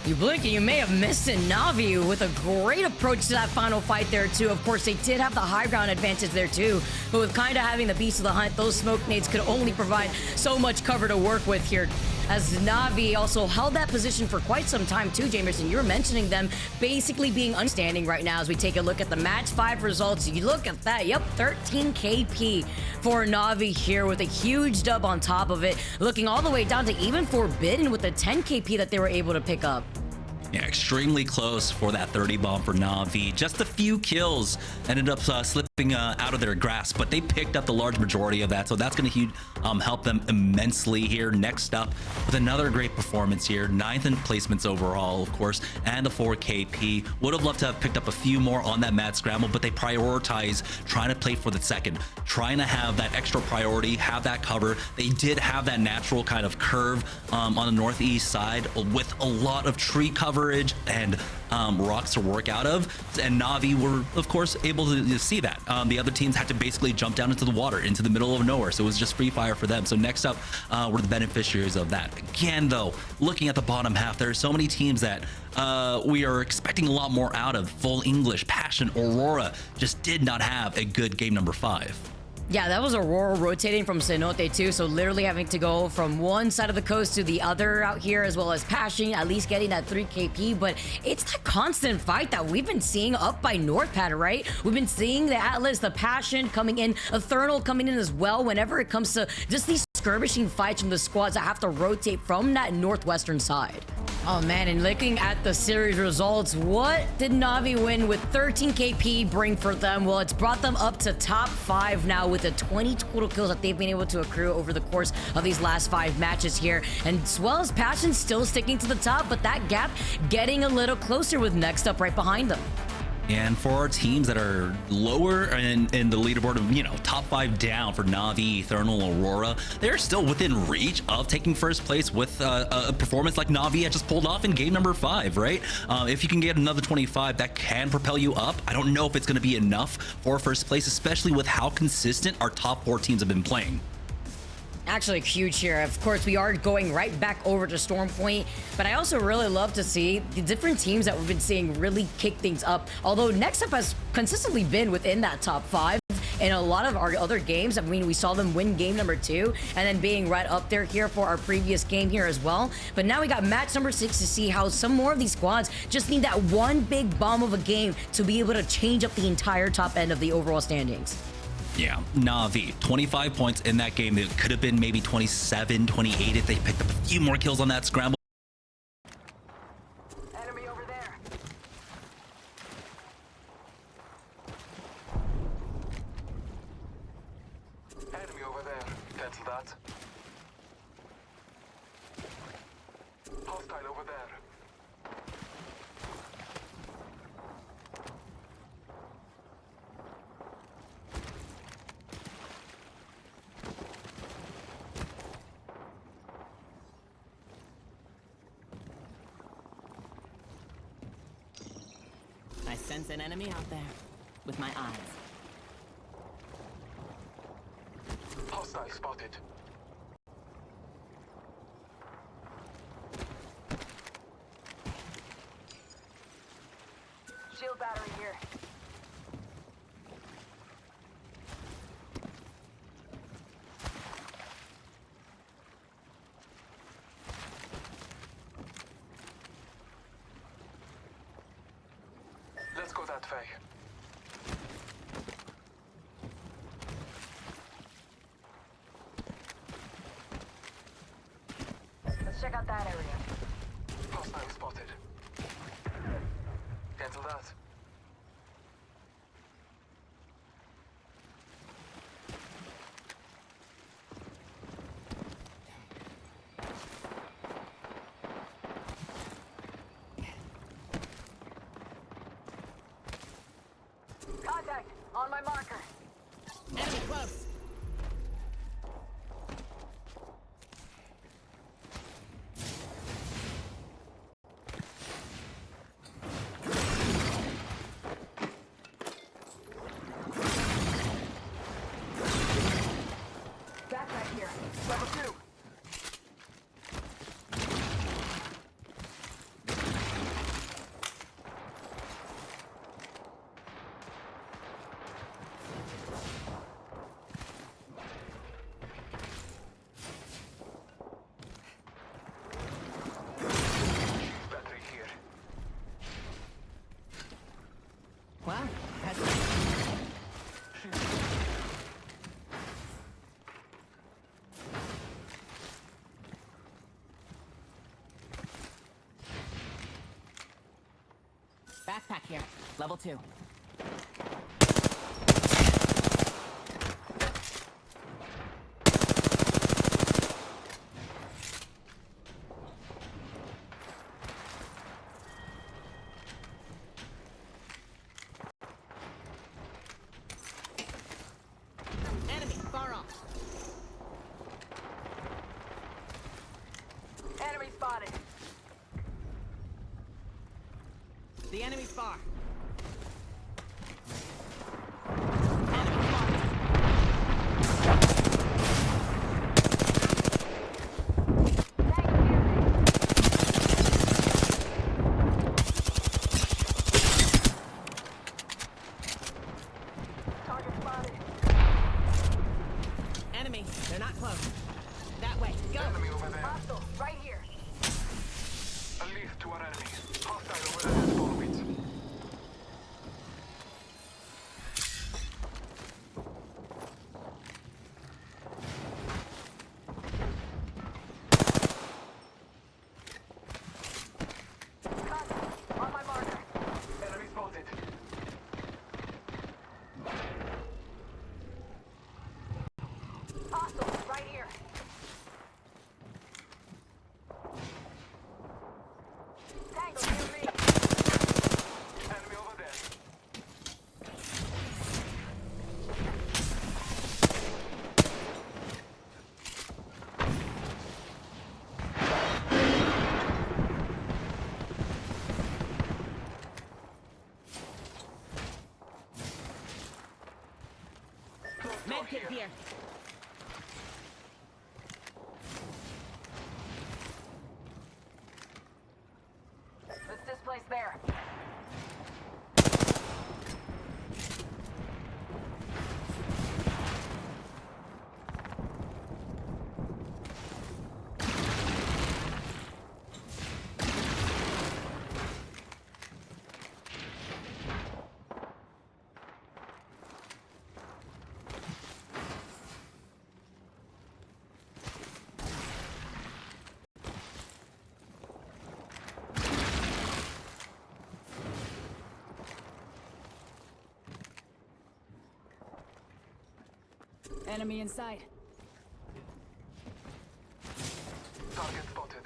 You blink and you may have missed it. Na'Vi with a great approach to that final fight there too. Of course, they did have the high ground advantage there too, but with kind of having the beast of the hunt, those smoke nades could only provide so much cover to work with here. As Na'Vi also held that position for quite some time too, Jamerson. You were mentioning them basically being unstanding right now as we take a look at the match 5 results. You look at that, yep, 13 KP for Na'Vi here with a huge dub on top of it, looking all the way down to even Forbidden with the 10 KP that they were able to pick up. Yeah, extremely close for that 30 bomb for Na'Vi. Just a few kills ended up slipping out of their grasp, but they picked up the large majority of that, so that's going to help them immensely here. Next up, with another great performance here, 9th in placements overall, of course, and a 4 KP. Would have loved to have picked up a few more on that mad scramble, but they prioritize trying to play for the second, trying to have that extra priority, have that cover. They did have that natural kind of curve on the northeast side with a lot of tree coverage and rocks to work out of, and Na'Vi were of course able to see that. The other teams had to basically jump down into the water, into the middle of nowhere, so it was just free fire for them. So next up were the beneficiaries of that. Again though, looking at the bottom half, there are so many teams that we are expecting a lot more out of. Full English, Passion, Aurora just did not have a good game number 5. Yeah, that was Aurora rotating from Cenote too, so literally having to go from one side of the coast to the other out here, as well as Passion, at least getting that 3 KP, but it's that constant fight that we've been seeing up by Northpad, right? We've been seeing the Atlas, the Passion coming in, Eternal coming in as well, whenever it comes to just these skirmishing fights from the squads that have to rotate from that northwestern side. Oh man, and looking at the series results, what did Na'Vi win with 13 KP bring for them? Well, it's brought them up to top 5 now with the 20 total kills that they've been able to accrue over the course of these last 5 matches here. And as well as Passion still sticking to the top, but that gap getting a little closer with Next Up right behind them. And for our teams that are lower in the leaderboard of, you know, top 5 down for Na'Vi, Eternal, Aurora, they're still within reach of taking first place with a performance like Na'Vi had just pulled off in game number 5, right? If you can get another 25, that can propel you up. I don't know if it's going to be enough for first place, especially with how consistent our top 4 teams have been playing. Actually huge here. Of course, we are going right back over to Storm Point, but I also really love to see the different teams that we've been seeing really kick things up. Although Next Up has consistently been within that top 5 in a lot of our other games. I mean, we saw them win game number 2 and then being right up there here for our previous game here as well. But now we got match number 6 to see how some more of these squads just need that one big bomb of a game to be able to change up the entire top end of the overall standings. Yeah, Na'Vi, 25 points in that game. It could have been maybe 27, 28 if they picked up a few more kills on that scramble. Enemy over there. Enemy over there. Cancel that. Hostile over there. I sense an enemy out there with my eyes. Hostile spotted. Shield battery here. Let's go that way. Let's check out that area. Hostile spotted. Cancel that. Contact on my marker. Enemy close. Backpack here. Level 2. Battery here. Wow, that's backpack here. Level 2. Enemy far off. Enemy spotted. The enemy's far. Target spotted. Enemy, they're not close. That way, go. Enemy over there. Hostile, right here. A lift to our enemy. Hostile over there. Follow it. Contact on my marker. Enemy spotted. Hostile, right here. Tango near me. Enemy over there. Medkit here. Let's displace there. Enemy inside. Target spotted.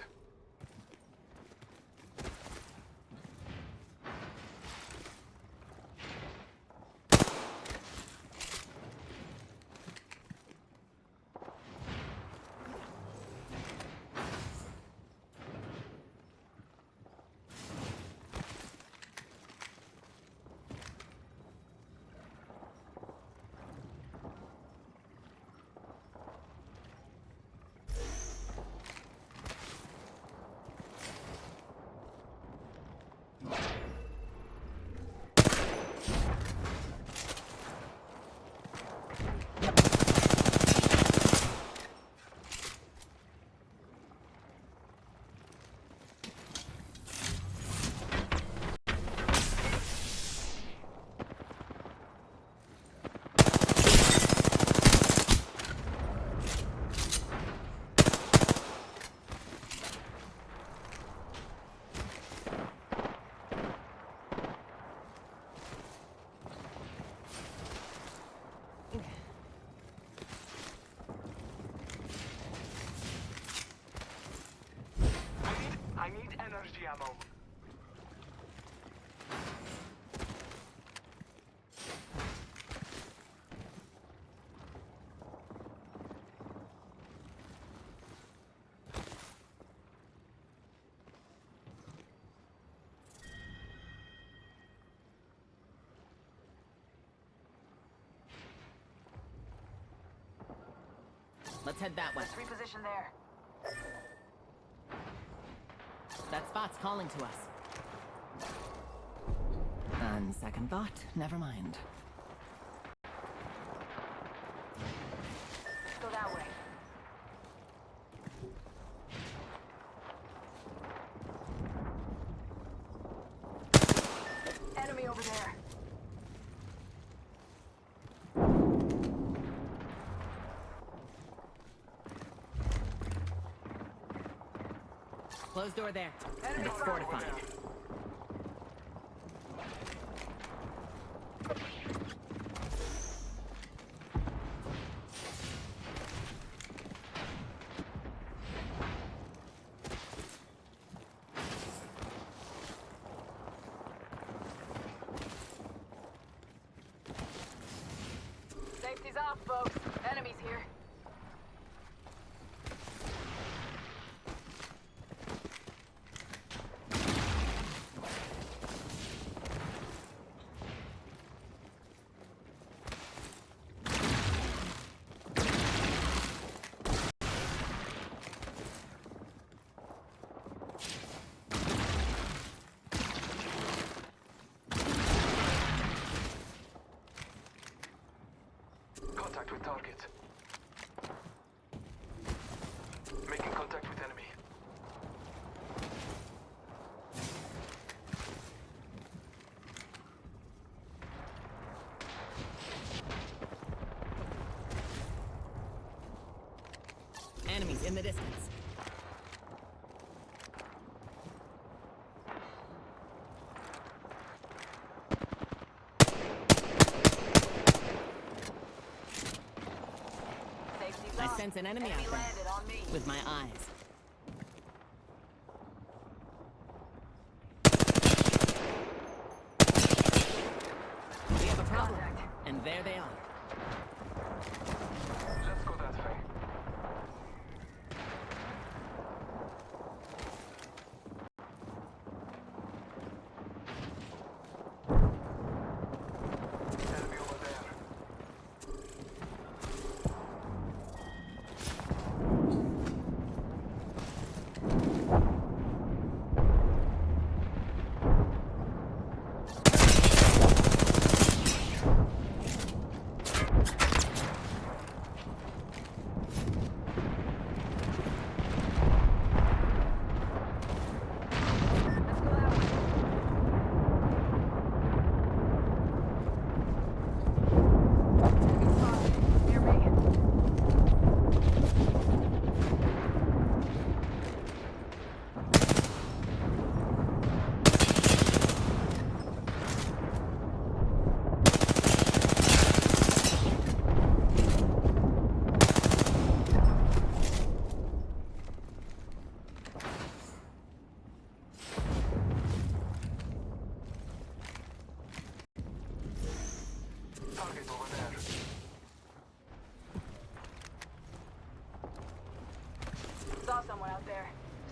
I need energy ammo. Let's head that way. Let's reposition there. That spot's calling to us. On second thought, never mind. Go that way. Enemy over there. Closed door there. It's fortified. Safety's off, folks. Enemies here. Contact with target. Making contact with enemy. Enemies in the distance. I sense an enemy out there. With my eyes. We have a problem. And there they are. Let's go that way. Enemy over there.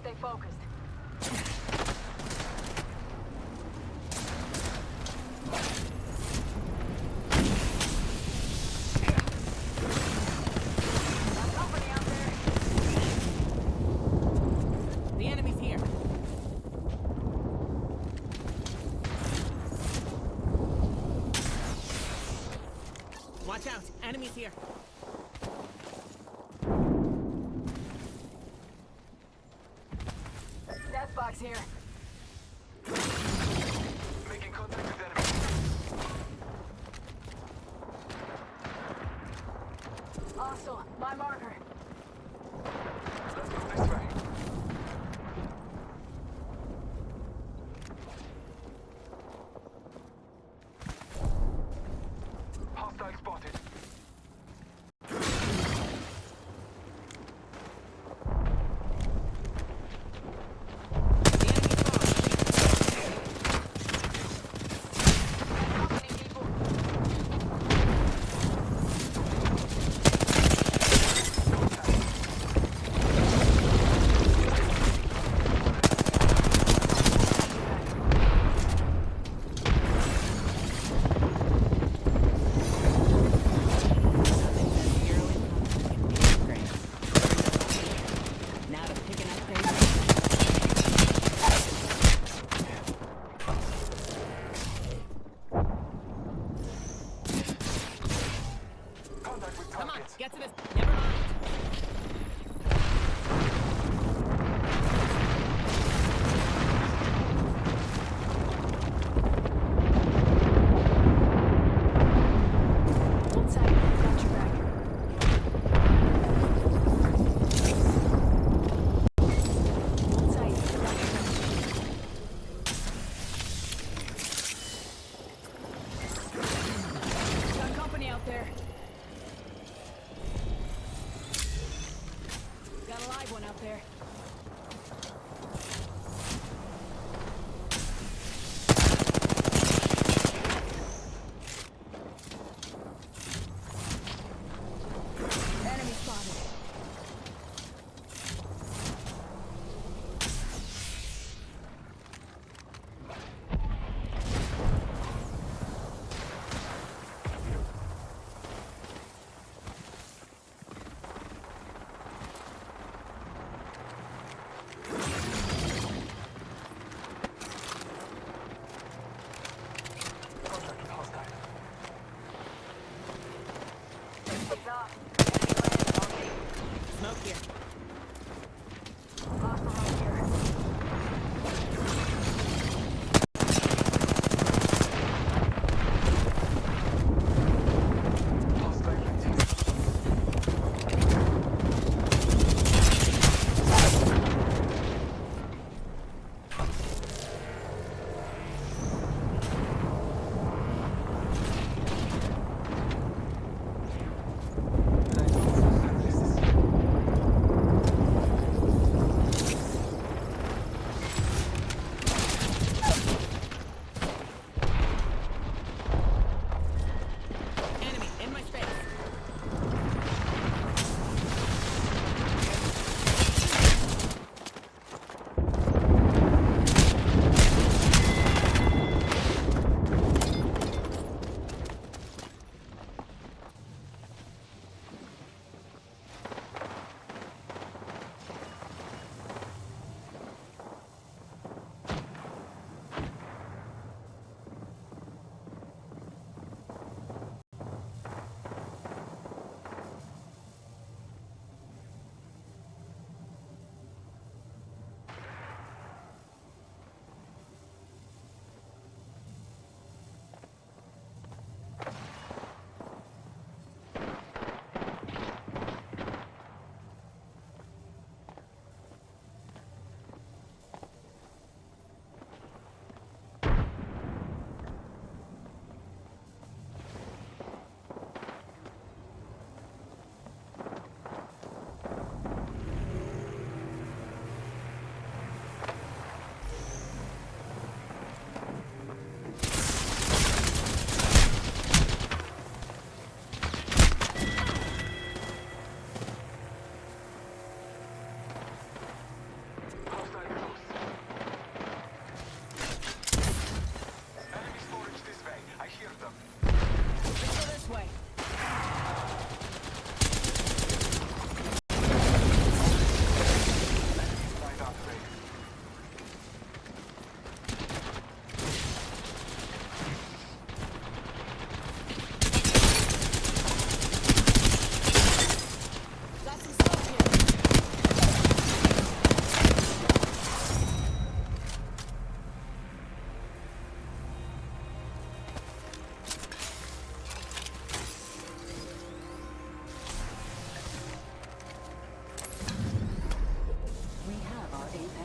Stay focused. Got company out there. The enemy's here. Watch out, enemies here. Death box here. Making contact with enemy. Hostile, my marker. Let's go this way. Hostile spotted. The enemy's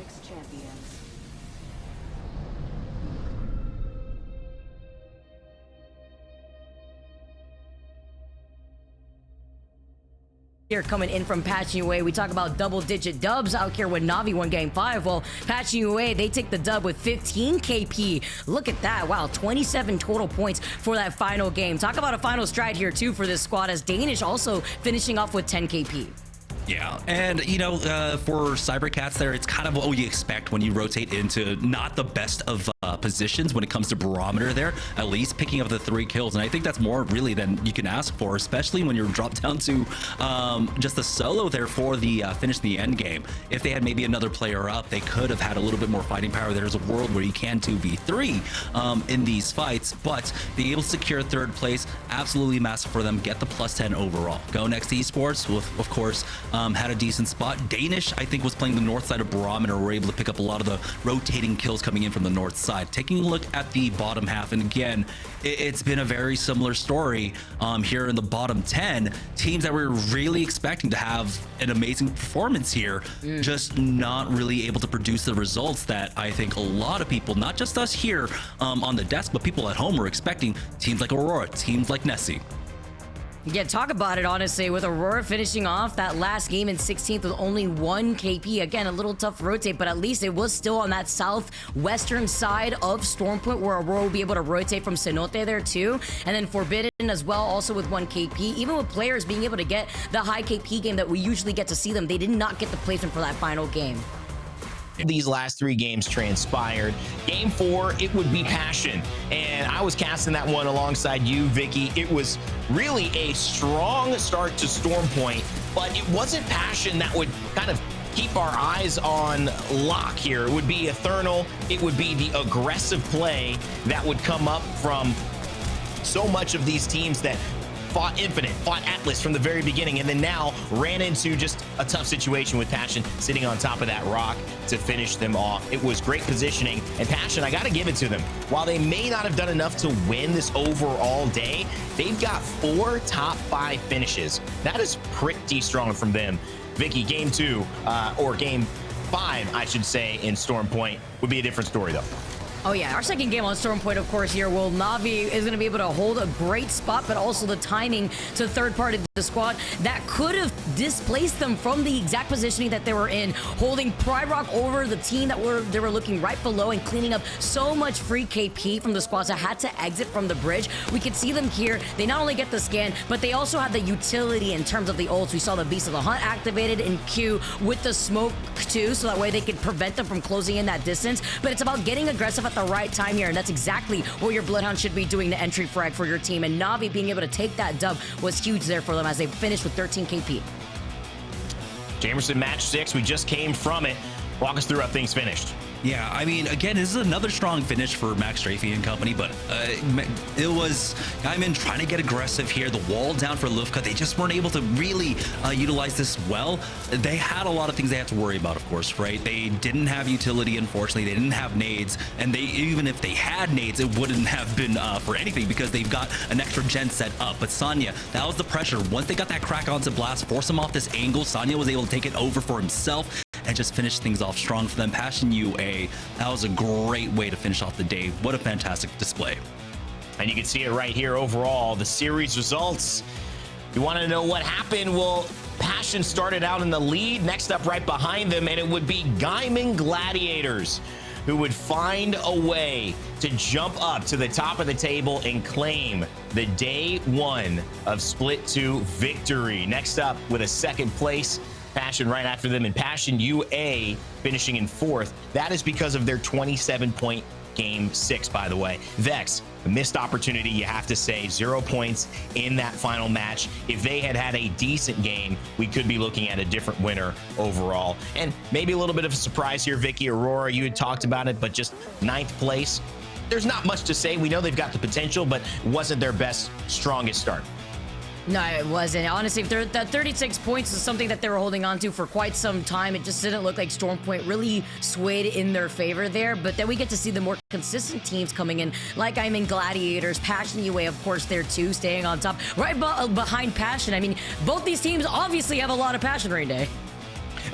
Ex-champions. Here coming in from Patching Away, we talk about double-digit dubs out here when Na'Vi won Game 5. Well, Patching Away, they take the dub with 15 KP. Look at that. Wow, 27 total points for that final game. Talk about a final stride here, too, for this squad, as Danish also finishing off with 10 KP. Yeah, and you know, for Cybercats there, it's kind of what you expect when you rotate into not the best of positions when it comes to barometer there, at least picking up the 3 kills. And I think that's more really than you can ask for, especially when you're dropped down to just the solo there for the finish the end game. If they had maybe another player up, they could have had a little bit more fighting power. There's a world where you can 2v3 in these fights, but being able to secure 3rd place, absolutely massive for them. Get the +10 overall. Go Next Esports, with, of course, had a decent spot. Danish, I think, was playing the north side of barometer. Were able to pick up a lot of the rotating kills coming in from the north side. Taking a look at the bottom half, and again, it's been a very similar story here in the bottom 10. Teams that were really expecting to have an amazing performance here, just not really able to produce the results that I think a lot of people, not just us here on the desk, but people at home, were expecting. Teams like Aurora, teams like Nessie. Yeah, talk about it, honestly, with Aurora finishing off that last game in 16th with only 1 KP. Again, a little tough to rotate, but at least it was still on that southwestern side of Stormpoint, where Aurora will be able to rotate from Cenote there too. And then Forbidden as well, also with 1 KP. Even with players being able to get the high KP game that we usually get to see them, they did not get the placement for that final game. These last 3 games transpired. Game 4, it would be Passion, and I was casting that one alongside you, Vicky. It was really a strong start to Stormpoint, but it wasn't Passion that would kind of keep our eyes on lock here. It would be Eternal. It would be the aggressive play that would come up from so much of these teams that fought Infinite, fought Atlas from the very beginning, and then now ran into just a tough situation with Passion sitting on top of that rock to finish them off. It was great positioning, and Passion, I gotta give it to them. While they may not have done enough to win this overall day, they've got 4 top 5 finishes. That is pretty strong from them. Vicky, game 2, or game 5, I should say, in Stormpoint would be a different story though. Oh yeah, our second game on Stormpoint, of course, here, well, Na'Vi is going to be able to hold a great spot, but also the timing to third party the squad that could have displaced them from the exact positioning that they were in, holding Pryrock over the team that they were looking right below and cleaning up so much free KP from the squads that had to exit from the bridge. We could see them here. They not only get the scan, but they also have the utility in terms of the ults. We saw the Beast of the Hunt activated in Q with the smoke too, so that way they could prevent them from closing in that distance. But it's about getting aggressive at the right time here, and that's exactly what your Bloodhound should be doing, the entry frag for your team. And Na'Vi being able to take that dub was huge there for them as they finished with 13 KP. Jamerson match 6, we just came from it. Walk us through how things finished. Yeah, I mean, again, this is another strong finish for Max Strafey and company, but it was Gaiman trying to get aggressive here. The wall down for Lufka, they just weren't able to really utilize this well. They had a lot of things they had to worry about, of course, right? They didn't have utility, unfortunately. They didn't have nades, and even if they had nades, it wouldn't have been for anything because they've got an extra gen set up. But Sonya, that was the pressure. Once they got that crack onto Blast, force him off this angle, Sonya was able to take it over for himself and just finish things off strong for them. Passion UA, that was a great way to finish off the day. What a fantastic display. And you can see it right here overall, the series results. You want to know what happened? Well, Passion started out in the lead. Next up right behind them, and it would be Gaiman Gladiators who would find a way to jump up to the top of the table and claim the day 1 of Split 2 victory. Next up with a second place, Passion right after them, and Passion UA finishing in 4th. That is because of their 27-point game 6, by the way. Vex, a missed opportunity, you have to say. 0 points in that final match. If they had had a decent game, we could be looking at a different winner overall. And maybe a little bit of a surprise here, Vicky. Aurora, you had talked about it, but just 9th place. There's not much to say. We know they've got the potential, but wasn't their best, strongest start. No, it wasn't. Honestly, that 36 points is something that they were holding on to for quite some time. It just didn't look like Stormpoint really swayed in their favor there. But then we get to see the more consistent teams coming in, like Gladiators, Passion UA, of course, there too, staying on top. Right behind Passion. I mean, both these teams obviously have a lot of passion right now.